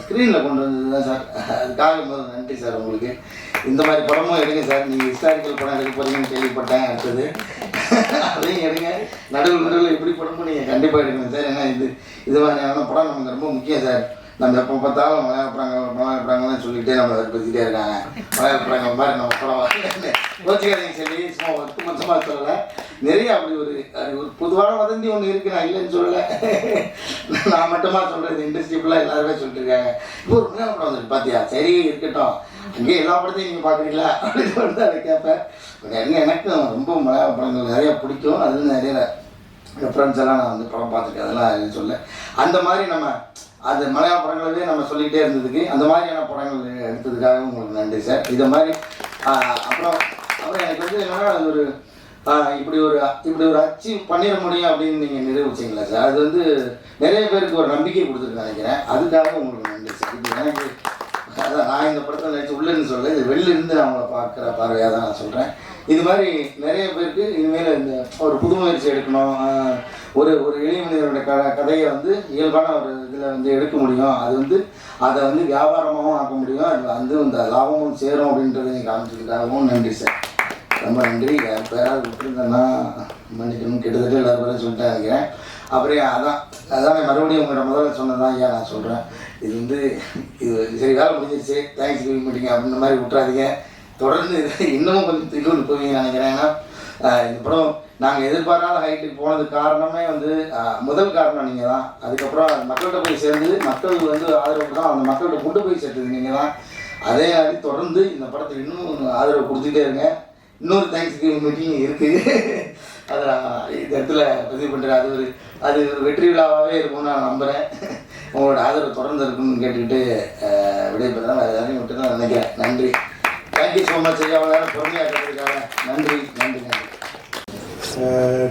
ஸ்க்ரீனில் கொண்டு வந்தது தான் சார். அதுக்காக முதல்ல நன்றி சார் உங்களுக்கு. இந்த மாதிரி படமும் எடுங்க சார். நீங்கள் ஹிஸ்டாரிக்கல் படம் எடுக்க போகிறீங்கன்னு கேள்விப்பட்டேன். அடுத்தது அதையும் எடுங்க. நடுவில் எப்படி படமும் நீங்கள் கண்டிப்பாக எடுக்கணும் சார். ஏன்னா இது மாதிரியான படம் நமக்கு ரொம்ப முக்கியம் சார். நம்ம எப்போ பார்த்தாலும் மலையாளப்படங்கள்லாம் சொல்லிகிட்டே நம்ம பற்றிக்கிட்டே இருக்காங்க. மலையாளப்படங்கள் மாதிரி நம்ம படம் யோசிக்காதீங்க சொல்லி சும்மா ஒட்டுமொத்தமாக சொல்லலை. நிறைய அப்படி ஒரு பொதுவான வதந்தி ஒன்று இருக்குது, நான் இல்லைன்னு சொல்லலை. நான் மட்டுமா சொல்கிறது, இண்டஸ்ட்ரி ஃபுல்லாக எல்லாருமே சொல்லிட்டு இருக்காங்க. இப்போ ஒரு மலையாள படம் வந்துருக்கு பார்த்தியா, சரி இருக்கட்டும், அங்கேயே எல்லா படத்தையும் நீங்கள் பார்க்குறீங்களா அப்படின்னு சொல்லிட்டு அதை கேட்பேன். எனக்கும் ரொம்ப மலையாள படங்கள் நிறையா பிடிக்கும். அதில் நிறைய ரெஃபரன்ஸ் எல்லாம் நான் வந்து படம் பார்த்துருக்கேன், அதெல்லாம் சொல்ல. அந்த மாதிரி நம்ம அது மலையாள படங்களவே நம்ம சொல்லிக்கிட்டே இருந்ததுக்கு அந்த மாதிரியான படங்கள் எடுத்ததுக்காகவும் உங்களுக்கு நன்றி சார். இதை மாதிரி அப்புறம் எனக்கு வந்து என்னென்னா அது ஒரு இப்படி ஒரு அச்சீவ் பண்ணிட முடியும் அப்படின்னு நீங்கள் நிரூபிச்சிங்களா சார். அது வந்து நிறைய பேருக்கு ஒரு நம்பிக்கை கொடுத்துருக்கு நினைக்கிறேன். அதுக்காக உங்களுக்கு நன்றி சார். இது எனக்கு அதான் நான் இந்த படத்தில் நினச்சி உள்ளேன்னு சொல்ல, இது வெளிலிருந்து நான் அவங்கள பார்க்குற பார்வையாக தான் நான் சொல்கிறேன். இது மாதிரி நிறைய பேருக்கு இனிமேல் இந்த ஒரு புது முயற்சி எடுக்கணும், ஒரு எளிய மனிதனுடைய கதையை வந்து இயல்பான ஒரு இதில் வந்து எடுக்க முடியும், அது வந்து அதை வந்து வியாபாரமாகவும் ஆக்க முடியும், அது வந்து இந்த லாபமும் சேரும் அப்படின்றத நீங்கள் காமிச்சதுக்காகவும் நன்றி சார். ரொம்ப நன்றி. பேராவது விட்டுருந்தேன்னா மன்னிக்கணும், கிட்டத்தட்ட எல்லாரும் பேரும் சொல்லிட்டு நினைக்கிறேன். அப்புறம் அதான் மறுபடியும் உங்கள்கிட்ட முதல்ல சொன்னதான் ஐயா நான் சொல்கிறேன். இது வந்து இது சரி வேலை முடிஞ்சிருச்சு, தேங்க்ஸ் கிவிங் மீட்டிங் அப்படின்ற மாதிரி விட்டுறாதீங்க. தொடர்ந்து இன்னமும் கொஞ்சம் திடீர்னு போவீங்கன்னு நினைக்கிறேன். ஏன்னா இந்த படம் நாங்கள் எதிர்பாராத ஹைட்டுக்கு போனதுக்கு காரணமே வந்து முதல் காரணம் நீங்கள் தான். அதுக்கப்புறம் மக்கள்கிட்ட போய் சேர்ந்து மக்கள் வந்து ஆதரவு தான், அந்த மக்கள்கிட்ட கொண்டு போய் சேர்த்தது நீங்கள் தான். அதே மாதிரி தொடர்ந்து இந்த படத்துக்கு இன்னும் ஆதரவு கொடுத்துட்டே இருங்க. இன்னொரு தேங்க்ஸ் கிவிங் மீட்டிங் இருக்குது, அதை இந்த இடத்துல பதிவு பண்ணுறேன். அது ஒரு வெற்றி விழாவாகவே இருக்கும்னு நான் நம்புகிறேன். உங்களோட ஆதரவு தொடர்ந்து இருக்குன்னு கேட்டுக்கிட்டு விடைபெறதான் வேறு யாரையும் விட்டு தான் நினைக்கிறேன். நன்றி. தேங்க்யூ ஸோ மச் ஐயா, அவ்வளோ நேரம் பொறுமையாக இருக்கிறதுக்காக நன்றி நன்றி நன்றி.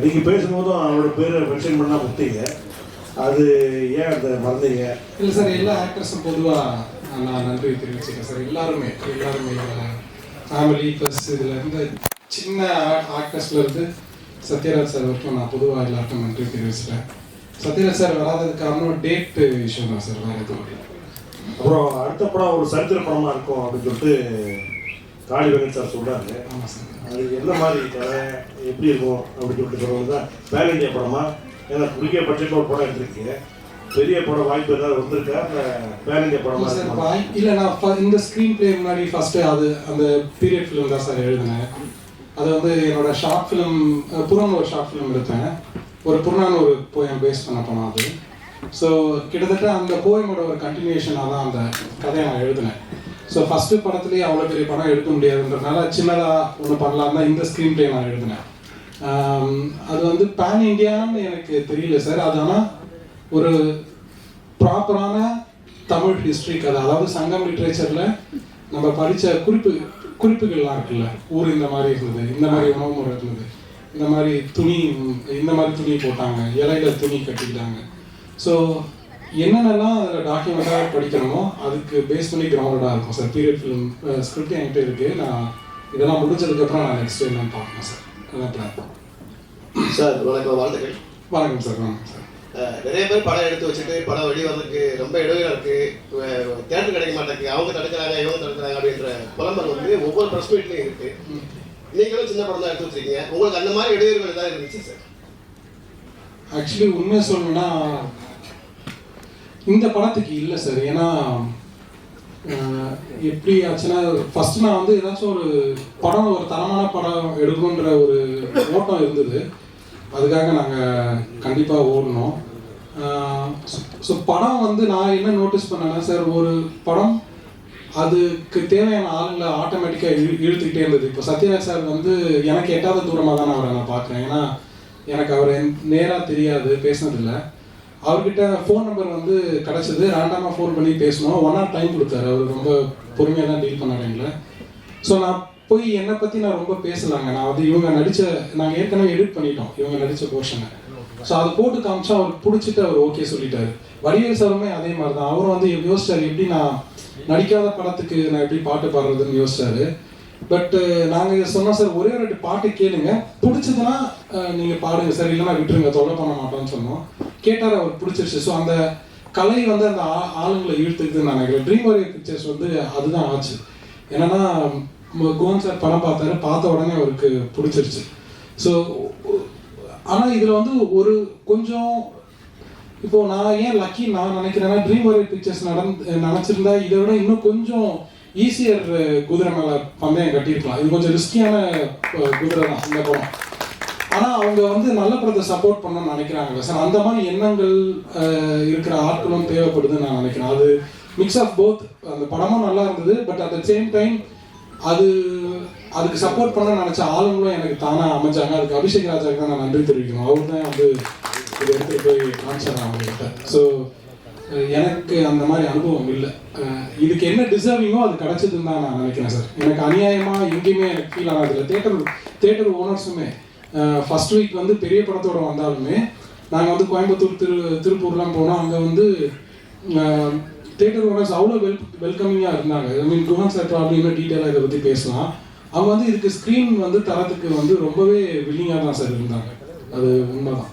நீங்கள் பேசும்போதும் அவரோட பேரை மென்ஷன் பண்ணால் கொடுத்தீங்க, அது ஏன் அந்த மறந்தீங்க? இல்லை சார், எல்லா ஆக்டர்ஸும் பொதுவாக நான் நன்றி தெரிவிச்சுக்கிறேன் சார். எல்லாருமே ஃபேமிலி ப்ளஸ் இதில் இருந்து சின்ன ஆக்டர்ஸ்லேருந்து சத்யராஜ் சார் வரைக்கும் நான் பொதுவாக எல்லாருக்கும் நன்றி தெரிவிச்சிட்டேன். சத்யராஜ் சார் வராததுக்கு காரணம் டேட் இஷ்யூ தான் சார், வேறு எதுவும் இல்லை. அப்புறம் அடுத்த படம் ஒரு சரித்திர படமாக இருக்கும் அப்படின்னு சொல்லிட்டு காளி வெங்கட் சார் சொல்கிறாங்க. ஆமாம் சார். அது என்ன மாதிரி கதை எப்படி இருக்கும் அப்படின்னு சொல்லிட்டு சொல்கிறது தான் பேன் இந்தியா படமா? ஏன்னா குறுகிய பட்ஜெட்டில் ஒரு படம் எடுத்திருக்கீங்க, பெரிய படம் வாய்ப்பு ஏதாவது வந்திருக்கா இல்லை பேன் இந்தியா படமா சார்? இல்லை, நான் இந்த ஸ்க்ரீன் பிளே முன்னாடி ஃபஸ்ட்டு அந்த பீரியட் ஃபிலிம் தான் சார் எழுதினேன். அது வந்து என்னோட ஷார்ட் ஃபிலிம் புறம்னு ஒரு ஷார்ட் ஃபிலிம் எடுத்தேன், ஒரு புறநான்னு ஒரு போயம் பேஸ் பண்ண படம் அது. ஸோ கிட்டத்தட்ட அந்த போயமோட ஒரு கண்டினியூஷனாக தான் அந்த கதையை நான் எழுதினேன். ஸோ ஃபஸ்ட்டு படத்துலேயே அவ்வளோ பெரிய படம் எடுக்க முடியாதுன்றதுனால சின்னதாக ஒன்று பண்ணலாம் தான் இந்த ஸ்க்ரீன் பிளே நான் எழுதினேன். அது வந்து பேன் இண்டியான்னு எனக்கு தெரியல சார். அது ஆனால் ஒரு ப்ராப்பரான தமிழ் ஹிஸ்ட்ரி கதை, அதாவது சங்கம் லிட்ரேச்சரில் நம்ம படித்த குறிப்புகள்லாம் இருக்குல்ல, ஊர் இந்த மாதிரி இருந்தது, இந்த மாதிரி உணவு முறை இருந்தது, இந்த மாதிரி துணி போட்டாங்க, இலையில துணி கட்டிக்கிட்டாங்க. ஸோ என்னென்னலாம் அதில் டாக்குமெண்ட்டாக படிக்கணுமோ அதுக்கு பேஸ் பண்ணி கிரவுண்டடாக இருக்கும் சார். பீரியட் ஃபிலிம் ஸ்கிரிப்ட் என்கிட்ட இருக்குது. நான் இதெல்லாம் முடிஞ்சதுக்கப்புறம் நான் நெக்ஸ்ட் என்னன்னு பார்க்கணும் சார். அதான் பிளான் சார். வணக்கம், வாழ்த்துக்கள். வணக்கம் சார். வணக்கம் சார். நிறைய பேர் படம் எடுத்து வச்சுட்டு படம் வெளிவரதுக்கு ரொம்ப இடைவெளி இருக்குது, தேட்டர் கிடைக்க மாட்டேங்குது, அவங்க தடுக்கிறாங்க இவங்க தடுக்கிறாங்க அப்படின்ற புலம்பல் வந்து ஒவ்வொரு ப்ரெஸ் மீட்லையும் இருக்குது. நீங்களும் சின்ன படம் தான் எடுத்து வச்சுருக்கீங்க, உங்களுக்கு அந்த மாதிரி இடைவெளிகள் தான் இருந்துச்சு சார்? ஆக்சுவலி உண்மையை சொல்லணும்னா இந்த படத்துக்கு இல்லை சார். ஏன்னா எப்படி ஆச்சுன்னா, ஃபஸ்ட்டு நான் வந்து ஏதாச்சும் ஒரு படம், ஒரு தரமான படம் எடுக்கணுன்ற ஒரு ஓட்டம் இருந்தது. அதுக்காக நாங்கள் கண்டிப்பாக ஓடணும். ஸோ படம் வந்து நான் என்ன நோட்டீஸ் பண்ணேன்னா சார், ஒரு படம் அதுக்கு தேவையான ஆளுங்களை ஆட்டோமேட்டிக்காக இழுத்துக்கிட்டே இருந்தது. இப்போ சத்யராஜ் சார் வந்து எனக்கு எட்டாவது தூரமாக தான் அவரை நான் பார்க்குறேன். ஏன்னா எனக்கு அவர் நேராக தெரியாது, பேசினதில்லை. அவர்கிட்ட ஃபோன் நம்பர் வந்து கிடச்சிது, ரேண்டமாக ஃபோன் பண்ணி பேசணும். 1 hour டைம் கொடுத்தாரு. அவர் ரொம்ப பொறுமையாக தான் டீல் பண்ணாரு எங்களை. ஸோ நான் போய் என்னை பற்றி நான் ரொம்ப பேசலாங்க. நான் வந்து நாங்கள் ஏற்கனவே எடிட் பண்ணிட்டோம் இவங்க நடித்த போர்ஷனை. ஸோ அதை போட்டு காமிச்சா அவருக்கு பிடிச்சிட்டு அவர் ஓகே சொல்லிட்டாரு. வடிவேல் சாருமே அதே மாதிரி தான். அவரும் வந்து யோசிச்சார், எப்படி நான் நடிக்காத படத்துக்கு நான் எப்படி பாட்டு பாடுறதுன்னு யோசிச்சாரு. பட் நாங்கள் சொன்னோம் சார், ஒரே 2 பாட்டு கேளுங்க, பிடிச்சதுன்னா நீங்கள் பாடுங்க சார், இல்லைன்னா விட்டுருங்க, தொல்லை பண்ண மாட்டோம்னு சொன்னோம். கேட்டார், அவருக்கு பிடிச்சிருச்சு. ஸோ அந்த கலை வந்து அந்த ஆளுங்களை இழுத்துக்குதுன்னு நான் நினைக்கிறேன். ட்ரீம் வாரியர் பிக்சர்ஸ் வந்து அதுதான் ஆச்சு. என்னன்னா கோவன் சார் படம் பார்த்தாரு, பார்த்த உடனே அவருக்கு பிடிச்சிருச்சு. ஸோ ஆனால் இதில் வந்து ஒரு கொஞ்சம் இப்போது நான் ஏன் லக்கி நான் நினைக்கிறேன்னா ட்ரீம் வாரியர் பிக்சர்ஸ் நினச்சிருந்தா இதை விட இன்னும் கொஞ்சம் ஈஸியர் குதிரை மேலே பந்தயம் கட்டியிருக்கலாம். இது கொஞ்சம் ரிஸ்கியான குதிரை தான் இந்த படம். ஆனால் அவங்க வந்து நல்ல படத்தை சப்போர்ட் பண்ணணும்னு நினைக்கிறாங்க சார். அந்த மாதிரி எண்ணங்கள் இருக்கிற ஆட்களும் தேவைப்படுதுன்னு நான் நினைக்கிறேன். அது மிக்ஸ் ஆஃப் போத். அந்த படமும் நல்லா இருந்தது, but at the same time அதுக்கு சப்போர்ட் பண்ண நினச்ச ஆளுங்களும் எனக்கு தானாக அமைஞ்சாங்க. அதுக்கு அபிஷேக் ராஜாவுக்கு தான் நான் நன்றி தெரிவிக்கணும். அவர் தான் வந்து இதை எடுத்துகிட்டு போய் காமிச்சார் அவங்ககிட்ட. ஸோ எனக்கு அந்த மாதிரி அனுபவம் இல்லை. இதுக்கு என்ன டிசர்விங்கோ அது கிடச்சதுன்னு தான் நான் நினைக்கிறேன் சார். எனக்கு அநியாயமாக எங்கேயுமே எனக்கு ஃபீல் ஆனதில்லை. தேட்டர் ஓனர்ஸுமே ஃபர்ஸ்ட் வீக் வந்து பெரிய படத்தோடு வந்தாலுமே நாங்கள் வந்து கோயம்புத்தூர் திருப்பூர்லாம் போனோம். அங்கே வந்து தேட்டர் ஓனர்ஸ் அவ்வளோ வெல்கமிங்காக இருந்தாங்க. ஐ மீன் குஹன் சார் ப்ராப்ளம் இன்னும் டீட்டெயிலாக இதை பற்றி பேசலாம். அவங்க வந்து இதுக்கு ஸ்க்ரீன் வந்து தரத்துக்கு வந்து ரொம்பவே வில்லிங்காக தான் சார் இருந்தாங்க. அது உண்மைதான்.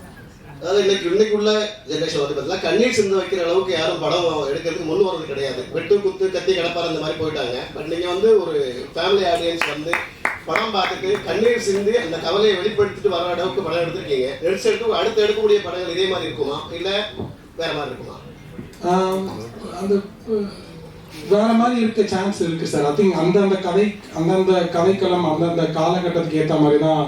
அதாவது இன்னைக்கு உள்ள ஜென்ரேஷன் வந்து பார்த்தீங்கன்னா கண்ணீர் சிந்து வைக்கிற அளவுக்கு யாரும் படம் எடுக்கிறதுக்கு முன் வரது கிடையாது. வெட்டு குத்து கத்தி கடப்பார் அந்த மாதிரி போயிட்டாங்க. பட் நீங்கள் வந்து ஒரு ஃபேமிலி ஆடியன்ஸ் வந்து படம் பார்த்துட்டு கண்ணீர் சிந்து அந்த கவலையை வெளிப்படுத்திட்டு வர அளவுக்கு படம் எடுத்திருக்கீங்க. அடுத்து எடுக்கக்கூடிய படங்கள் இதே மாதிரி இருக்குமா இல்லை வேற மாதிரி இருக்குமா? அந்த வேற மாதிரி இருக்க சான்ஸ் இருக்கு சார். ஐ திங்க் அந்தந்த கதைக்களம் அந்தந்த காலகட்டத்துக்கு ஏற்ற மாதிரி தான்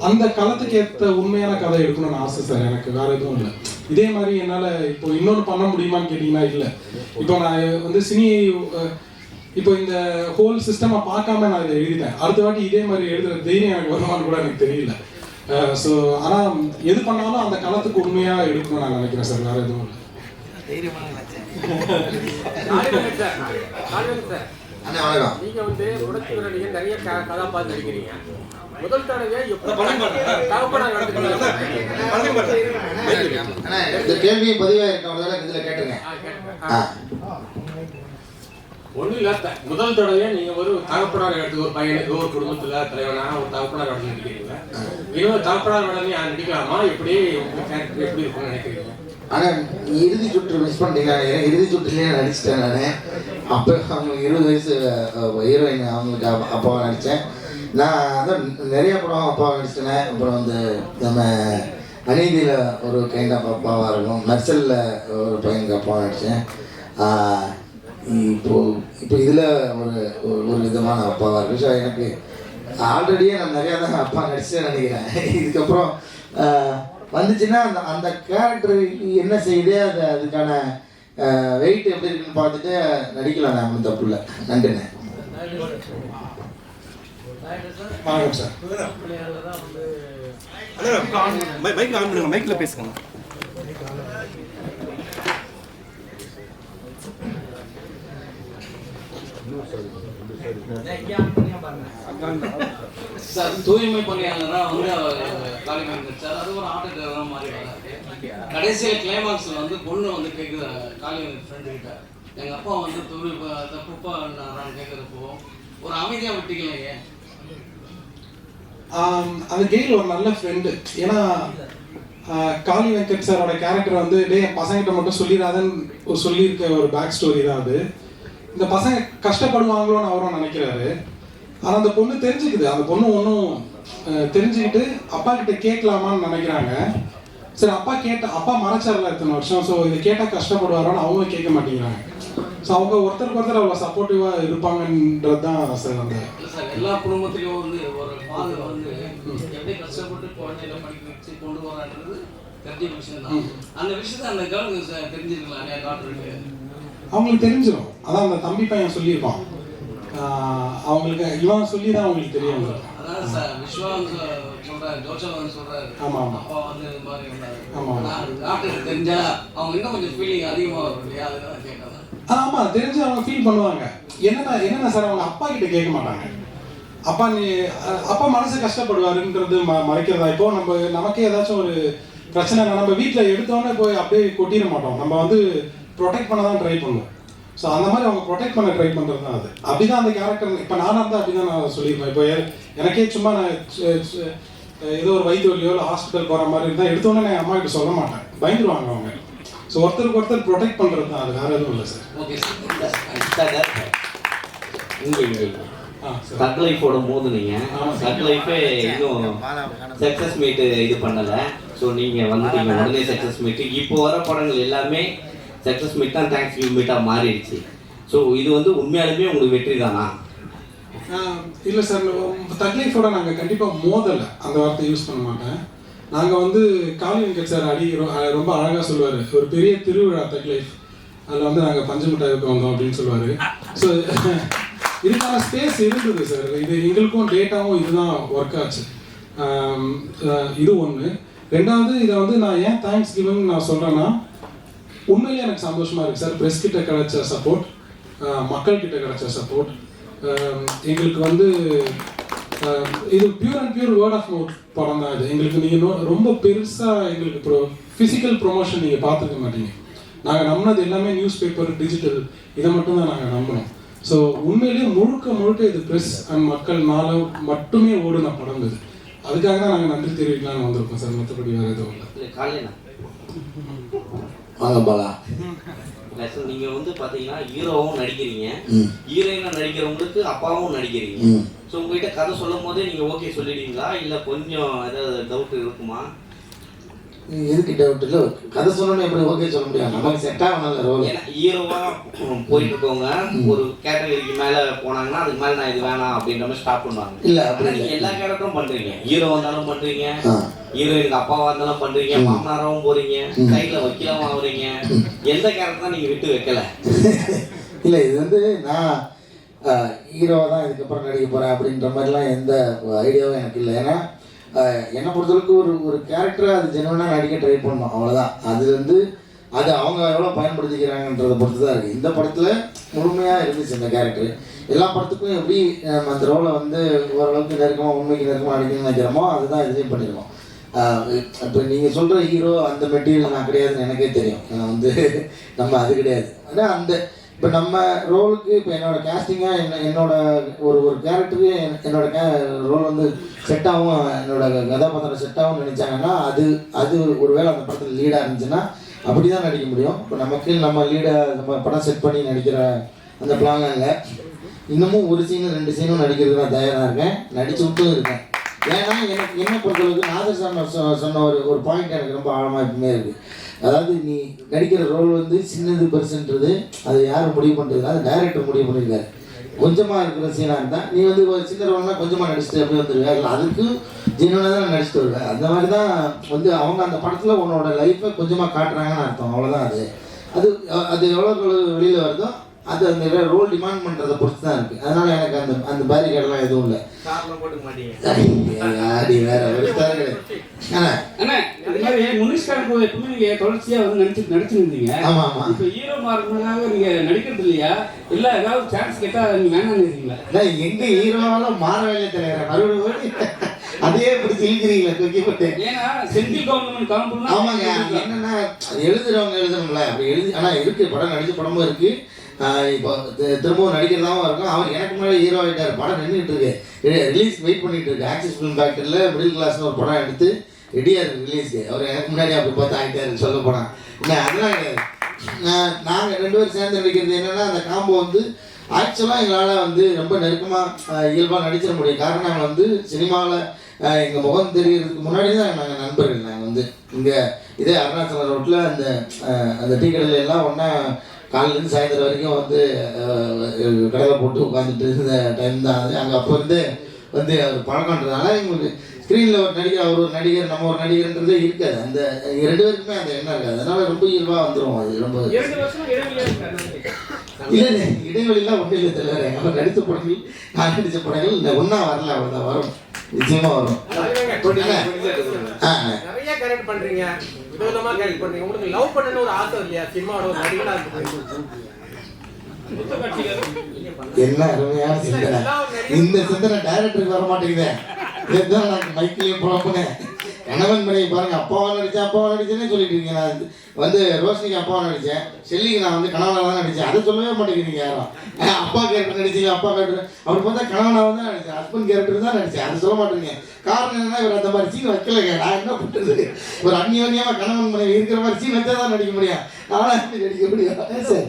அந்த களத்துக்கு ஏற்ற உண்மையான கதை எடுக்கணும்னு ஆசை சார். எனக்கு வேற எதுவும் இல்லை. இதே மாதிரி என்னால் இப்போ இன்னொன்று பண்ண முடியுமான்னு கேட்டிங்கன்னா இல்லை. இப்போ நான் வந்து இப்போ இந்த ஹோல் சிஸ்டமை பார்க்காம நான் இதை எழுதிட்டேன். அடுத்த வாட்டி இதே மாதிரி எழுதுகிற தைரியம் எனக்கு வருமானு கூட எனக்கு தெரியல. ஸோ ஆனால் எது பண்ணாலும் அந்த களத்துக்கு உண்மையாக எடுக்கணும்னு நான் நினைக்கிறேன் சார். வேற எதுவும் இல்லை. நீங்க வந்து உடற்குற நீங்க நிறைய கதாபாத்திரம் நடிக்கிறீங்க. முதல் தடவை இந்த கேள்வியை பதிவாக இருக்கவங்க இதில் கேட்டுருங்க. ஒன்றும் இல்லை, முதல் தடவையா நீங்க ஒரு தகப்பனார் எடுத்து ஒரு பையனுக்கு ஒரு குடும்பத்துல தலைவனாக ஒரு தகப்பனார் எடுத்து நடிக்கிறீங்க. இன்னொரு தகப்பனார் உடனே நடிக்கலாமா? எப்படி எப்படி இருக்கும்னு நினைக்கிறீங்க? ஆனால் இறுதி சுற்று மிஸ் பண்ணிட்டீங்க. இறுதி சுற்றுலேயே நடிச்சிட்டேன் நான். அப்போ அவங்களுக்கு 20 வயசு ஹீரோயின் அவங்களுக்கு அப்பாவை நடித்தேன். நான் அதான் நிறைய படம் அப்பாவை நடிச்சிட்டேன். அப்புறம் வந்து நம்ம அநீதியில் ஒரு கைண்ட் ஆஃப் அப்பாவாக இருக்கும், மெர்சலில் ஒரு பையனுக்கு அப்பாவை நடித்தேன். இப்போ இதில் ஒரு விதமான அப்பாவாக இருக்கும். ஸோ எனக்கு ஆல்ரெடியே நான் நிறையா தான் அப்பா நடிச்சேன்னு நினைக்கிறேன். இதுக்கப்புறம் வந்துச்சுன்னா அந்த கேரக்டர் என்ன செய்யுது அதுக்கான வெயிட் எப்படி இருக்குன்னு பார்த்துட்டு நடிக்கலாம். நான் ஒன்றும் தப்பு இல்லை. நன்றிண்ணே. வணக்கம் சார். மைக்கில் பேசுங்க. சார் தூய்மை பணியாளராக வந்து காளிமேன் சார் அது ஒரு ஆட்டோ டிரைவராக மாதிரி வராது. கடைசியில் கிளைமாக்ஸில் வந்து பொண்ணு வந்து கேட்குது காளிமேன் ஃப்ரெண்டு கிட்ட, எங்கள் அப்பா வந்து தப்புப்பா நான் கேட்குறப்போ ஒரு அமைதியாக விட்டுக்கலையே. அந்த கெயில் ஒரு நல்ல ஃப்ரெண்டு. ஏன்னா காளி வெங்கட் சாரோட கேரக்டர் வந்து என் பசங்கிட்ட மட்டும் சொல்லிடாதன்னு சொல்லியிருக்க ஒரு பேக் ஸ்டோரி தான் அது. இந்த பசங்க கஷ்டப்படுவாங்களோன்னு அவரும் நினைக்கிறாரு. ஆனால் அந்த பொண்ணு தெரிஞ்சுக்குது. அந்த பொண்ணு ஒன்றும் தெரிஞ்சுக்கிட்டு அப்பா கிட்ட கேட்கலாமான்னு நினைக்கிறாங்க. சரி அப்பா மறைச்சார்ல இத்தனை வருஷம். ஸோ இதை கேட்டால் கஷ்டப்படுவாரோன்னு அவங்களும் கேட்க மாட்டேங்கிறாங்க. ஸோ அவங்க ஒருத்தருக்கு ஒருத்தர் அவ்வளோ சப்போர்ட்டிவாக இருப்பாங்கன்றது தான் சார். அந்த எல்லா குடும்பத்திலையும் வந்து ஒரு ஃபாதர் வந்து எப்படி கஷ்டப்பட்டு குழந்தைகளை படிக்க வச்சு கொண்டு வரான்றது தெரிஞ்ச விஷயம் தான். அந்த விஷயத்தை அந்த கேர்ளுக்கு தெரிஞ்சிருக்கலாம் இல்லையா டாக்டருக்கு? அவங்களுக்கு தெரிஞ்சிடும். அதான் அந்த தம்பி பையன் சொல்லியிருப்பான். அவங்களுக்கு இவன் சொல்லி தான் அவங்களுக்கு தெரியும். அதான் சார் விஸ்வான் சொல்றாரு, ஜோசவன் சொல்றாரு. ஆமாம் அப்பா வந்து இது மாதிரி இருந்தாரு. ஆமாம் டாக்டருக்கு தெரிஞ்சா அவங்க இன்னும் கொஞ்சம் ஃபீலிங் அதிகமாக வரும் இல்லையா? அதுதான் கேட்கலாம். ஆமாம் தெரிஞ்சு அவங்க ஃபீல் பண்ணுவாங்க. என்னென்ன சார் அவங்க அப்பா கிட்ட கேட்க மாட்டாங்க. அப்பா மனசு கஷ்டப்படுவாருன்றது மறைக்கிறதா. இப்போ நமக்கே ஏதாச்சும் ஒரு பிரச்சனை நம்ம வீட்டில் எடுத்தோன்னே போய் அப்படியே கொட்டிட மாட்டோம். நம்ம வந்து ப்ரொடெக்ட் பண்ண தான் ட்ரை பண்ணுவோம். ஸோ அந்த மாதிரி அவங்க ப்ரொடெக்ட் பண்ண ட்ரை பண்ணுறது தான் அது. அப்படி தான் அந்த கேரக்டர். இப்போ நானாக இருந்தால் அப்படி தான் நான் சொல்லியிருப்பேன். இப்போ எனக்கே சும்மா நான் ஏதோ ஒரு வயிற்று வலியோ இல்லை ஹாஸ்பிட்டல் போகிற மாதிரி இருந்தால் எடுத்தோன்னே நான் அம்மா கிட்ட சொல்ல மாட்டேன். பயந்துருவாங்க அவங்க. ஸோ ஒருத்தருக்கு ஒருத்தர் ப்ரொடெக்ட் பண்ணுறது தான் அது. வேறு எதுவும் இல்லை சார். ஓகே சக் லைஃபோட போது நீங்கள் சக் லைஃபே இன்னும் சக்ஸஸ் மீட்டு இது பண்ணலை. ஸோ நீங்கள் வந்துட்டீங்க உடனே சக்ஸஸ் மீட்டு. இப்போ வர படங்கள் எல்லாமே சக்ஸஸ் மீட் தான், தேங்க்ஸ் கிவ் மீட்டாக மாறிடுச்சு. ஸோ இது வந்து உண்மையாலுமே உங்களுக்கு வெற்றி தானா? இல்லை சார், தக் லைஃபோட நாங்கள் கண்டிப்பாக மோதலை, அந்த வார்த்தை யூஸ் பண்ண மாட்டேன். நாங்கள் வந்து காளி வெங்கட் சார் ரொம்ப அழகாக சொல்லுவார், ஒரு பெரிய திருவிழா தக் லைஃப், அதில் வந்து நாங்கள் பஞ்சு மிட்டாய்க்கு வந்தோம் அப்படின்னு சொல்லுவார். ஸோ இதுக்கான ஸ்பேஸ் இருந்தது சார். இது எங்களுக்கும் டேட்டாவும் இதுதான் ஒர்க் ஆச்சு. இது ஒன்று. ரெண்டாவது, இதை வந்து நான் ஏன் தேங்க்ஸ் கிவிங் நான் சொல்கிறேன்னா, உண்மையிலே எனக்கு சந்தோஷமாக இருக்குது சார். ப்ரெஸ் கிட்ட கிடைச்ச சப்போர்ட், மக்கள்கிட்ட கிடைச்ச சப்போர்ட், எங்களுக்கு வந்து இது pure and pure word of mouth படம் தான் இது. எங்களுக்கு நீங்கள் ரொம்ப பெருசாக எங்களுக்கு ஃபிசிக்கல் ப்ரொமோஷன் நீங்கள் பார்த்துக்க மாட்டீங்க. நாங்கள் நம்பினது எல்லாமே நியூஸ் பேப்பர், டிஜிட்டல், இதை மட்டும் தான் நாங்கள் நம்பினோம். ஸோ உண்மையிலேயே முழுக்க இது ப்ரெஸ் அண்ட் மக்கள்னால மட்டுமே ஓடுன படம் இது. அதுக்காக தான் நாங்கள் நன்றி தெரிவிக்கலாம்னு வந்திருக்கோம் சார். மற்றபடி வேறு எதுவும் இல்லை. வாங்க பாலா. நீங்கள் வந்து பார்த்தீங்கன்னா ஹீரோவும் நடிக்கிறீங்க, ஹீரோயினாக நடிக்கிறவங்களுக்கு அப்பாவும் நடிக்கிறீங்க. ஸோ உங்ககிட்ட கதை சொல்லும் போதே நீங்கள் ஓகே சொல்லிடுவீங்களா, இல்லை கொஞ்சம் ஏதாவது டவுட் இருக்குமா? எதுக்கு டவுட் இல்லை, கதை சொல்லணும் எப்படி ஓகே சொல்ல முடியும், நமக்கு செட் ஆகணும் ரோல். ஏன்னா ஹீரோவாக போயிட்டு இருக்கவங்க ஒரு கேட்டகரிக்கு மேலே போனாங்கன்னா அதுக்கு மேலே நான் இது வேணாம் அப்படின்ற மாதிரி ஸ்டாப் பண்ணுவாங்க. இல்லை, ஆனால் நீங்கள் எல்லா கேரக்டரும் பண்ணுறீங்க, ஹீரோ வந்தாலும் பண்ணுறீங்க, ஹீரோயினுக்கு அப்பாவா இருந்தாலும் பண்றீங்க, மாமனாராவும் போறீங்க, சைட்ல வக்கீலாவும் ஆகுறீங்க. எந்த கேரக்டர் தான் நீங்க விட்டு வைக்கல? இல்லை, இது வந்து நான் ஹீரோவாக தான் இதுக்கப்புறம் நடிக்க போகிறேன் அப்படின்ற மாதிரிலாம் எந்த ஐடியாவும் எனக்கு இல்லை. ஏன்னா என்னை பொறுத்தளவுக்கு ஒரு கேரக்டரை அது ஜெனுவனாக நடிக்க ட்ரை பண்ணணும், அவ்வளோதான். அது வந்து அது அவங்க எவ்வளோ பயன்படுத்திக்கிறாங்கன்றதை பொறுத்து தான் இருக்குது. இந்த படத்தில் முழுமையாக இருந்துச்சு இந்த கேரக்டர். எல்லா படத்துக்கும் எப்படி அந்த ரோலை வந்து ஓரளவுக்கு நெருக்கமாக உண்மைக்கு நெருக்கமாக நடிக்கணும்னு நினைக்கிறோமோ அதுதான் இதுலேயும் பண்ணியிருக்கோம். இப்போ நீங்கள் சொல்கிற ஹீரோ அந்த மெட்டீரியல் நான் கிடையாதுன்னு எனக்கே தெரியும். நான் வந்து நம்ம அது கிடையாது. ஆனால் அந்த இப்போ நம்ம ரோலுக்கு இப்போ என்னோடய கேஸ்டிங்காக என்னோட ஒரு கேரக்டருக்கு என்னோட ரோல் வந்து செட்டாகவும் என்னோட கதாபாத்திரம் செட்டாகவும் நினச்சாங்கன்னா அது ஒரு வேளை அந்த படத்தில் லீடாக இருந்துச்சுன்னா அப்படி தான் நடிக்க முடியும். இப்போ நமக்கு நம்ம லீடை நம்ம படம் செட் பண்ணி நடிக்கிற அந்த பிளான்லாம் இல்லை. இன்னமும் ஒரு சீனு 2 சீனும் நடிக்கிறதுக்கு நான் தயாராக இருக்கேன், நடிச்சு விட்டும் இருக்கேன். ஏன்னா எனக்கு என்ன பொறுத்தளவுக்கு நாதர் சார் சொன்ன ஒரு பாயிண்ட் எனக்கு ரொம்ப ஆழமாக எப்பவுமே இருக்குது. அதாவது நீ நடிக்கிற ரோல் வந்து சின்னது பெருசுன்றது அது யார் முடிவு பண்ணுறது, அது டைரக்டர் முடிவு பண்ணியிருக்காரு. கொஞ்சமாக இருக்கிற சீனாக இருந்தால் நீ வந்து ஒரு சின்ன ரோல்னால் கொஞ்சமாக நடிச்சுட்டு அப்படி வந்துடுவேன், இல்லை அதுக்கு ஜென்வனாக தான் நடிச்சுட்டு வருவேன். அந்த மாதிரி தான் வந்து அவங்க அந்த படத்தில் உன்னோட லைஃப்பை கொஞ்சமாக காட்டுறாங்கன்னு அர்த்தம், அவ்வளோதான். அது எவ்வளோ வெளியில் வருதோ அது அந்த ரோல் டிமாண்ட் பண்ணுறதை பொறுத்து தான் இருக்குது. அதனால் எனக்கு அந்த பேரிகேடெலாம் எதுவும் இல்லை. ஆடி வேற எப்பவுமே நீங்க தொடர்ச்சியா வந்து நடிச்சுருந்தீங்க. ஆமா ஆமா. இப்போ ஹீரோ மாறினாங்க நீங்க நடிக்கிறது இல்லையா, இல்ல ஏதாவது சான்ஸ் கேட்டா நீங்க வேணாம்னு இருக்கீங்களா? எங்க ஹீரோவாலும் மாறவே தெரியல, மறுபடியும் அதே பிடிச்சி இழுக்கிறீங்களா தூக்கி போட்டு. ஏன்னா சென்ட்ரல் கவர்மெண்ட் காம்பவுண்ட். ஆமாங்க, என்னன்னா எழுதுறவங்க எழுதணும்ல, அப்படி எழுதி. ஆனால் இருக்கு படம் நடிச்ச படமும் இருக்கு, இப்போ திரும்பவும் நடிக்கிறதாவும் இருக்கும். அவர் எனக்கு முன்னாடி ஹீரோ ஆகிட்டார், படம் நின்றுட்டு இருக்கு, ரிலீஸ் வெயிட் பண்ணிட்டு இருக்கு. ஆக்சிஸ் ஃபிலிம் ஃபேக்டரியில் மிடில் கிளாஸ்னு ஒரு படம் எடுத்து ரெடியாக இருக்குது ரிலீஸ்க்கு. அவர் எனக்கு முன்னாடி அப்படி பார்த்து ஆகிட்டாரு சொல்ல போனால். இல்லை அதெல்லாம் கிடையாது. நாங்கள் 2 பேரும் சேர்ந்து நடிக்கிறது என்னென்னா அந்த காம்போ வந்து ஆக்சுவலாக எங்களால் வந்து ரொம்ப நெருக்கமாக இயல்பாக நடிச்சிட முடியும். காரணம் நாங்கள் வந்து சினிமாவில் எங்கள் முகம் தெரியறதுக்கு முன்னாடி தான் நாங்கள் நண்பர்கள். நாங்கள் வந்து இங்கே இதே அருணாச்சலம் ரோட்டில் அந்த டீ கடையில எல்லாம் ஒன்றா காலையிலேருந்து சாயந்தரம் வரைக்கும் வந்து கடலை போட்டு உட்காந்துட்டு இருந்த டைம் தான் அது. அங்கே அப்போ வந்து அவர் பழக்கன்றதுனால எங்களுக்கு ஸ்க்ரீனில் ஒரு நடிகர், அவர் ஒரு நடிகர், நம்ம ஒரு நடிகர்ன்றதே இருக்காது. அந்த 2 பேருக்குமே அந்த எண்ணம் இருக்காது. அதனால ரொம்ப இயல்பாக வந்துடும். அது ரொம்ப இல்லை இடைவெளியெல்லாம் ஒன்றும் இல்லை தெரியல. அவர் நடித்த படங்கள் நான் நடித்த படங்கள் இந்த ஒன்றா வரல, அவ்வளோதான் வரும், நிச்சயமாக வரும். நிறைய கேரக்டர் பண்றீங்க, விதவிதமா கேரக்டர் பண்றீங்க. உங்களுக்கு லவ் பண்ணணும்னு ஒரு ஆசை இல்லையா சினிமாவோட ஒரு நடிகனா இருக்கு? என்ன அருமையான சிந்தனை. இந்த சிந்தனை டைரக்டருக்கு வர மாட்டேங்குது. இதுதான் நான் மைக்கிலையும் புலம்புனேன். கணவன் மனைவி பாருங்க, அப்பாவா நடிச்சேன்னே சொல்லிட்டு இருக்கேன். நான் வந்து ரோஷினிக்கு அப்பாவை நடித்தேன், ஷெல்லிக்கு நான் வந்து கணவனாக தான் நடித்தேன். அதை சொல்லவே மாட்டேங்கிறீங்க யாரும். அப்பா கேரக்டர் நடிச்சீங்க, அப்பா கேரக்டர் அப்படி பார்த்தா கணவனாக தான் நடித்தேன், ஹஸ்பண்ட் கேரக்டர் தான் நடித்தேன். அதை சொல்ல மாட்டேங்க. காரணம் என்னன்னா இவர் அந்த மாதிரி சீன் வைக்கலைங்க. நான் என்ன பண்ணுறது, ஒரு அந்நியோன்யமாக கணவன் மனைவி இருக்கிற மாதிரி சீன் வச்சா தான் நடிக்க முடியும். நானும் எப்படி நடிக்க முடியும்? சரி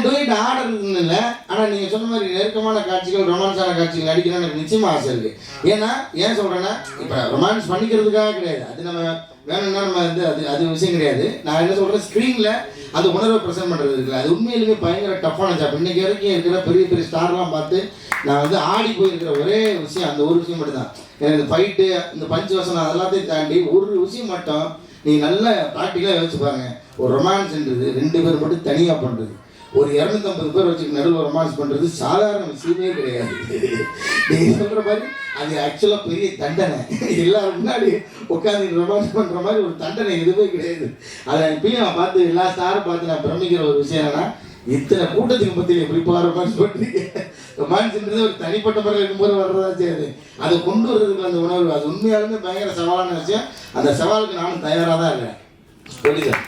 டூயிட் ஆர்டர் இல்லை. ஆனால் நீங்கள் சொன்ன மாதிரி நெருக்கமான காட்சிகள், ரொமான்ஸான காட்சிகள் நடிக்கணும்னு எனக்கு நிச்சயமாக ஆசை இருக்குது. ஏன்னா ஏன் சொல்கிறேன்னா, இப்போ ரொமான்ஸ் பண்ணிக்கிறதுக்காக கிடையாது, அது நம்ம வேணும்னா நம்ம வந்து அது விஷயம் கிடையாது. நான் என்ன சொல்கிறேன், ஸ்க்ரீனில் அது உணர்வை ப்ரெசென்ட் பண்ணுறது இருக்குல்ல, அது உண்மையிலுமே பயங்கர டஃப்பான ஜாப். இன்றைக்கி வரைக்கும் இருக்கிற பெரிய பெரிய ஸ்டார்லாம் பார்த்து நான் வந்து ஆடி போயிருக்கிற ஒரே விஷயம் அந்த ஒரு விஷயம் மட்டும் தான். எனக்கு இந்த ஃபைட்டு, இந்த பஞ்சு வசனம் அதெல்லாத்தையும் தாண்டி ஒரு விஷயம் மட்டும் நீங்கள் நல்ல ப்ராக்டிக்கலாக யோசிச்சு பாருங்க. ஒரு ரொமான்ஸ்ன்றது 2 பேர் மட்டும் தனியாக பண்ணுறது, ஒரு 250 பேர் வச்சுக்க நடுவில் ரொமான்ஸ் பண்ணுறது சாதாரண விஷயமே கிடையாது. நீங்கள் சொல்கிற மாதிரி அது ஆக்சுவலாக பெரிய தண்டனை. எல்லாரும் முன்னாடி உட்காந்து ரொமான்ஸ் பண்ணுற மாதிரி ஒரு தண்டனை எதுவுமே கிடையாது. அதை இப்பயும் நான் பார்த்து எல்லா ஸ்டாரும் பார்த்து நான் பிரமிக்கிற ஒரு விஷயம் என்னன்னா, இத்தனை கூட்டத்துக்கு பற்றி எப்படி ரொமான்ஸ் பண்ணுறீங்க. ரொமான்ஸ்ன்றது ஒரு தனிப்பட்ட முறையில் இருக்கும்போது வர்றதா செய்யுது, அதை கொண்டு வர்றதுக்கு அந்த உணர்வு அது உண்மையாலுமே பயங்கர சவாலான விஷயம். அந்த சவாலுக்கு நானும் தயாராக தான் இருக்கேன். ப்ரொடியூசர்